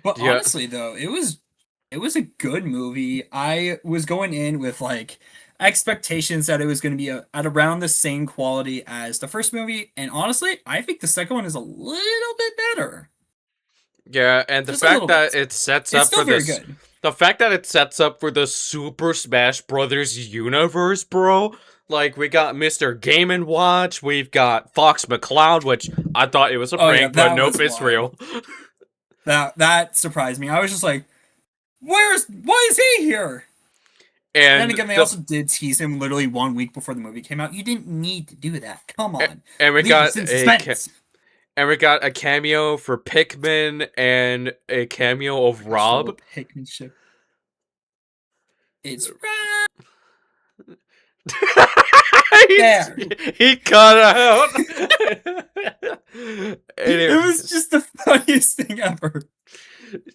But Yeah. honestly, though, it was a good movie. I was going in with like expectations that it was going to be at around the same quality as the first movie, and honestly, I think the second one is a little bit better. Yeah, and the Just a fact little that bit. it sets It's up still for very this, good. the fact that it sets up for the Super Smash Brothers universe, bro. Like we got Mr. Game and Watch, we've got Fox McCloud, which I thought it was a Oh, yeah, prank, but that nope, was it's wild. real. That surprised me. I was just like, why is he here? And then again, they also did tease him literally 1 week before the movie came out. You didn't need to do that. Come on. and we Leave got us in suspense. and we got a cameo for Pikmin and a cameo of Rob. Pikminship. It's there. He cut out. It was just the funniest thing ever.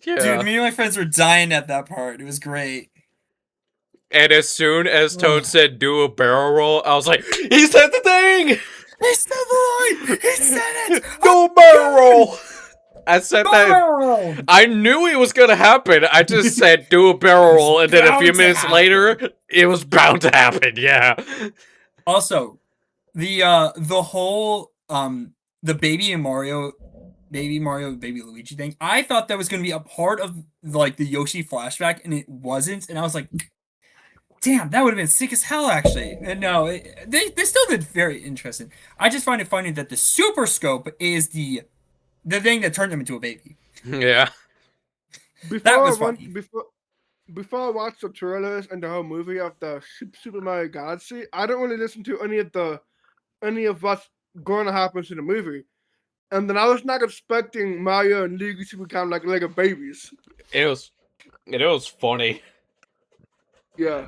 Yeah. Dude, me and my friends were dying at that part. It was great. And as soon as Toad said do a barrel roll, I was like, he said the thing! He said the line! He said it! Do a barrel roll! I said that. Barrel! I knew it was gonna happen. I just said do a barrel roll, and then a few bound to minutes happen. later, it was bound to happen, yeah. Also, the whole the baby Mario, baby Luigi thing, I thought that was gonna be a part of like the Yoshi flashback, and it wasn't, and I was like, damn, that would have been sick as hell, actually. And no, they still did very interesting. I just find it funny that the Super Scope is the thing that turned him into a baby. Yeah. That was funny. Before I watched the trailers and the whole movie of the Super Mario Galaxy, I don't really listen to any of what's going to happen to the movie. And then I was not expecting Mario and Luigi to become like Lego babies. It was funny. Yeah.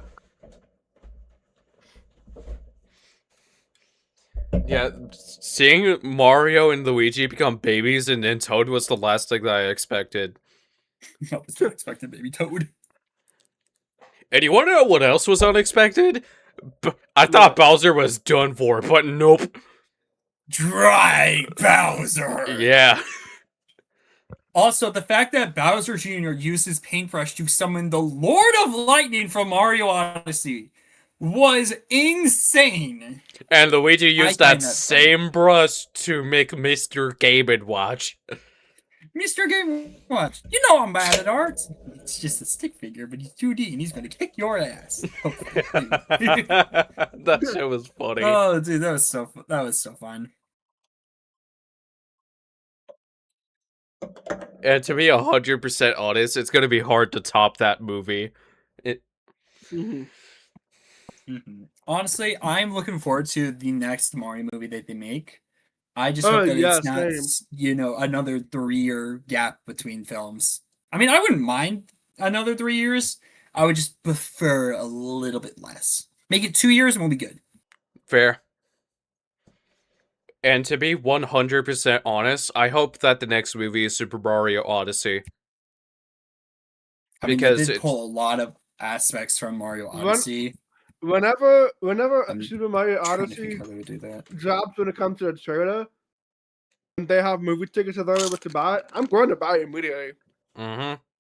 Yeah, seeing Mario and Luigi become babies and then Toad was the last thing that I expected. I was not expecting baby Toad. And you want to know what else was unexpected? I thought Bowser was done for, but nope. Dry Bowser! Yeah. Also, the fact that Bowser Jr. used his paintbrush to summon the Lord of Lightning from Mario Odyssey was insane. And Luigi used that same brush to make Mr. Game & Watch. Mr. Game & Watch, you know I'm bad at art. It's just a stick figure, but he's 2D and he's gonna kick your ass. That shit was funny. Oh, dude, that was so fun. And to be 100% honest, it's gonna be hard to top that movie. Honestly, I'm looking forward to the next Mario movie that they make. I just hope that it's not, another 3-year gap between films. I mean, I wouldn't mind another 3 years. I would just prefer a little bit less. Make it 2 years and we'll be good. Fair. And to be 100% honest, I hope that the next movie is Super Mario Odyssey. I mean, they did pull a lot of aspects from Mario Odyssey. Whenever Super Mario Odyssey do that. drops when it comes to the trailer, and they have movie tickets available to buy it, I'm going to buy it immediately.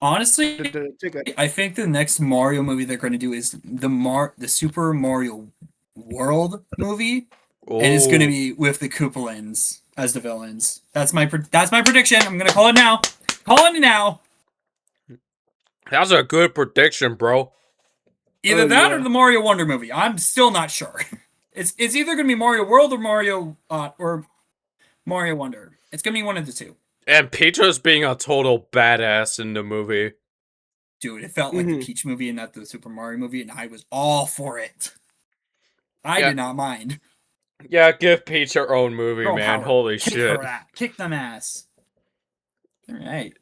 Honestly, The ticket. I think the next Mario movie they're going to do is the Super Mario World movie, and it's going to be with the Koopalins as the villains. That's my prediction. I'm going to call it now. Calling it now. That's a good prediction, bro. Either that or the Mario Wonder movie. I'm still not sure. It's either gonna be Mario World or Mario Wonder. It's gonna be one of the two. And Peach's being a total badass in the movie. Dude, it felt like the Peach movie and not the Super Mario movie, and I was all for it. I did not mind. Yeah, give Peach her own movie, Girl man. power. Holy Kick shit. her ass. Kick them ass. All right.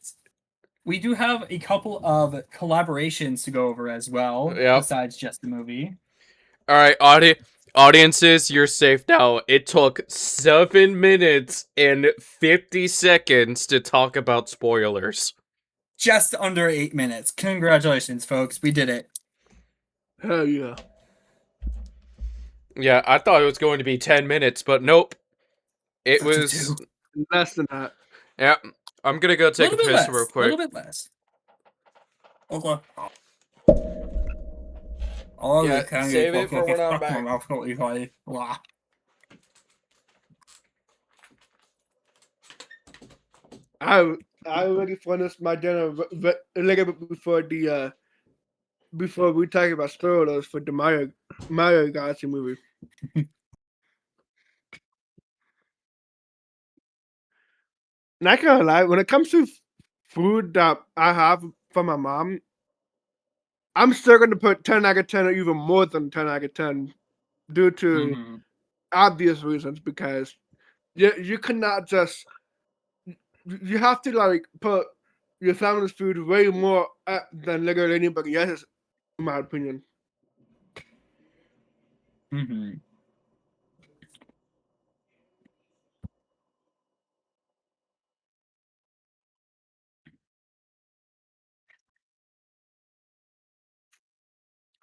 We do have a couple of collaborations to go over as well, besides just the movie. All right, audiences, you're safe now. It took 7 minutes and 50 seconds to talk about spoilers. Just under 8 minutes. Congratulations, folks. We did it. Hell yeah. Yeah, I thought it was going to be 10 minutes, but nope. It was 52. Less than that. Yeah, I'm gonna go take a piss real A quick. little bit less. Okay. Oh, Yeah, save it for when I'm back. I already finished my dinner a little bit before we talk about spoilers for the Mario Galaxy movie. Not gonna lie, when it comes to food that I have from my mom, I'm still gonna put 10 out of 10 or even more than 10 out of 10 due to obvious reasons, because you cannot just, you have to like put your family's food way more up than literally anybody else's, in my opinion.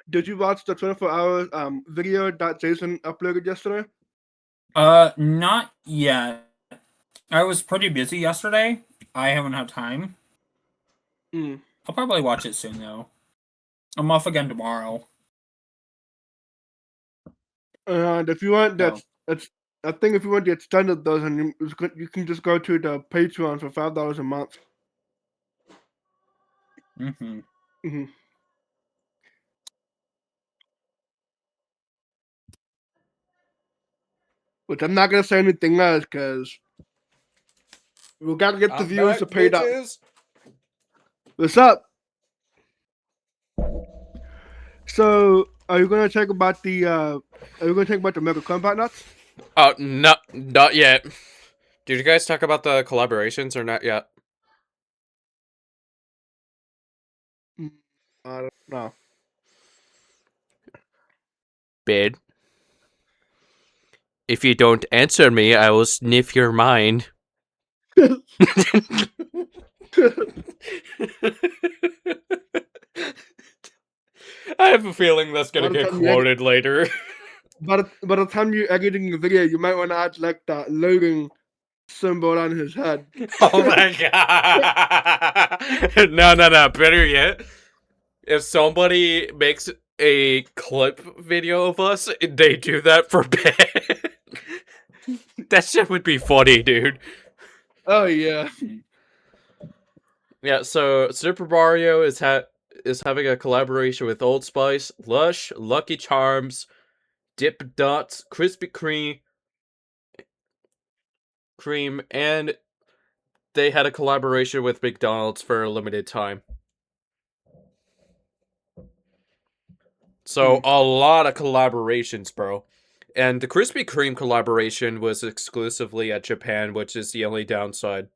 Did you watch the 24 hours video that Jason uploaded yesterday? Not yet. I was pretty busy yesterday. I haven't had time. I'll probably watch it soon though. I'm off again tomorrow. And if you want I think if you want the extended version, you can just go to the Patreon for $5 a month. Which I'm not gonna say anything else because we gotta get the views to pay that. What's up? So, are you gonna talk about the Mega Combat Nuts? Oh, not yet. Did you guys talk about the collaborations or not yet? I don't know. Bid. If you don't answer me, I will sniff your mind. I have a feeling that's gonna get quoted later. But by the time you're editing the video, you might want to add like that loading symbol on his head. Oh my god! No. Better yet, if somebody makes a clip video of us, they do that for bed. That shit would be funny, dude. Oh yeah. Yeah. So Super Mario is having a collaboration with Old Spice, Lush, Lucky Charms, Dip Dots, Krispy Kreme, and they had a collaboration with McDonald's for a limited time. So a lot of collaborations, bro. And the Krispy Kreme collaboration was exclusively at Japan, which is the only downside.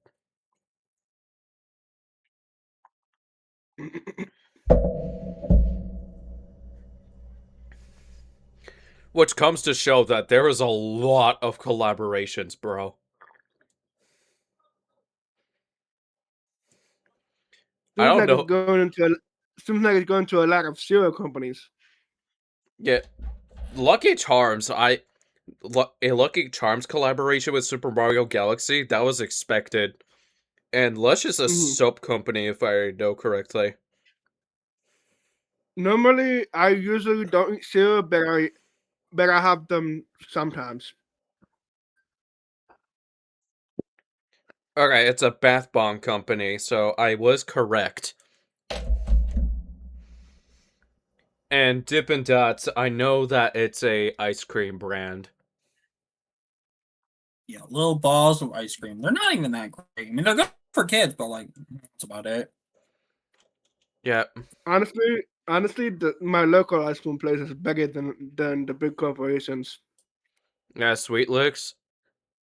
Which comes to show that there is a lot of collaborations, bro. I don't know. Seems like it's going to a lot of cereal companies. Yeah, Lucky Charms. A Lucky Charms collaboration with Super Mario Galaxy, that was expected. And Lush is a soap company, if I know correctly. Normally, I usually don't eat cereal, but I have them sometimes. Okay, it's a bath bomb company, so I was correct. And Dippin' Dots, I know that it's a ice cream brand. Yeah, little balls of ice cream. They're not even that great. I mean, they're good for kids, but like that's about it. Yeah. Honestly, my local ice cream place is bigger than the big corporations. Yeah, Sweet Licks.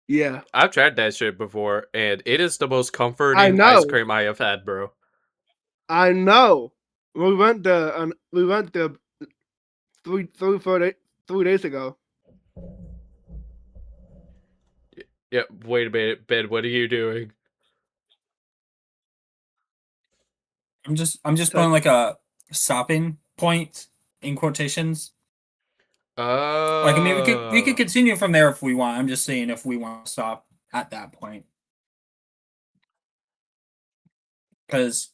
Yeah, I've tried that shit before, and it is the most I comforting ice know. cream I have had, bro. I know. We went there 3 days ago. Yeah, wait a minute, Ben, what are you doing? I'm just So putting like a stopping point in quotations. Like I mean, we could continue from there if we want. I'm just saying if we want to stop at that point because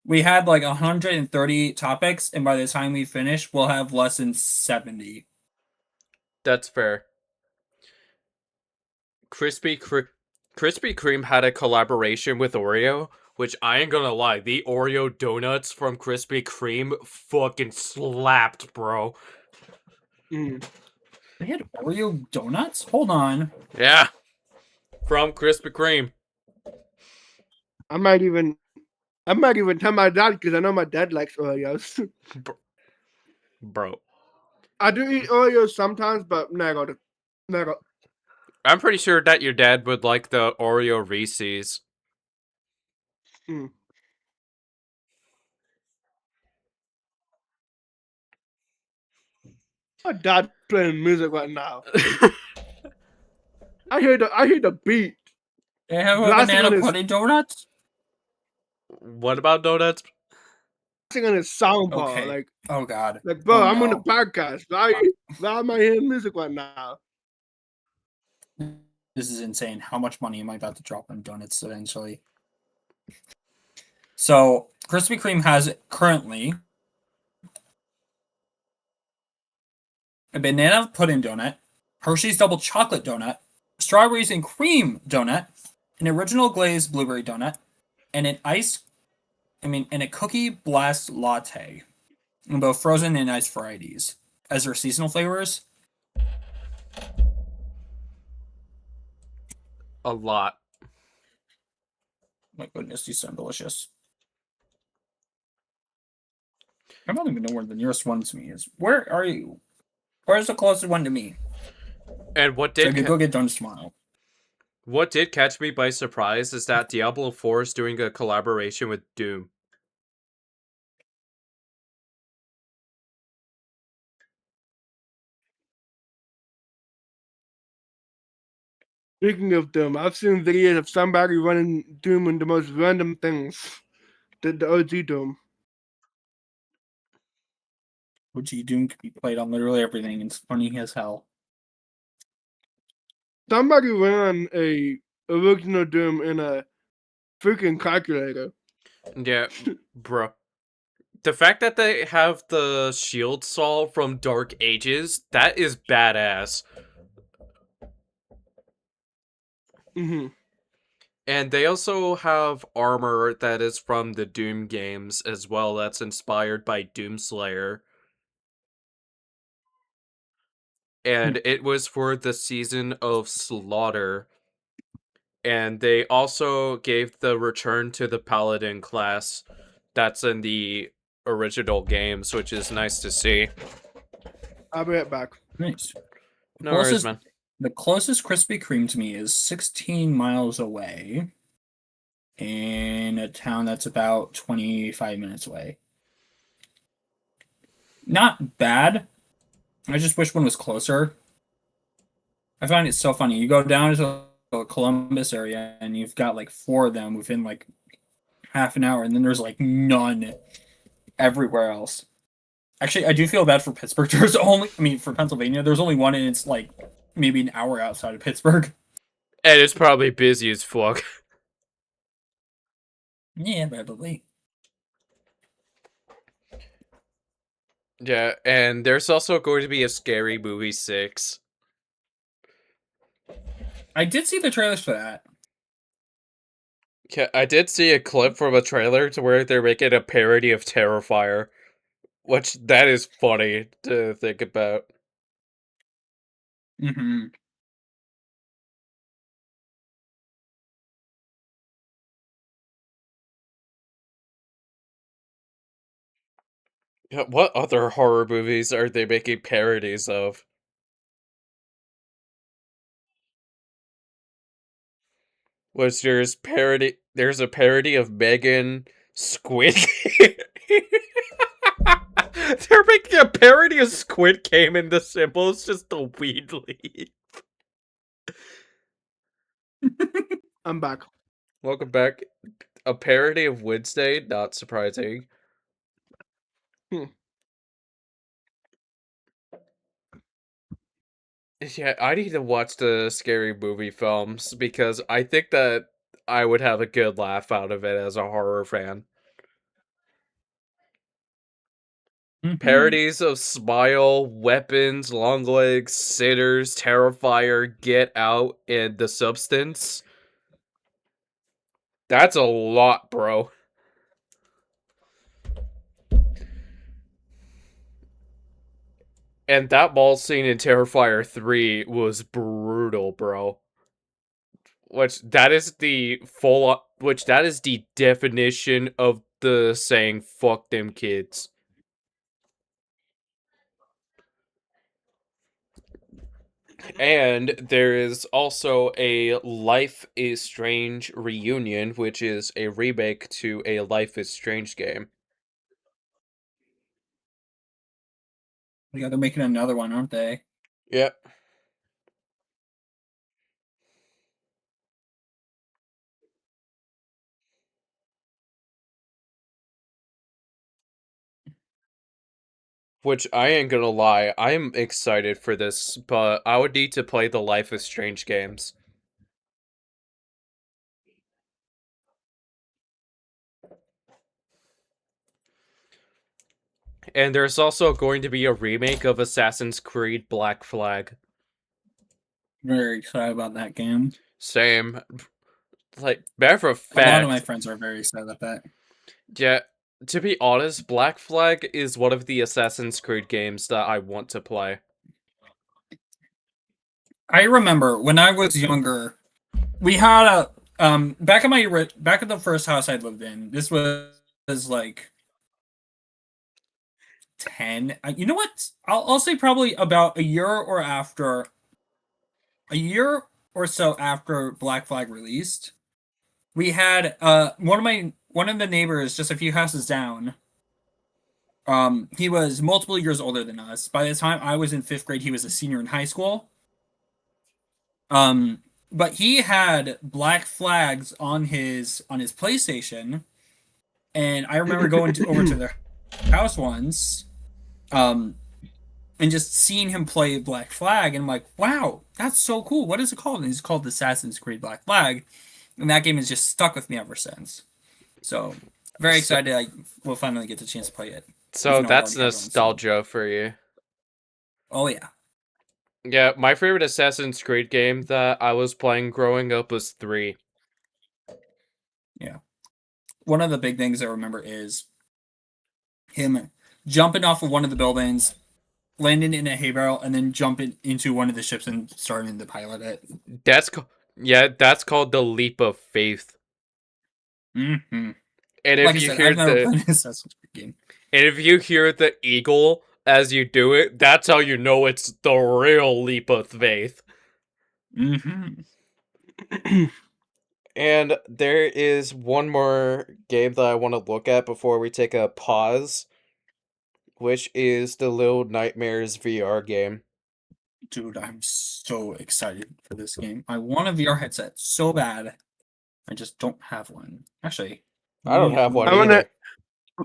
we had like 130 topics, and by the time we finish, we'll have less than 70. That's fair. Krispy Kreme had a collaboration with Oreo, which I ain't gonna lie, the Oreo donuts from Krispy Kreme fucking slapped, bro. mm, They had Oreo donuts. Hold on. Yeah, from Krispy Kreme. I might even tell my dad because I know my dad likes Oreos. Bro, I do eat Oreos sometimes, but never. I'm pretty sure that your dad would like the Oreo Reese's. Mm. My dad playing music right now. I hear the beat They have a blasting banana on his pudding donuts. What about donuts? soundbar. Okay. Oh God. Bro, Oh I'm on the no. podcast. Why am I hearing music right now? This is insane. How much money am I about to drop on donuts eventually? So Krispy Kreme has currently a banana pudding donut, Hershey's double chocolate donut, strawberries and cream donut, an original glazed blueberry donut, and and a cookie blast latte, in both frozen and iced varieties, as their seasonal flavors. A lot. My goodness, these sound delicious. I don't even know where the nearest one to me is. Where are you? Where's the closest one to me? And what So I did could go get donuts tomorrow. what did catch me by surprise is that Diablo 4 is doing a collaboration with Doom. Speaking of Doom, I've seen videos of somebody running Doom in the most random things. The OG Doom. OG Doom could be played on literally everything. It's funny as hell. Somebody ran a original Doom in a freaking calculator. Yeah, bro. The fact that they have the shield saw from Dark Ages, that is badass. Hmm. And they also have armor that is from the Doom games as well, that's inspired by Doomslayer. And it was for the Season of Slaughter. And they also gave the return to the Paladin class that's in the original games, which is nice to see. I'll be right back. Nice. No worries, man. The closest Krispy Kreme to me is 16 miles away in a town that's about 25 minutes away. Not bad. I just wish one was closer. I find it so funny. You go down to the Columbus area and you've got like 4 of them within like half an hour, and then there's like none everywhere else. Actually, I do feel bad for Pittsburgh. For Pennsylvania, there's only one, and it's like maybe an hour outside of Pittsburgh. And it's probably busy as fuck. Yeah, probably. Yeah, and there's also going to be a Scary Movie 6. I did see the trailers for that. Yeah, I did see a clip from a trailer to where they're making a parody of Terrifier. Which that is funny to think about. Mm-hmm. Yeah, what other horror movies are they making parodies of? There's a parody of Megan Squid Game. They're making a parody of Squid Game and the symbol is just a weed leaf. I'm back. Welcome back. A parody of Wednesday, not surprising. Yeah, I need to watch the scary movie films because I think that I would have a good laugh out of it as a horror fan. Mm-hmm. Parodies of Smile, Weapons, Longlegs, Sinners, Terrifier, Get Out, and The Substance. That's a lot, bro. And that mall scene in Terrifier 3 was brutal, bro. Which that is the definition of the saying fuck them kids. And there is also a Life is Strange reunion, which is a remake to a Life is Strange game. Yeah, they're making another one, aren't they? Yep. Which I ain't gonna lie, I'm excited for this, but I would need to play the Life is Strange games. And there's also going to be a remake of Assassin's Creed Black Flag. Very excited about that game. Same. Like, matter of A lot of my fact, friends are very excited about that. yeah, to be honest, Black Flag is one of the Assassin's Creed games that I want to play. I remember when I was younger, we had a back in back in the first house I lived in. This was like 10. You know what? I'll say probably about a year or so after Black Flag released. We had one of the neighbors just a few houses down. He was multiple years older than us. By the time I was in 5th grade, he was a senior in high school. But he had Black Flags on his PlayStation, and I remember going over to their house once, and just seeing him play Black Flag, and I'm like, wow, that's so cool. What is it called? And it's called Assassin's Creed Black Flag, and that game has just stuck with me ever since. So very excited I will finally get the chance to play it. So that's nostalgia for you. Oh yeah. Yeah, my favorite Assassin's Creed game that I was playing growing up was 3. Yeah. One of the big things I remember is him jumping off of one of the buildings, landing in a hay barrel, and then jumping into one of the ships and starting to pilot it. That's called the leap of faith. Mm-hmm. And if Like I you said, hear I've never played an Assassin's Creed game. And if you hear the eagle as you do it, that's how you know it's the real leap of faith. Mm-hmm. And there is one more game that I want to look at before we take a pause, which is the Little Nightmares VR game. Dude, I'm so excited for this game. I want a VR headset so bad. I just don't have one. Actually, I don't have one I wanna- either.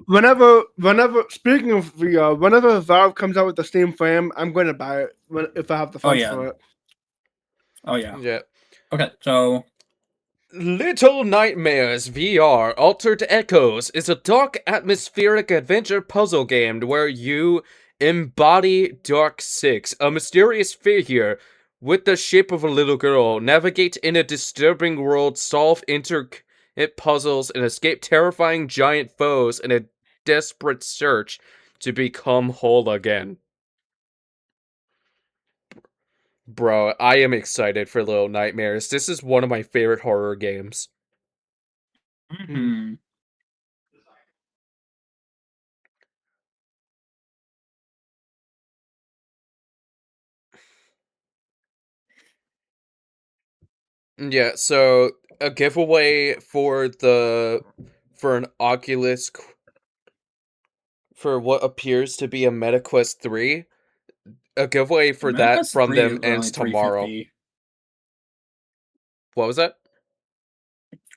Whenever speaking of VR, whenever Valve comes out with the Steam Frame, I'm going to buy it if I have the funds for it. Oh yeah. Yeah. Okay, so Little Nightmares VR Altered Echoes is a dark atmospheric adventure puzzle game where you embody Dark Six, a mysterious figure with the shape of a little girl, navigate in a disturbing world, solve intricate puzzles, and escape terrifying giant foes in a desperate search to become whole again. Bro, I am excited for Little Nightmares. This is one of my favorite horror games. Mhm. Yeah, so a giveaway for an Oculus for what appears to be a MetaQuest 3. A giveaway for that MetaQuest from 3 them are only ends tomorrow. $350. What was that?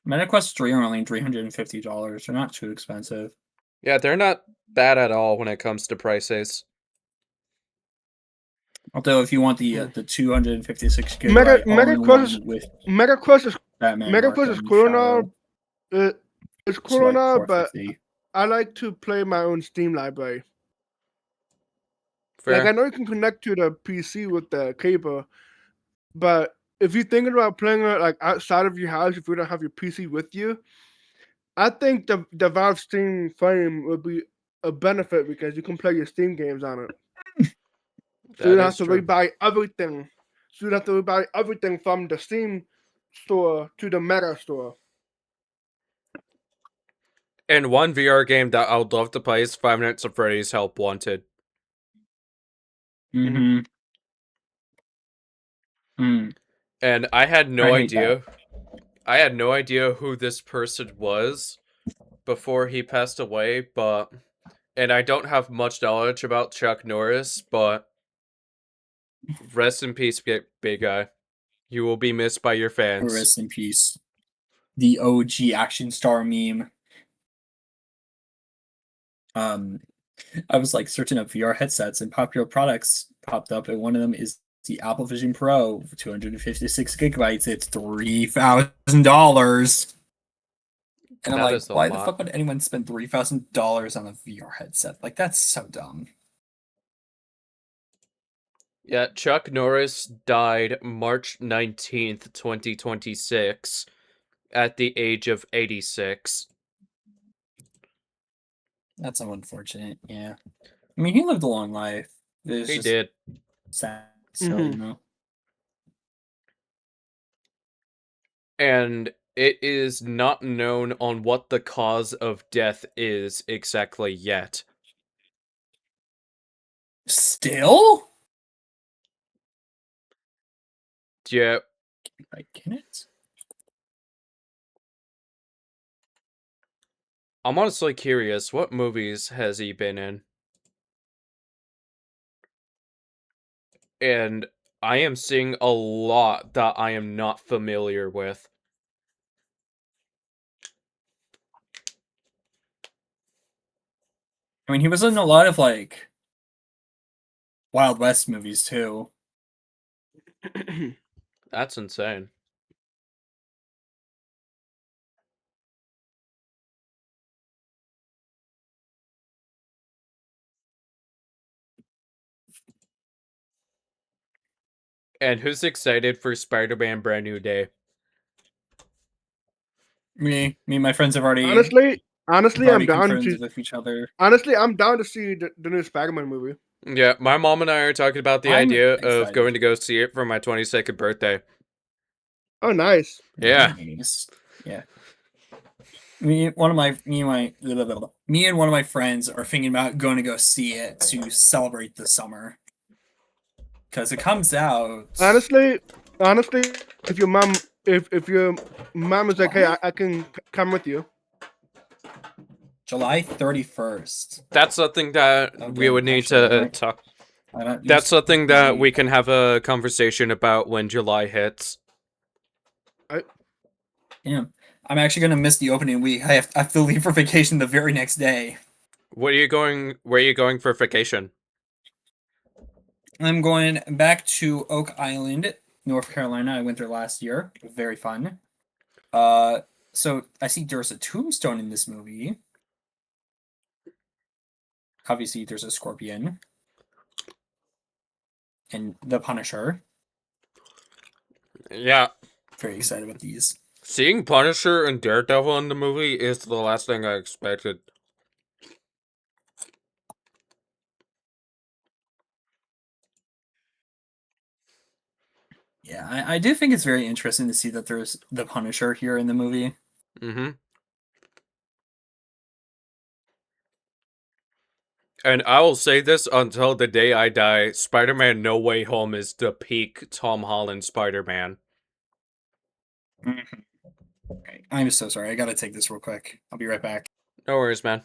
MetaQuest 3 are only $350. They're not too expensive. Yeah, they're not bad at all when it comes to prices. Although if you want the 256 Meta gigabyte all in MetaQuest one with MetaQuest is Batman MetaQuest is Arkham cool and all. Shadow, It's it's cool and like all, but $450. I like to play my own Steam library. Fair. Like I know you can connect to the PC with the cable, but if you're thinking about playing it like outside of your house, if you don't have your PC with you, I think the Valve Steam Flame would be a benefit because you can play your Steam games on it. So you don't have to rebuy everything. So you don't have to rebuy everything from the Steam store to the Meta store. And one VR game that I would love to play is Five Nights at Freddy's Help Wanted. Mm-hmm. Mm. And I had no I hate idea. I had no idea who this person was before he passed away, and I don't have much knowledge about Chuck Norris, but rest in peace, big guy. You will be missed by your fans. Rest in peace. The OG action star meme. I was like searching up VR headsets and popular products popped up, and one of them is the Apple Vision Pro, 256 gigabytes. It's $3,000. And I'm That like, is a why the lot. fuck would anyone spend $3,000 on a VR headset? Like, that's so dumb. Yeah, Chuck Norris died March 19th, 2026, at the age of 86. That's so unfortunate. Yeah. I mean, he lived a long life. It's He just did. sad. So, you know. And it is not known on what the cause of death is exactly yet. Still? Yeah, Can it? I'm honestly curious, what movies has he been in? And I am seeing a lot that I am not familiar with. I mean, he was in a lot of like Wild West movies too. That's insane. And who's excited for Spider-Man Brand New Day? Me and my friends have already honestly, I'm down confirmed to. with each other. Honestly, I'm down to see the new Spider-Man movie. Yeah, my mom and I are talking about the I'm idea of excited. going to go see it for my 22nd birthday. Oh, nice. Yeah. Nice. Yeah. Me and one of my friends are thinking about going to go see it to celebrate the summer. Because it comes out Honestly, if your mom is like, hey, I can come with you. July 31st. That's something that we Okay, would need actually, to right. talk. I don't use That's something that PG. we can have a conversation about when July hits. Yeah. I'm actually gonna miss the opening week. I have to leave for vacation the very next day. Where are you going for vacation? I'm going back to Oak Island, North Carolina. I went there last year. Very fun. So I see there's a tombstone in this movie. Obviously, there's a scorpion. And the Punisher. Yeah. Very excited about these. Seeing Punisher and Daredevil in the movie is the last thing I expected. Yeah, I do think it's very interesting to see that there's the Punisher here in the movie. Mm-hmm. And I will say this until the day I die, Spider-Man No Way Home is the peak Tom Holland Spider-Man. Mhm. Okay, I'm so sorry. I gotta take this real quick. I'll be right back. No worries, man.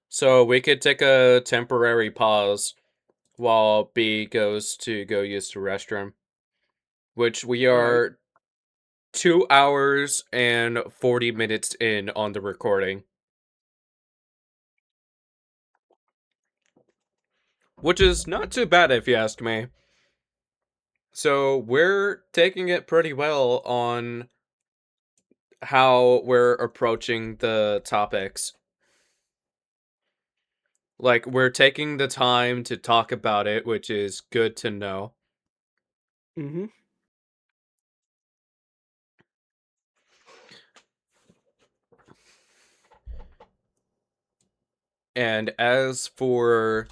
So we could take a temporary pause while B goes to go use the restroom, which we All right. are 2 hours and 40 minutes in on the recording. Which is not too bad if you ask me. So we're taking it pretty well on how we're approaching the topics. Like, we're taking the time to talk about it, which is good to know. Mm-hmm. And as for...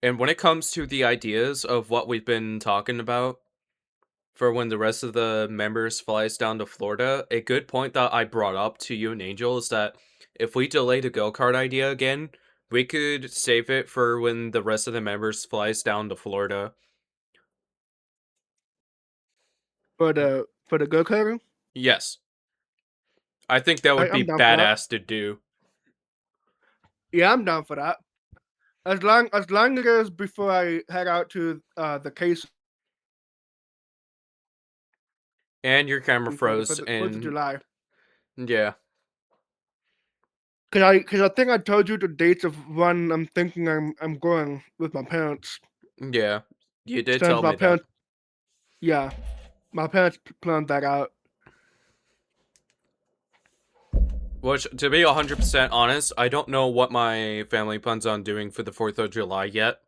And when it comes to the ideas of what we've been talking about for when the rest of the members flies down to Florida, a good point that I brought up to you and Angel is that if we delay the go-kart idea again, we could save it for when the rest of the members flies down to Florida. For the go karting, Yes. I think that would I'm be down for that. badass to do. Yeah, I'm down for that. As long as it is before I head out to the case And your camera for froze, the 4th of and July. yeah. Cause I think I told you the dates of when I'm thinking I'm going with my parents. Yeah. You did Since tell my me that. parents, yeah, my parents planned that out. Which, to be 100% honest, I don't know what my family plans on doing for the 4th of July yet.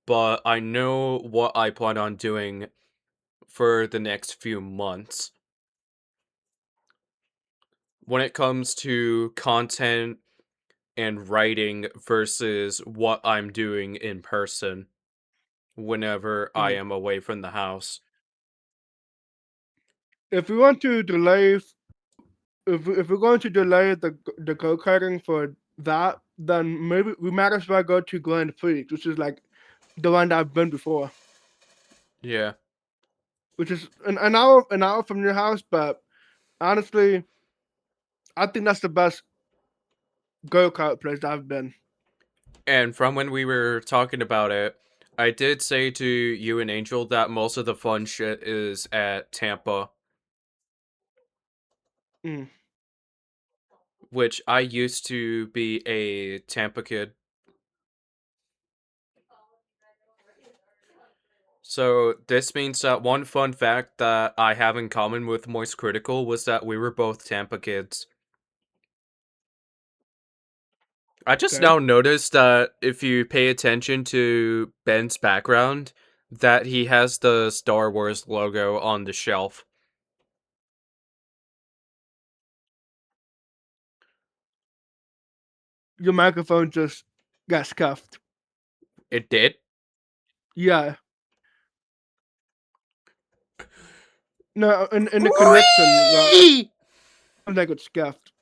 But I know what I plan on doing for the next few months. When it comes to content and writing versus what I'm doing in person whenever I Mm. am away from the house. If we want to delay, if we're going to delay the go karting for that, then maybe we might as well go to Grand Prix, which is like the one that I've been before, Yeah. which is an hour from your house. But honestly, I think that's the best go kart place that I've been. And from when we were talking about it, I did say to you and Angel that most of the fun shit is at Tampa, Mm. which I used to be a Tampa kid. So this means that one fun fact that I have in common with Moist Critical was that we were both Tampa kids. I just Okay, now noticed that if you pay attention to Ben's background, that he has the Star Wars logo on the shelf. your microphone just got scuffed. It did? Yeah, no, in the connection, Whee! like it's scuffed.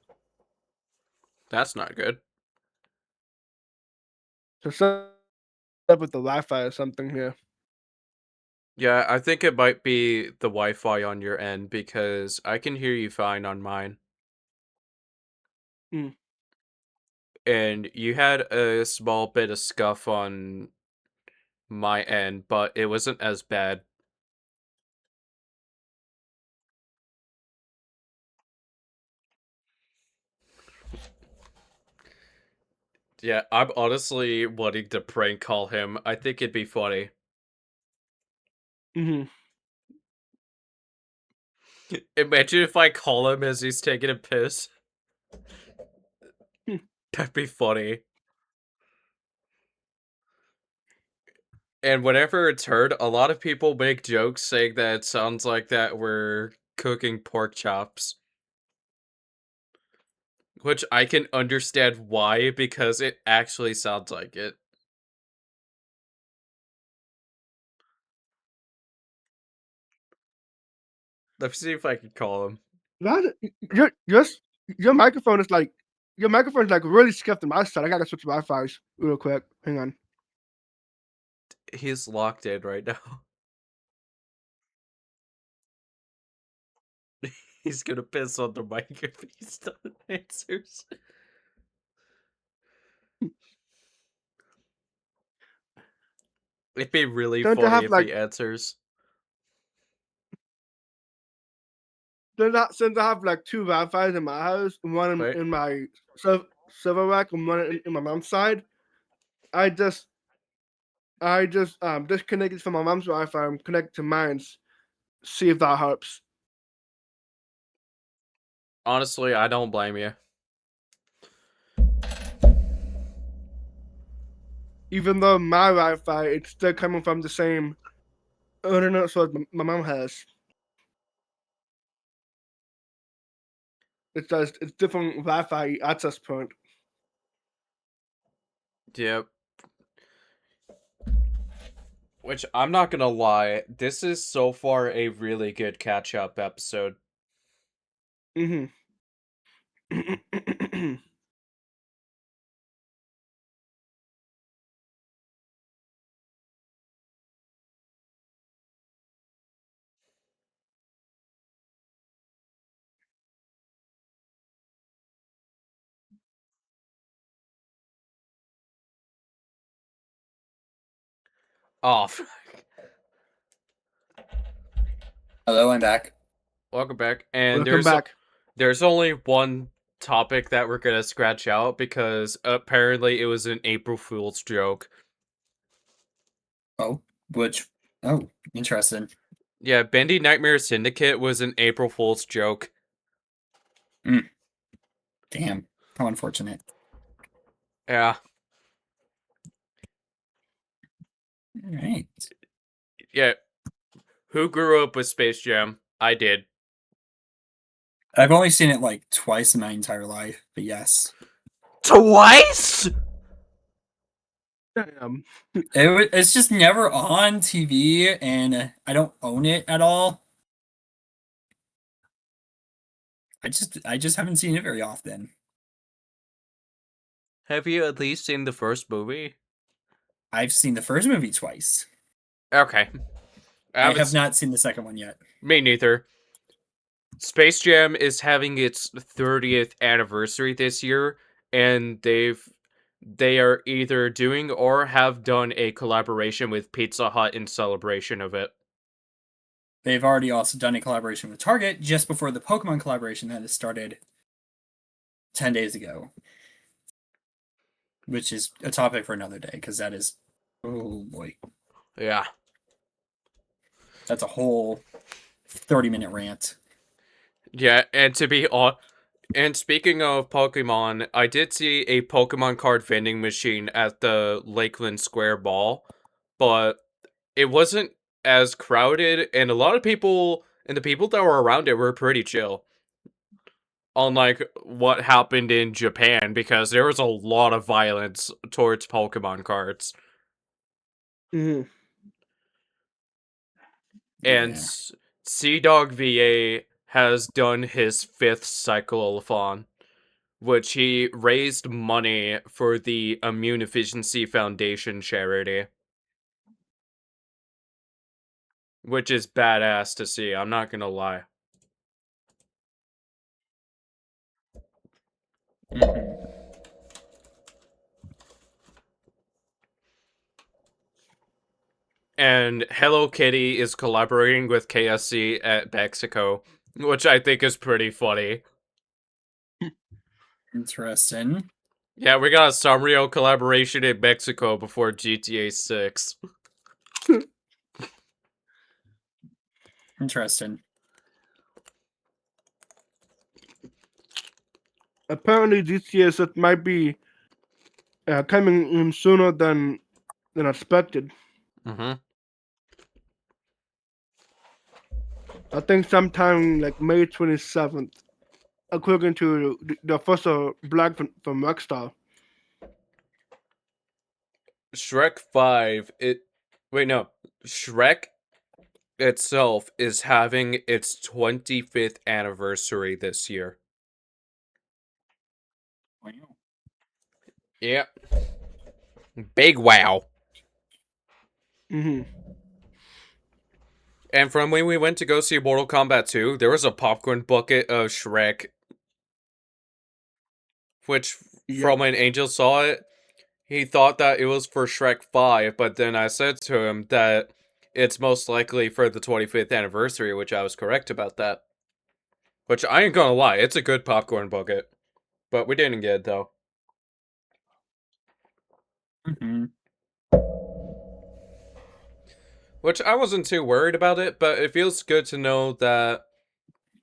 That's not good. So something up with the Wi-Fi or something here. Yeah, I think it might be the Wi-Fi on your end because I can hear you fine on mine. Mm. And you had a small bit of scuff on my end, but it wasn't as bad. Yeah, I'm honestly wanting to prank call him. I think it'd be funny. Hmm. Imagine if I call him as he's taking a piss. That'd be funny. And whenever it's heard, a lot of people make jokes saying that it sounds like that we're cooking pork chops. Which I can understand why, because it actually sounds like it. Let me see if I can call him. That your microphone is like really skipped on my side. I gotta switch Wi-Fi's real quick. Hang on. He's locked in right now. He's gonna piss on the mic if he still answers. It'd be really Don't they funny have, if like- he answers. Since I have like two Wi-Fi's in my house, one Right. in my server rack and one in my mom's side, I just disconnected from my mom's Wi-Fi and connected to mine's. See if that helps. Honestly, I don't blame you. Even though my Wi-Fi, it's still coming from the same internet source my mom has. It's different Wi-Fi access point. Yep. Which, I'm not gonna lie, this is so far a really good catch-up episode. Mm-hmm. Oh, Hello, I'm back. welcome back. And Welcome back. there's only one topic that we're gonna scratch out because apparently it was an April Fool's joke. Oh, interesting. Yeah, Bendy Nightmare Syndicate was an April Fool's joke. Damn, how unfortunate. Yeah. All right. Yeah. Who grew up with Space Jam? I did. I've only seen it like twice in my entire life, but yes. Twice? Damn. It's just never on TV, and I don't own it at all. I just haven't seen it very often. Have you at least seen the first movie? I've seen the first movie twice. Okay. I have not seen the second one yet. Me neither. Space Jam is having its 30th anniversary this year, and they are either doing or have done a collaboration with Pizza Hut in celebration of it. They've already also done a collaboration with Target just before the Pokemon collaboration that has started 10 days ago. Which is a topic for another day, because that is, oh boy, Yeah. that's a whole 30-minute rant. Yeah, and and speaking of Pokemon, I did see a Pokemon card vending machine at the Lakeland Square Mall, but it wasn't as crowded, and a lot of people, and the people that were around it were pretty chill. Unlike what happened in Japan, because there was a lot of violence towards Pokemon cards. Mm-hmm. And Yeah. Sea Dog VA has done his 5th cyclothon, which he raised money for the Immunodeficiency Foundation charity. Which is badass to see, I'm not gonna lie. Mhm. And Hello Kitty is collaborating with KFC at Mexico, which I think is pretty funny. Interesting. Yeah, we got a Sanrio collaboration in Mexico before GTA 6. Interesting. Apparently, GTA 6 might be coming in sooner than expected. Mm-hmm. I think sometime like May 27th, according to the official blog from Rockstar. Shrek 5, Wait, no. Shrek itself is having its 25th anniversary this year. Wow. Yep. Big wow. Mm-hmm. And from when we went to go see Mortal Kombat 2, there was a popcorn bucket of Shrek. Which, from when Angel saw it, he thought that it was for Shrek 5, but then I said to him that it's most likely for the 25th anniversary, which I was correct about that. Which, I ain't gonna lie, it's a good popcorn bucket. But we didn't get it, though. Mm-hmm. Which, I wasn't too worried about it, but it feels good to know that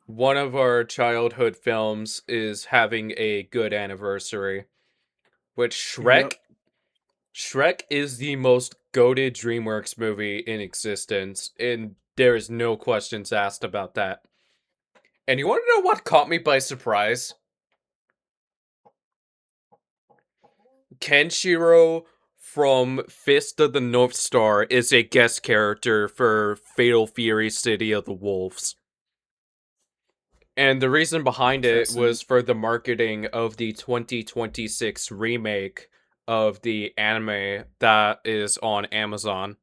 one of our childhood films is having a good anniversary. Which, Shrek is the most goated DreamWorks movie in existence, and there is no questions asked about that. And you want to know what caught me by surprise? Kenshiro from Fist of the North Star is a guest character for Fatal Fury City of the Wolves. And the reason behind it was for the marketing of the 2026 remake of the anime that is on Amazon.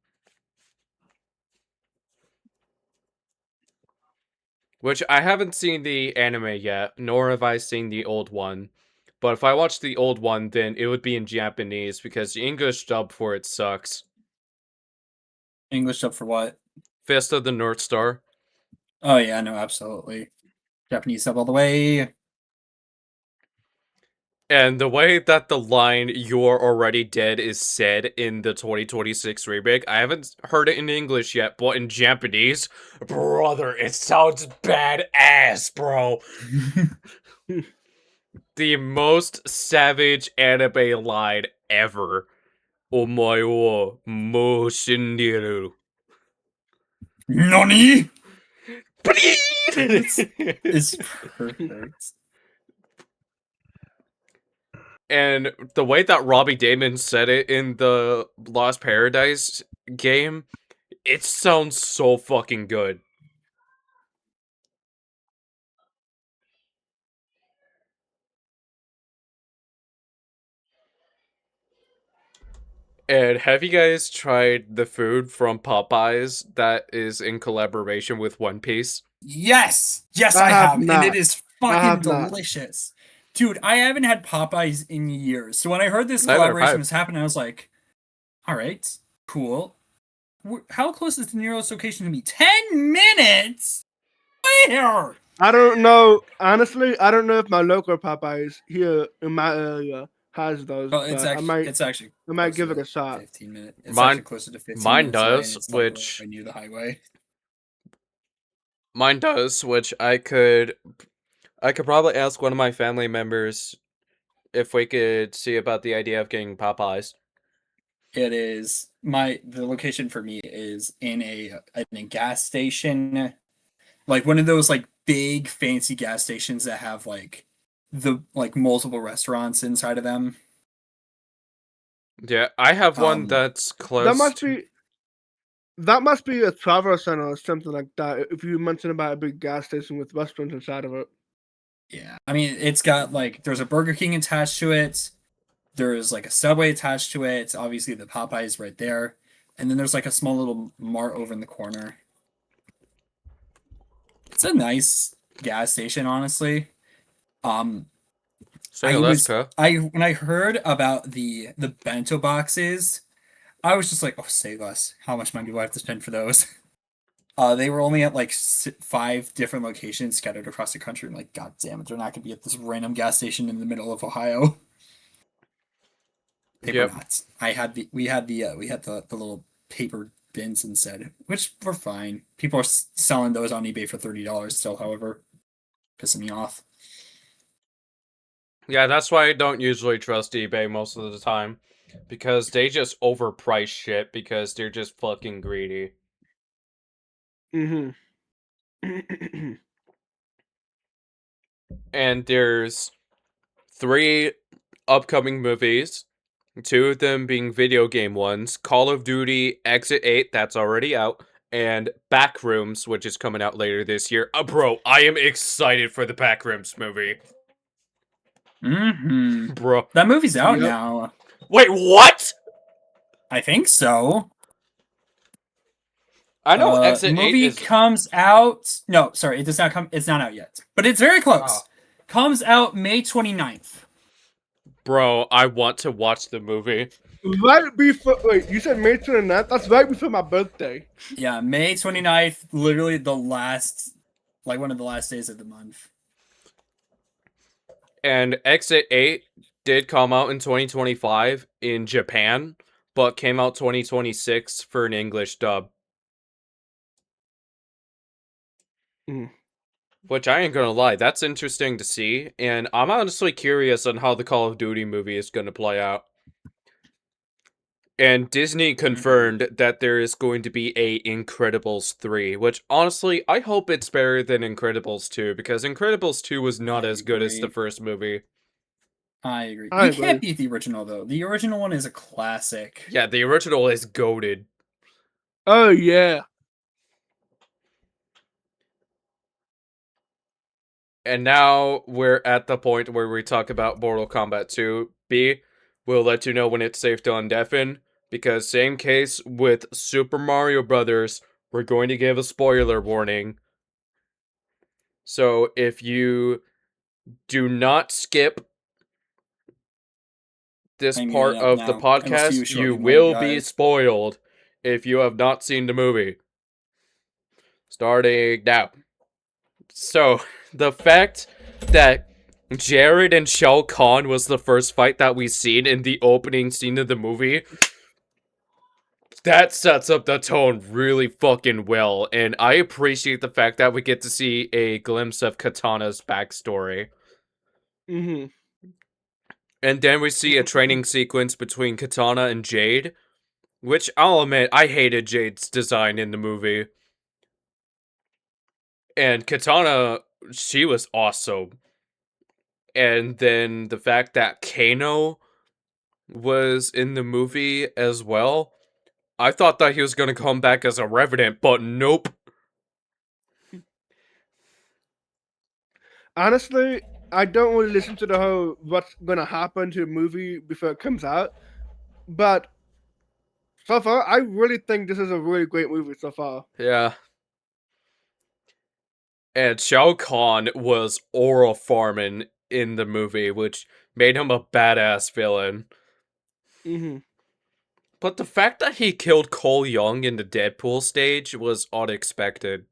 Which I haven't seen the anime yet, nor have I seen the old one. But if I watch the old one, then it would be in Japanese because the English dub for it sucks. English dub for what? Fist of the North Star. Oh yeah, no, absolutely. Japanese dub all the way. And the way that the line "You're already dead" is said in the 2026 remake, I haven't heard it in English yet, but in Japanese, brother, it sounds badass, bro. The most savage anime line ever. Omae wo mou shindiru. Nani? It's It's perfect. And the way that Robbie Damon said it in the Lost Paradise game, it sounds so fucking good. And have you guys tried the food from Popeyes that is in collaboration with One Piece? Yes! Yes, I I have have, and not. it is I fucking have not. delicious. Dude, I haven't had Popeyes in years. So when I heard this Neither have collaboration I. was happening, I was like, alright, cool. How close is the nearest location to me? 10 minutes? Where? I don't know. Honestly, I don't know if my local Popeyes here in my area has those, Oh, but I might actually give closer it a to shot. 15 minutes. It's Mine- actually closer to 15 mine minutes away, does, and it's which- right near the highway. Mine does, which I could probably ask one of my family members if we could see about the idea of getting Popeyes. It is the location for me is in a gas station, like one of those like big fancy gas stations that have like the like multiple restaurants inside of them. Yeah, I have one Um, that's close. That must be a travel center or something like that. If you mention about a big gas station with restaurants inside of it. Yeah, I mean it's got like there's a Burger King attached to it. There's like a Subway attached to it. It's obviously the Popeyes right there, and then there's like a small little mart over in the corner. It's a nice gas station, honestly. Say less, cuh. When I heard about the bento boxes, I was just like, oh, say less. How much money do I have to spend for those? They were only at like 5 different locations scattered across the country. I'm like, God damn it, they're not gonna be at this random gas station in the middle of Ohio. They were not. We had the little paper bins instead, which were fine. People are selling those on eBay for $30 still, however, pissing me off. Yeah, that's why I don't usually trust eBay most of the time. Because they just overprice shit because they're just fucking greedy. Mm-hmm. And there's 3 upcoming movies. 2 of them being video game ones. Call of Duty Exit 8, that's already out. and Backrooms, which is coming out later this year. Bro, I am excited for the Backrooms movie. Mm-hmm. Bro. That movie's out Yep. now. Wait, what? I think so. I know Exit 8 movie is... comes out. No, sorry, it does not come. It's not out yet, but it's very close. Oh. Comes out May 29th. Bro, I want to watch the movie. Right before, wait, you said May 29th? That's right before my birthday. Yeah, May 29th, literally the last, like one of the last days of the month. And Exit 8 did come out in 2025 in Japan, but came out 2026 for an English dub. Mm. Which I ain't gonna lie, that's interesting to see, and I'm honestly curious on how the Call of Duty movie is gonna play out. And Disney confirmed that there is going to be a Incredibles 3, which honestly, I hope it's better than Incredibles 2, because Incredibles 2 was not I as good as the agree. first movie. I agree. I You can't agree. beat the original though. The original one is a classic. Yeah, the original is goated. Oh, yeah. And now we're at the point where we talk about Mortal Kombat 2. B, we'll let you know when it's safe to undeafen, because same case with Super Mario Brothers, we're going to give a spoiler warning. So if you do not skip this I'm part muting up of the now. I will see you podcast, shortly, you my will be guys. spoiled if you have not seen the movie. Starting now. So, the fact that Jared and Shao Kahn was the first fight that we seen in the opening scene of the movie, that sets up the tone really fucking well, and I appreciate the fact that we get to see a glimpse of Katana's backstory. Mm-hmm. And then we see a training sequence between Katana and Jade, which I'll admit, I hated Jade's design in the movie. And Katana, she was awesome. And then the fact that Kano was in the movie as well, I thought that he was going to come back as a Revenant, but nope. Honestly, I don't really listen to the whole what's gonna happen to the movie before it comes out. But so far, I really think this is a really great movie so far. Yeah. And Shao Kahn was aura farming in the movie, which made him a badass villain. Mm-hmm. But the fact that he killed Cole Young in the Deadpool stage was unexpected.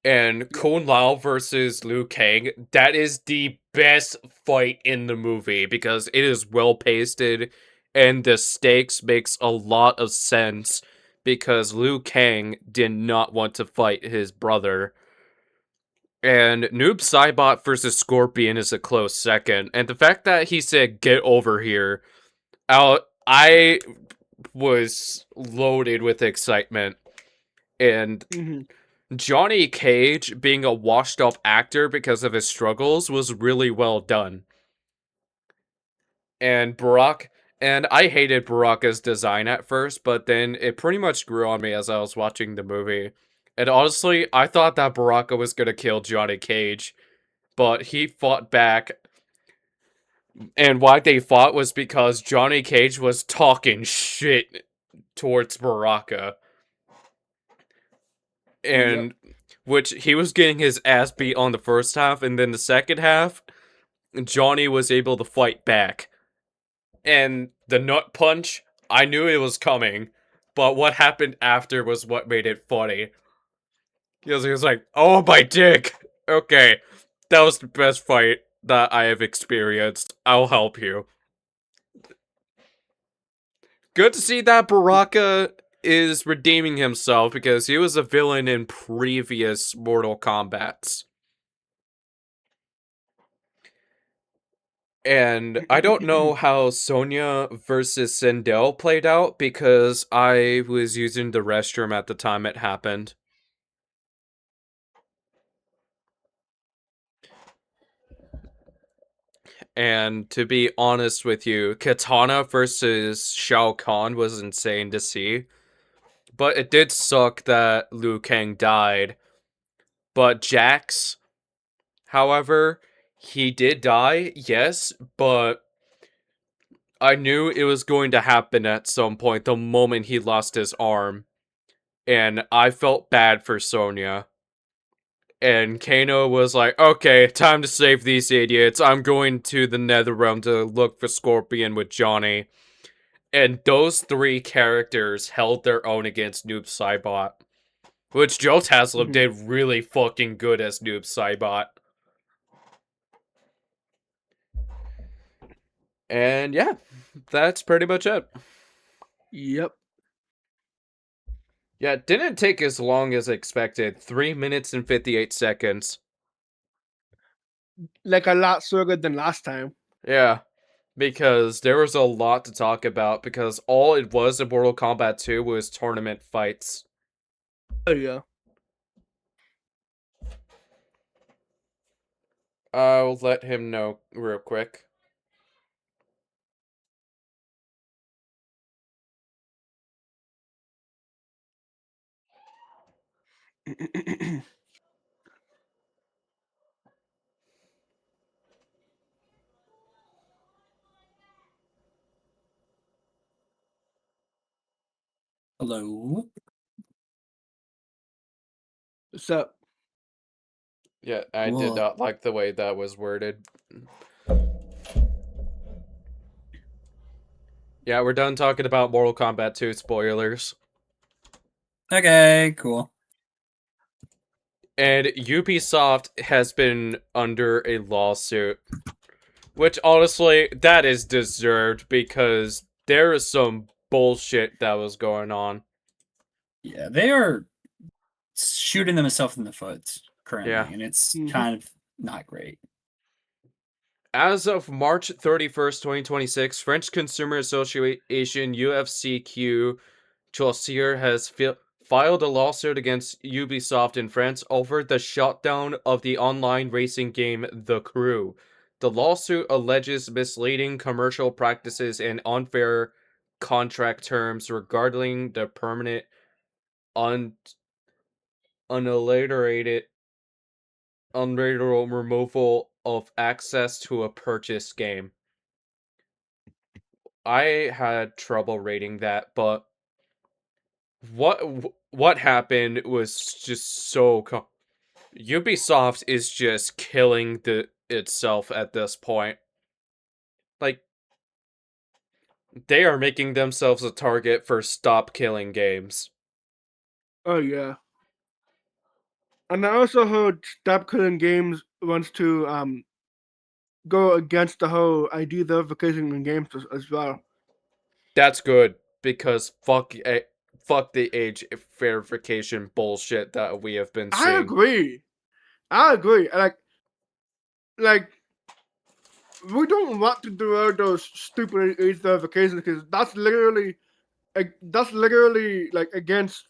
And Kung Lao versus Liu Kang, that is the best fight in the movie because it is well pasted and the stakes makes a lot of sense because Liu Kang did not want to fight his brother. And Noob Saibot versus Scorpion is a close second. And the fact that he said, "Get over here," I was loaded with excitement. And Mm-hmm. Johnny Cage being a washed up actor because of his struggles was really well done. And I hated Baraka's design at first, but then it pretty much grew on me as I was watching the movie. And honestly, I thought that Baraka was gonna kill Johnny Cage, but he fought back. And why they fought was because Johnny Cage was talking shit towards Baraka. And which he was getting his ass beat on the first half, and then the second half, Johnny was able to fight back. And the nut punch, I knew it was coming, but what happened after was what made it funny. He was like, "Oh my dick! Okay, that was the best fight that I have experienced. I'll help you." Good to see that Baraka is redeeming himself because he was a villain in previous Mortal Kombats. And I don't know how Sonya versus Sindel played out because I was using the restroom at the time it happened. And to be honest with you, Katana versus Shao Kahn was insane to see. But it did suck that Liu Kang died. But Jax, however, he did die, yes, but I knew it was going to happen at some point the moment he lost his arm. And I felt bad for Sonya. And Kano was like, okay, time to save these idiots. I'm going to the Netherrealm to look for Scorpion with Johnny. And those three characters held their own against Noob Saibot. Which Joe Taslim did really fucking good as Noob Saibot. And yeah, that's pretty much it. Yep. Yeah, it didn't take as long as expected. 3 minutes and 58 seconds. Like a lot shorter than last time. Yeah, because there was a lot to talk about, because all it was in Mortal Kombat 2 was tournament fights. Oh yeah. I'll let him know real quick. Hello. What's up? Yeah, I did Whoa. not like the way that was worded. Yeah, we're done talking about Mortal Kombat 2 spoilers. Okay, cool. And Ubisoft has been under a lawsuit. Which, honestly, that is deserved, because there is some bullshit that was going on. Yeah, they are shooting themselves in the foot currently, Yeah. and it's Mhm. kind of not great. As of March 31st, 2026, French Consumer Association UFCQ Chaussure has filed a lawsuit against Ubisoft in France over the shutdown of the online racing game The Crew. The lawsuit alleges misleading commercial practices and unfair contract terms regarding the permanent, unadulterated removal of access to a purchased game. I had trouble rating that, but what happened was just so Ubisoft is just killing itself at this point. Like, they are making themselves a target for stop killing games. Oh yeah. And I also heard Stop Killing Games wants to go against the whole ID verification in games as well. That's good, because fuck the age verification bullshit that we have been I seeing. agree. Like we don't want to do all those stupid age verifications because that's literally like against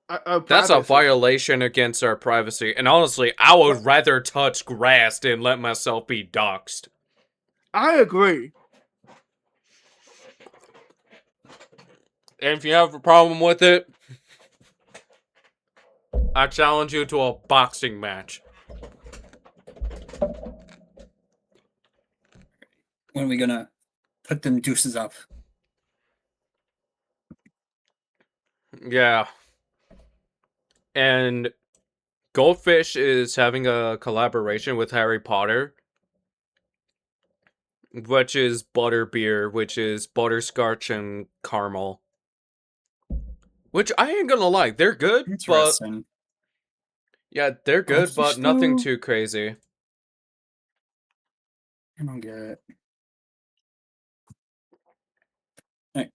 our That's a privacy. violation against our privacy, and honestly, I would rather touch grass than let myself be doxxed. I agree. And if you have a problem with it, I challenge you to a boxing match. When are we gonna put them juices up? Yeah. And Goldfish is having a collaboration with Harry Potter, which is butterbeer, which is butterscotch and caramel. Which I ain't gonna lie, they're good, but Interesting. yeah, they're good, Goldfish but nothing though? too crazy. I don't get it. Right.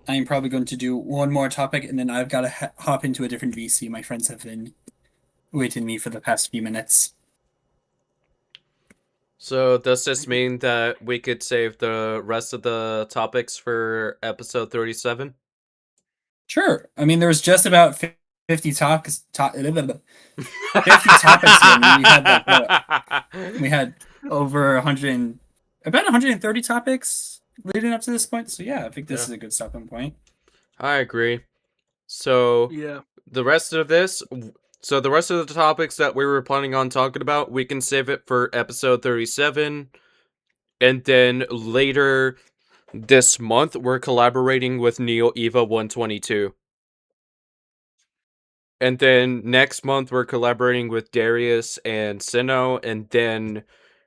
I'm probably going to do one more topic, and then I've got to hop into a different VC. My friends have been waiting me for the past few minutes. So does this mean that we could save the rest of the topics for episode 37? Sure. I mean, there was just about 50 topics. 50 topics here. I mean, we had like what? We had over 100, about 130 topics leading up to this point. So yeah, I think this Yeah. is a good stopping point. I agree. So Yeah. the rest of this, so the rest of the topics that we were planning on talking about, we can save it for episode 37. And then later this month, we're collaborating with Neo Eva 122. And then next month, we're collaborating with Darius and Sinnoh. And then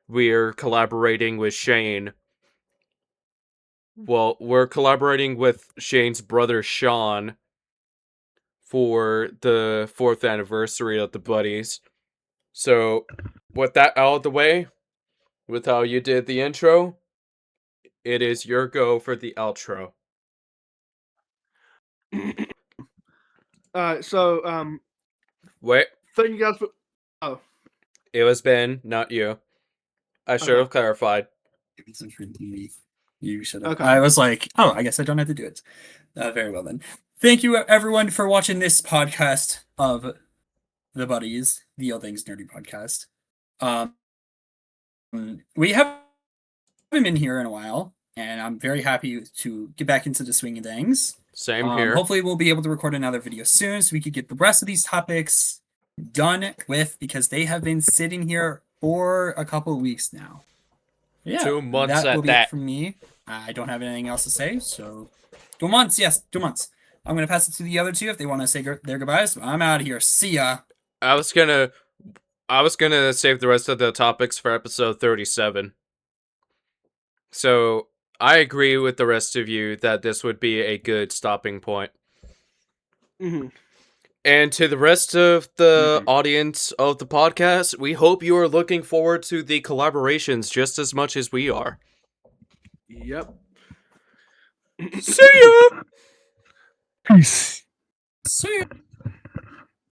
we're collaborating with Shane. Well, we're collaborating with Shane's brother Sean for the 4th anniversary of the Buddies. So, with that out of the way, with how you did the intro, it is your go for the outro. Alright, so Wait, thank you guys for oh, it was Ben, not you. I should Okay. have clarified. You should have. Okay. I was like, oh, I guess I don't have to do it. Very well then. Thank you everyone for watching this podcast of the Buddies, the All Things Nerdy podcast. We haven't been here in a while, and I'm very happy to get back into the swing of things. Same here. Hopefully, we'll be able to record another video soon so we could get the rest of these topics done with, because they have been sitting here for a couple of weeks now. Yeah, 2 months that at will be that. it from me. I don't have anything else to say, so 2 months, yes, 2 months. I'm gonna pass it to the other two if they want to say their goodbyes. I'm out of here. See ya. I was gonna save the rest of the topics for episode 37. So, I agree with the rest of you that this would be a good stopping point. mhm. And to the rest of the audience of the podcast, we hope you are looking forward to the collaborations just as much as we are. Yep. See ya! Peace. See ya.